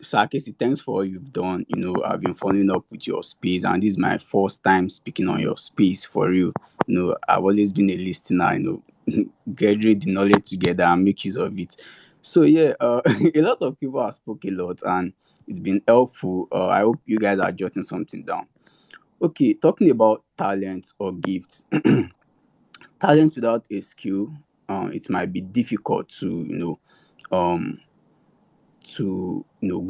Sakesi, thanks for all you've done. I've been following up with your space, and this is my first time speaking on your space for real. I've always been a listener. Gather the knowledge together and make use of it. So yeah, a lot of people have spoken a lot, and it's been helpful. I hope you guys are jotting something down. Okay, talking about talent or gift. Talent without a skill, it might be difficult to um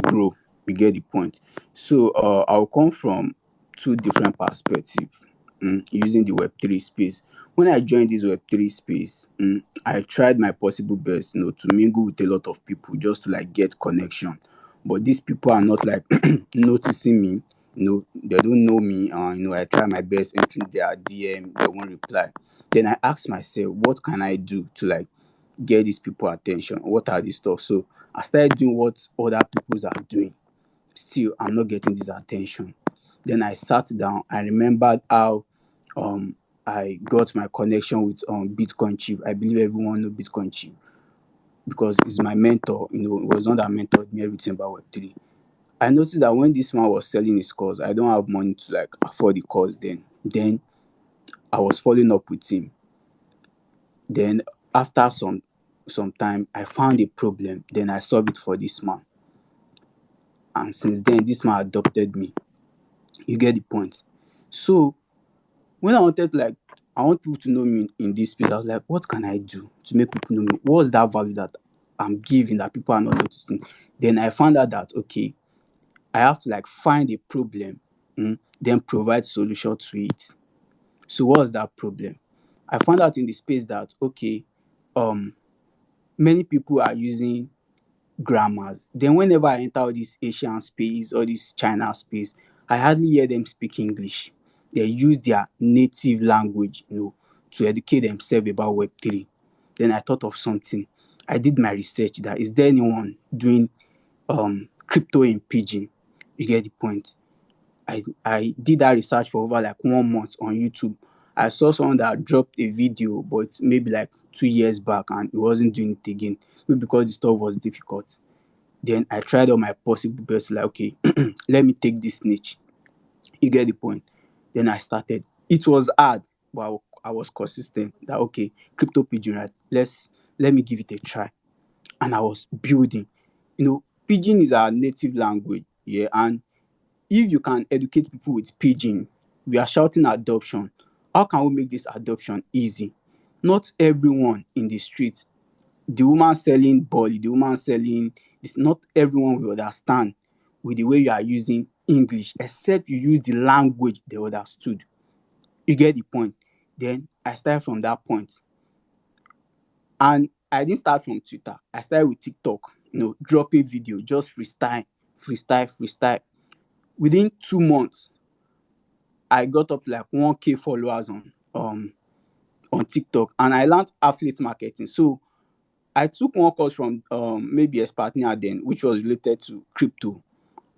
grow. You get the point. So I'll come from two different perspectives, using the Web3 space. When I joined this Web3 space, I tried my possible best, to mingle with a lot of people just to like get connection. But these people are not like noticing me. They don't know me. I try my best entering their DM, they won't reply. Then I ask myself, what can I do to like get these people attention? What are these stuff? So I started doing what other people are doing. Still, I'm not getting this attention. Then I sat down. I remembered how I got my connection with Bitcoin Chief. I believe everyone know Bitcoin Chief because he's my mentor. He was one that mentored me everything about Web3. I noticed that when this man was selling his course, I don't have money to like afford the course then. Then I was following up with him. Then after some time, I found a problem. Then I solved it for this man. And since then, this man adopted me. You get the point. So when I want people to know me in this space, I was like, what can I do to make people know me? What's that value that I'm giving that people are not noticing? Then I found out that okay, I have to like find a problem, then provide solution to it. So what's that problem? I found out in the space that okay, many people are using grammars. Then whenever I enter all this Asian space or this China space, I hardly hear them speak English. They use their native language, to educate themselves about Web3. Then I thought of something. I did my research that is there anyone doing crypto in Pidgin? You get the point. I did that research for over like 1 month on YouTube. I saw someone that dropped a video, but maybe like 2 years back, and he wasn't doing it again. Maybe because the stuff was difficult. Then I tried all my possible best, like, okay, let me take this niche. You get the point. Then I started. It was hard, but I was consistent. That okay, crypto pigeon, right? Let me give it a try. And I was building. Pidgin is our native language, yeah. And if you can educate people with pidgin, we are shouting adoption. How can we make this adoption easy? Not everyone in the street, the woman selling body, the woman selling this, not everyone will understand with the way you are using English, except you use the language they understood. You get the point. Then I started from that point. And I didn't start from Twitter. I started with TikTok, dropping video, just freestyle, freestyle, freestyle. Within 2 months, I got up to like 1K followers on TikTok, and I learned affiliate marketing. So I took one course from maybe a partner then, which was related to crypto.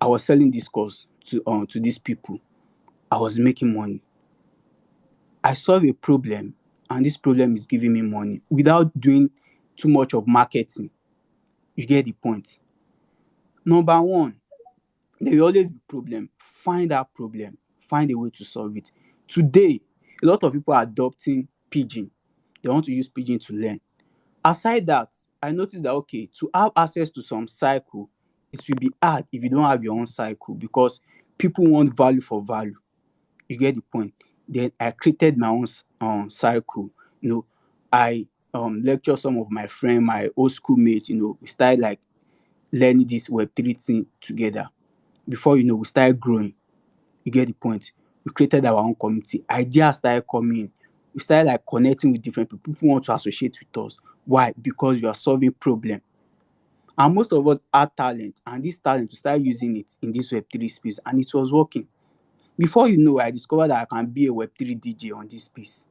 I was selling this course to these people. I was making money. I solved a problem, and this problem is giving me money without doing too much of marketing. You get the point. Number one, there will always be problem. Find that problem. Find a way to solve it. Today, a lot of people are adopting Pidgin. They want to use Pidgin to learn. Aside that, I noticed that okay, to have access to some cycle, it will be hard if you don't have your own cycle, because people want value for value. You get the point. Then I created my own cycle. I lecture some of my friends, my old schoolmates. We started like learning this Web3 thing together. Before we started growing. You get the point. We created our own community. Ideas started coming. We started like connecting with different people. People want to associate with us. Why? Because we are solving problem. And most of us had talent, and this talent, we started using it in this Web3 space, and it was working. Before you know, I discovered that I can be a Web3 DJ on this space.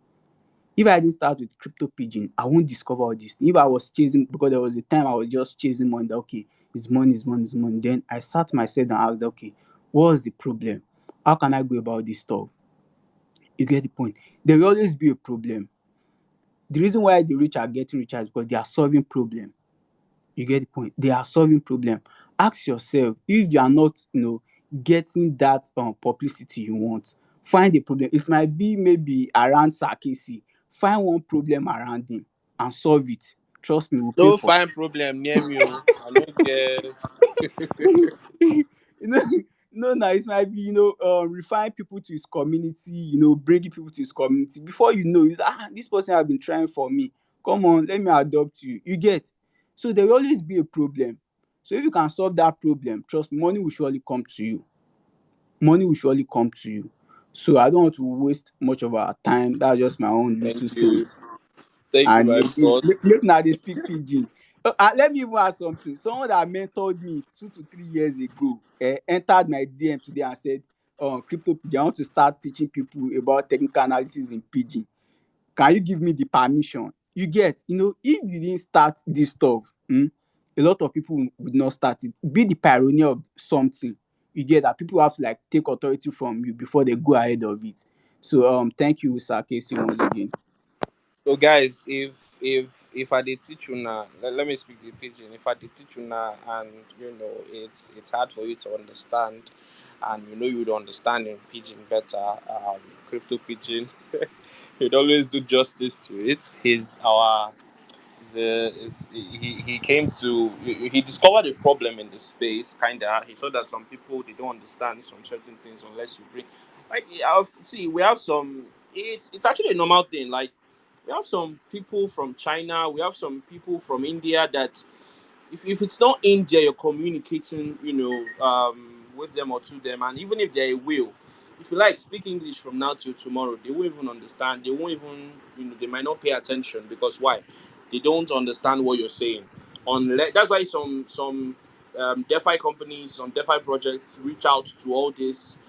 If I didn't start with crypto pigeon, I won't discover all this. If I was chasing, because there was a time I was just chasing money, that okay, it's money, it's money, it's money. Then I sat myself down and asked, okay, what's the problem? How can I go about this stuff? You get the point. There will always be a problem. The reason why the rich are getting richer is because they are solving problem. You get the point. They are solving problem. Ask yourself, if you are not, getting that publicity you want, find a problem. It might be maybe around Sarkisi. Find one problem around him and solve it. Trust me, we'll pay No for fine problem near me. Oh. I don't care. you know, no, it might be, refine people to his community, bringing people to his community. Before you know, this person has been trying for me. Come on, let me adopt you. You get? So there will always be a problem. So if you can solve that problem, trust me, money will surely come to you. Money will surely come to you. So I don't want to waste much of our time. That's just my own Thank little you. sense. Thank you, And my boss. make now they speak pidgin. Let me even add something. Someone that mentored me 2 to 3 years ago entered my DM today and said, crypto pidgin, I want to start teaching people about technical analysis in pidgin. Can you give me the permission? You get, if you didn't start this stuff, a lot of people would not start it. Be the pioneer of something. You get that people have to like take authority from you before they go ahead of it. So thank you, Sir Casey, once again. So guys, if I did teach you now, let me speak the pigeon. If I did teach you now, and it's hard for you to understand, and you would understand in pigeon better, crypto pigeon, he'd always do justice to it. He's our he came to he discovered a problem in the space. Kinda, he saw that some people they don't understand some certain things unless you bring. Like, see, we have some. It's actually a normal thing. Like, we have some people from China, we have some people from India that if it's not India, you're communicating, with them or to them, and even if they will, if you like speak English from now till tomorrow, they won't even understand. They won't even, they might not pay attention because why? They don't understand what you're saying. Unless that's why some DeFi companies, some DeFi projects reach out to all these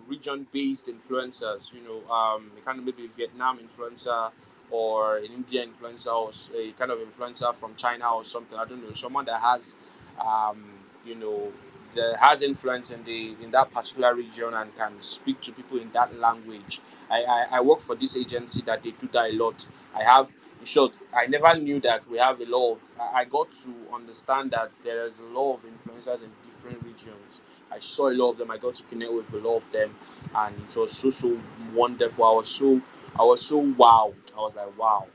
region-based influencers. A kind of maybe Vietnam influencer or an Indian influencer or a kind of influencer from China or something. I don't know. Someone that has, um, you know, that has influence in that particular region and can speak to people in that language. I work for this agency that they do that a lot. I have in short, I never knew that we have a lot of. I got to understand that there is a lot of influencers in different regions. I saw a lot of them. I got to connect with a lot of them, and it was so wonderful. I was so wowed. I was like, wow,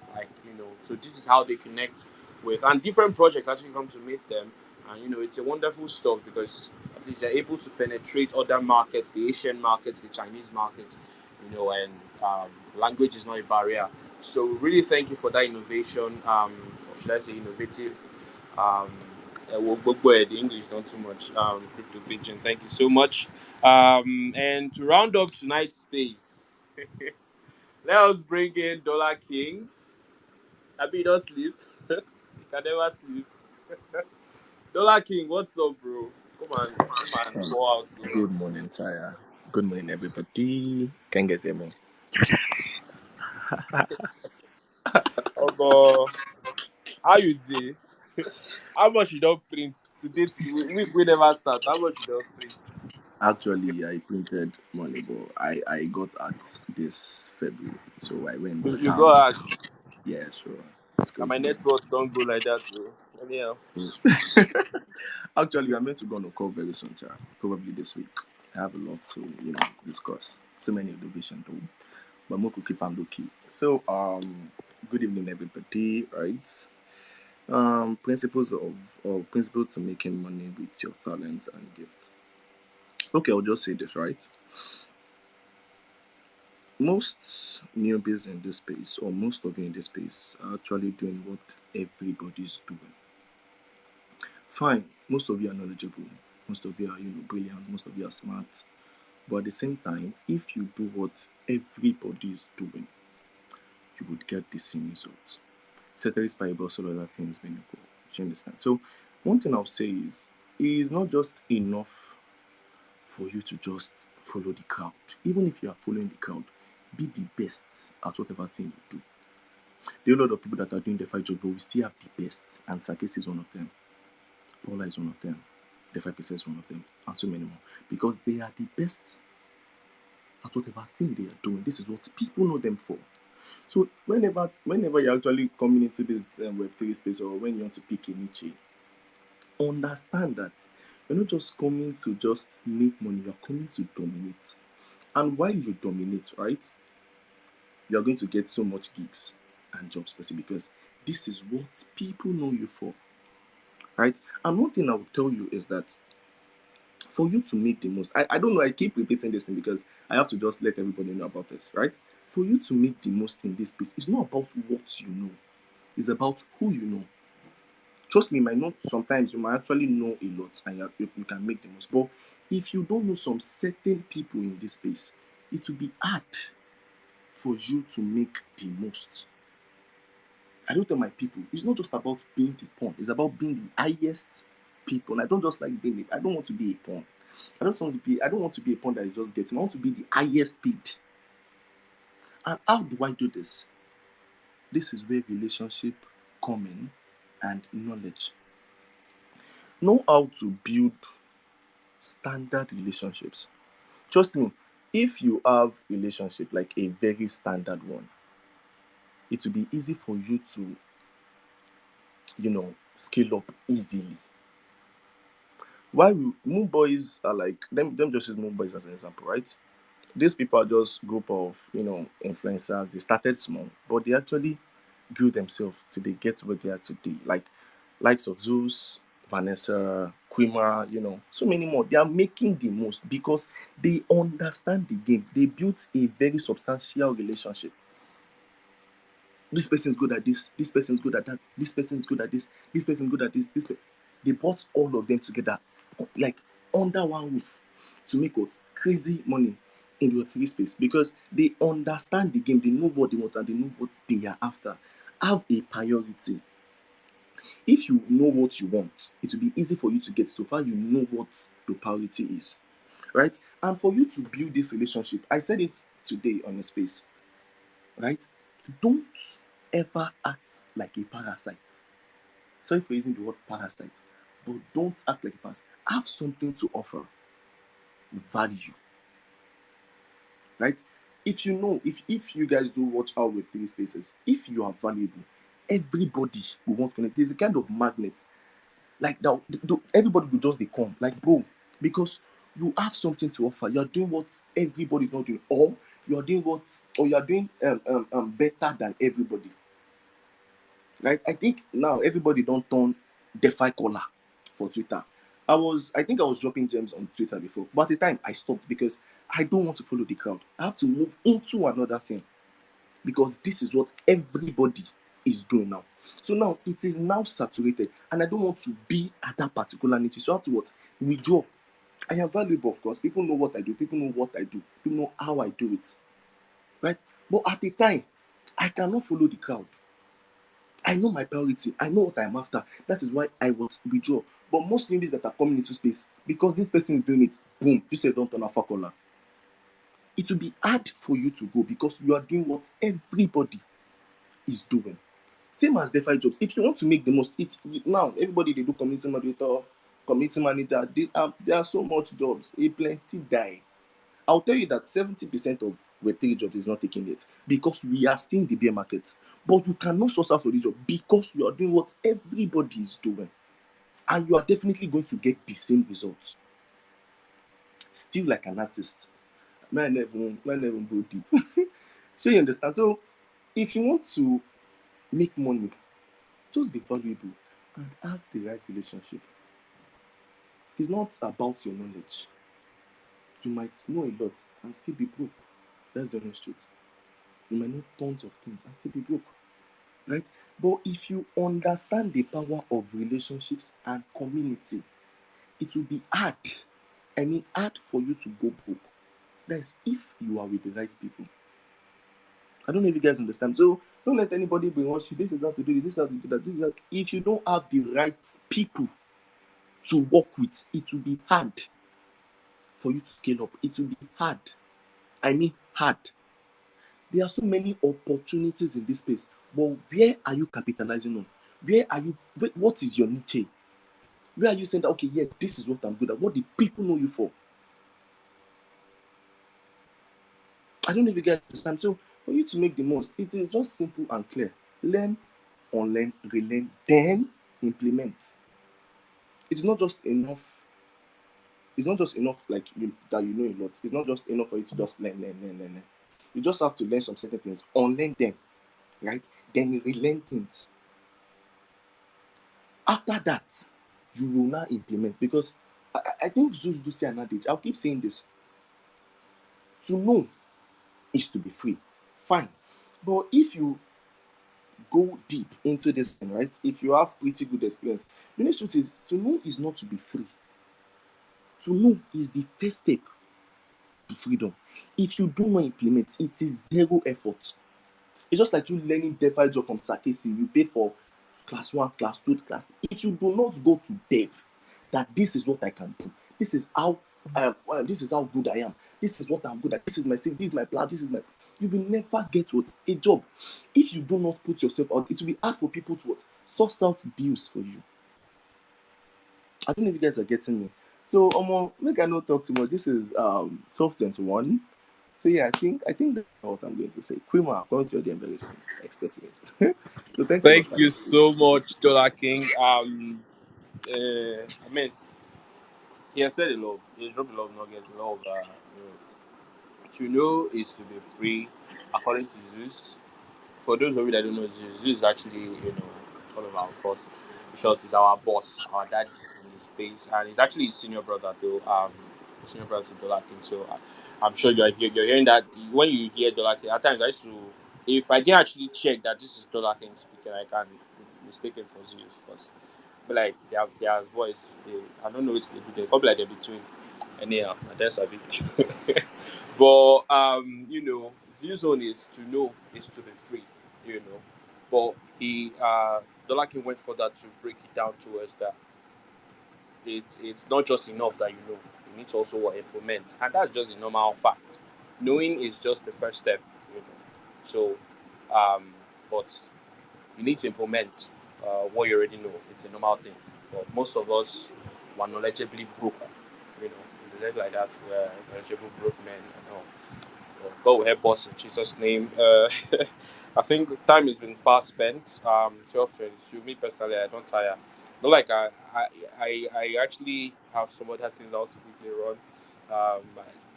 So this is how they connect with, and different projects actually come to meet them, and it's a wonderful stuff because at least they're able to penetrate other markets, the Asian markets, the Chinese markets, and language is not a barrier. So really thank you for that innovation, or should I say innovative, um, the English not too much, crypto pigeon. Thank you so much. And to round up tonight's space, let us bring in Dollar King. Abi, don't sleep. You can never sleep. Dollar King, what's up, bro? Come on, Um, pour out to Good us. morning, Taya. Good morning, everybody. Can you guys hear me? Omo, how you dey? How much you don't print today? Week we never start. How much you don't print? Actually, I printed money, but I got at this February, so I went You go ask. Yeah, sure. It's And my crazy, man. network don't go like that, bro. Anyhow. Actually, we are meant to go on a call very soon, Taya. Probably this week. I have a lot to discuss. So many innovation too, but more could keep on low key. So good evening, everybody. Right. Principles of or principles to making money with your talent and gift. Okay, I'll just say this, right? Most newbies in this space, or most of you in this space, are actually doing what everybody's doing. Fine, most of you are knowledgeable, most of you are brilliant, most of you are smart. But at the same time, if you do what everybody is doing, you would get the same results. Ceteris paribus, all other things being equal. Do you understand? So, one thing I'll say is, it is not just enough for you to just follow the crowd. Even if you are following the crowd, be the best at whatever thing you do. There are a lot of people that are doing the fight job, but we still have the best. And Sakis is one of them. Paula is one of them. The 5% is one of them. And so many more. Because they are the best at whatever thing they are doing. This is what people know them for. So whenever you're actually coming into this Web3 space, or when you want to pick a niche, understand that you're not just coming to just make money, you're coming to dominate. And while you dominate, right, you're going to get so much gigs and jobs specific, because this is what people know you for, right? And one thing I will tell you is that for you to make the most, I don't know, I keep repeating this thing because I have to just let everybody know about this, right? For you to make the most in this space, it's not about what you know, it's about who you know. Trust me, you might not, sometimes you might actually know a lot and you can make the most. But if you don't know some certain people in this space, it will be hard for you to make the most. I don't tell my people, it's not just about being the pawn, it's about being the highest people. And I don't just like being it, I don't want to be a pawn. I don't want to be a pawn that is just getting. I want to be the highest paid. And how do I do this? This is where relationship come in and knowledge. Know how to build standard relationships. Trust me, if you have relationship like a very standard one, it will be easy for you to, scale up easily. Why we moon boys are like them just use moon boys as an example, right? These people are just group of influencers. They started small, but they actually grew themselves till they get where they are today. Like likes of Zeus, Vanessa, Quima, so many more. They are making the most because they understand the game. They built a very substantial relationship. This person is good at this person is good at that, this person is good at this person is good at they brought all of them together, like under one roof, to make what crazy money in the free space, because they understand the game, they know what they want and they know what they are after. Have a priority. If you know what you want, it will be easy for you to get, so far you know what your priority is, right? And for you to build this relationship, I said it today on a space, right? Don't ever act like a parasite. Sorry for using the word parasite, but don't act like a parasite. Have something to offer, value, right? If you know, if you guys do watch our Web3 spaces, if you are valuable, everybody will want to connect. There's a kind of magnet, like that. Everybody will just come, like bro, because you have something to offer. You are doing what everybody's not doing, or you are doing better than everybody, right? I think now everybody don't turn DeFi caller for Twitter. I think I was dropping gems on Twitter before, but at the time I stopped because I don't want to follow the crowd. I have to move into another thing because this is what everybody is doing now. So now it is now saturated, and I don't want to be at that particular niche. So I have to what? Withdraw. I am valuable, of course. People know what I do. People know what I do. People know how I do it, right? But at the time, I cannot follow the crowd. I know my priority. I know what I'm after. That is why I will withdraw. But most newbies that are coming into space, because this person is doing it, boom, you say don't turn a caller. It will be hard for you to go because you are doing what everybody is doing. Same as DeFi jobs. If you want to make the most, now everybody they do community moderator, community manager, there are so much jobs. A plenty die. I'll tell you that 70% of Web3 jobs is not taking it because we are still in the bear market. But you cannot source out for the job because you are doing what everybody is doing. And you are definitely going to get the same results. Still like an artist. Man never go deep. So you understand? So if you want to make money, just be valuable and have the right relationship. It's not about your knowledge. You might know a lot and still be broke. That's the honest truth. You might know tons of things and still be broke. Right? But if you understand the power of relationships and community, it will be hard. I mean, hard for you to go broke. That's if you are with the right people. I don't know if you guys understand. So don't let anybody brainwash you. This is how to do this. This is how to do that. This is how... If you don't have the right people to work with, it will be hard for you to scale up. It will be hard. I mean, hard. There are so many opportunities in this space, but where are you capitalizing on? What is your niche? Where are you saying that, okay, yes, this is what I'm good at? What do people know you for? I don't know if you guys understand. So for you to make the most, it is just simple and clear. Learn, unlearn, relearn, then implement. It's not just enough. It's not just enough that you know a lot. It's not just enough for you to just learn. You just have to learn some certain things, unlearn them, right? Then relearn things. After that, you will now implement because I think Zeus do say an adage. I'll keep saying this. To know is to be free. Fine. But if you go deep into this thing, right? If you have pretty good experience, the next truth is to know is not to be free. To know is the first step to freedom. If you do not implement, it is zero effort. It's just like you learning DeFi job from Khaycee. You paid for class 1, class 2, class 3. If you do not go to dev, that this is what I can do. This is how good I am. This is what I'm good at. This is my skill. This is my plan. This is my. You will never get what a job. If you do not put yourself out, it will be hard for people to what source out deals for you. I don't know if you guys are getting me. So make I not talk too much. This is 12:21. So yeah, I think that's what I'm going to say. Quima, I'm going to your DM very soon. Expecting it. So thanks a lot, Thank sir. you so much, Dollar King. I mean, he has said a lot. He dropped a lot of nuggets, a lot of to know is to be free, according to Zeus. For those of you that don't know, Zeus is actually one of our boss. In short, is our boss, our dad in the space, and he's actually his senior brother though. Senior brother to Dollar King. So I'm sure you're hearing that when you hear Dollar King. At times I used to, if I didn't actually check that this is Dollar King speaking, I can mistake it for Zeus because, but like their voice, I don't know what they do. They come like they're between. Anyhow, that's a bit. But Zeus zone is to know is to be free, But Dollar King went further to break it down towards that it's not just enough that you know. need to also implement, and that's just the normal fact. Knowing is just the first step, you know. So, but you need to implement what you already know. It's a normal thing. But most of us were knowledgeably broke, you know, in like that, we're knowledgeable broke men and all. God will help us in Jesus' name. I think time has been fast spent. 12:22. Me personally, I don't tire. Not like I actually have some other things I want to quickly run.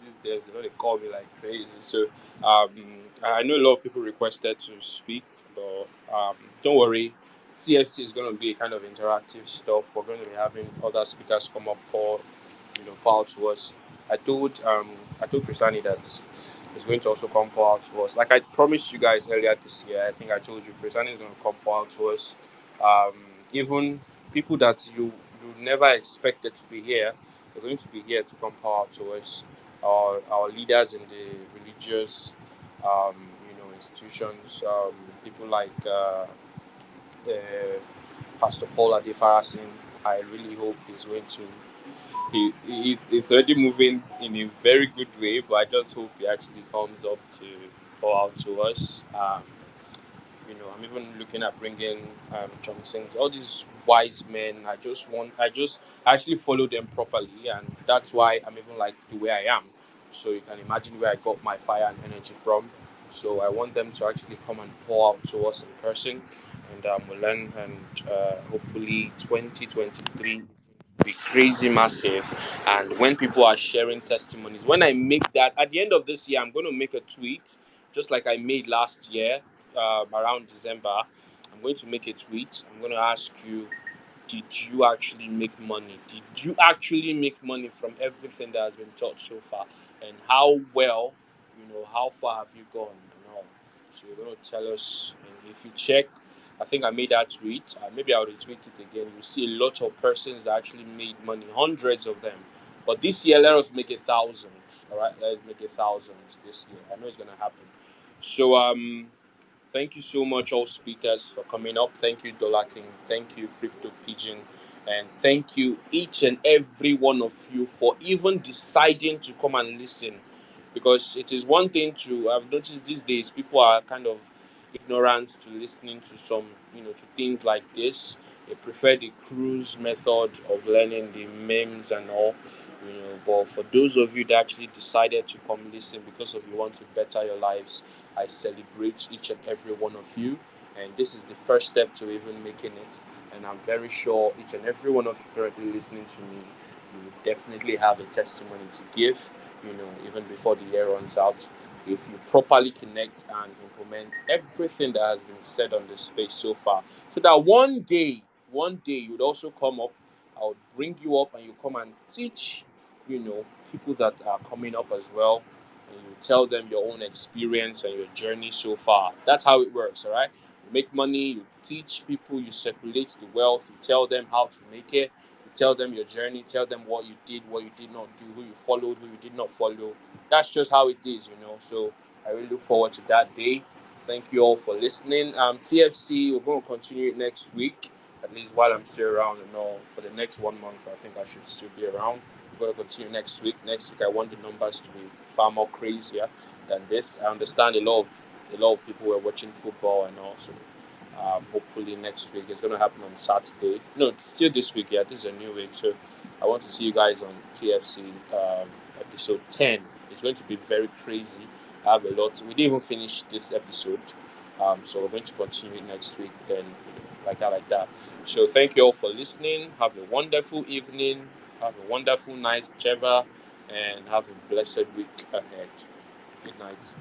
These days, they call me like crazy. So I know a lot of people requested to speak, but don't worry. TFC is going to be a kind of interactive stuff. We're going to be having other speakers come up for pour out to us. I told Chrisani that he's going to also come pour out to us. Like I promised you guys earlier this year, I think I told you Chrisani is going to come pour out to us. Um, Even people that you never expected to be here, they're going to be here to come pour out to us. Our leaders in the religious, institutions, people like Pastor Paul Adefarasin. I really hope he's going to it's already moving in a very good way, but I just hope he actually comes up to pour out to us. I'm even looking at bringing Johnsons, all these wise men. I actually follow them properly, and that's why I'm even like the way I am. So you can imagine where I got my fire and energy from. So I want them to actually come and pour out to us in person, and we'll learn. And hopefully, 2023 be crazy massive. And when people are sharing testimonies, when I make that at the end of this year, I'm going to make a tweet just like I made last year around December. I'm going to make a tweet. I'm going to ask you, did you actually make money? Did you actually make money from everything that has been taught so far? And how well, how far have you gone and all? So you're going to tell us. And if you check, I think I made that tweet. Maybe I'll retweet it again. You see a lot of persons that actually made money, hundreds of them. But this year, let us make it thousands. All right, let's make it thousands this year. I know it's going to happen. So, thank you so much, all speakers, for coming up. Thank you, Dollar King. Thank you, Crypto Pigeon. And thank you, each and every one of you, for even deciding to come and listen. Because it is one thing I've noticed these days, people are kind of ignorant to listening to to things like this. They prefer the cruise method of learning the memes and all. But for those of you that actually decided to come listen because of you want to better your lives, I celebrate each and every one of you. And this is the first step to even making it. And I'm very sure each and every one of you currently listening to me, you will definitely have a testimony to give, even before the year runs out. If you properly connect and implement everything that has been said on this space so far, so that one day you'd also come up, I would bring you up and you come and teach, people that are coming up as well, and you tell them your own experience and your journey so far. That's how it works, all right? You make money, you teach people, you circulate the wealth, you tell them how to make it, you tell them your journey, tell them what you did not do, who you followed, who you did not follow. That's just how it is. So I really look forward to that day. Thank you all for listening. TFC, we're going to continue it next week, at least while I'm still around and all. For the next 1 month, I think I should still be around. We're going to continue next week. Next week, I want the numbers to be far more crazier than this. I understand a lot of people were watching football and all. So hopefully next week it's going to happen on Saturday. No, it's still this week. Yeah, this is a new week. So I want to see you guys on TFC episode 10. It's going to be very crazy. I have a lot. We didn't even finish this episode. So we're going to continue it next week. Then like that. So thank you all for listening. Have a wonderful evening. Have a wonderful night, whichever, and have a blessed week ahead. Good night.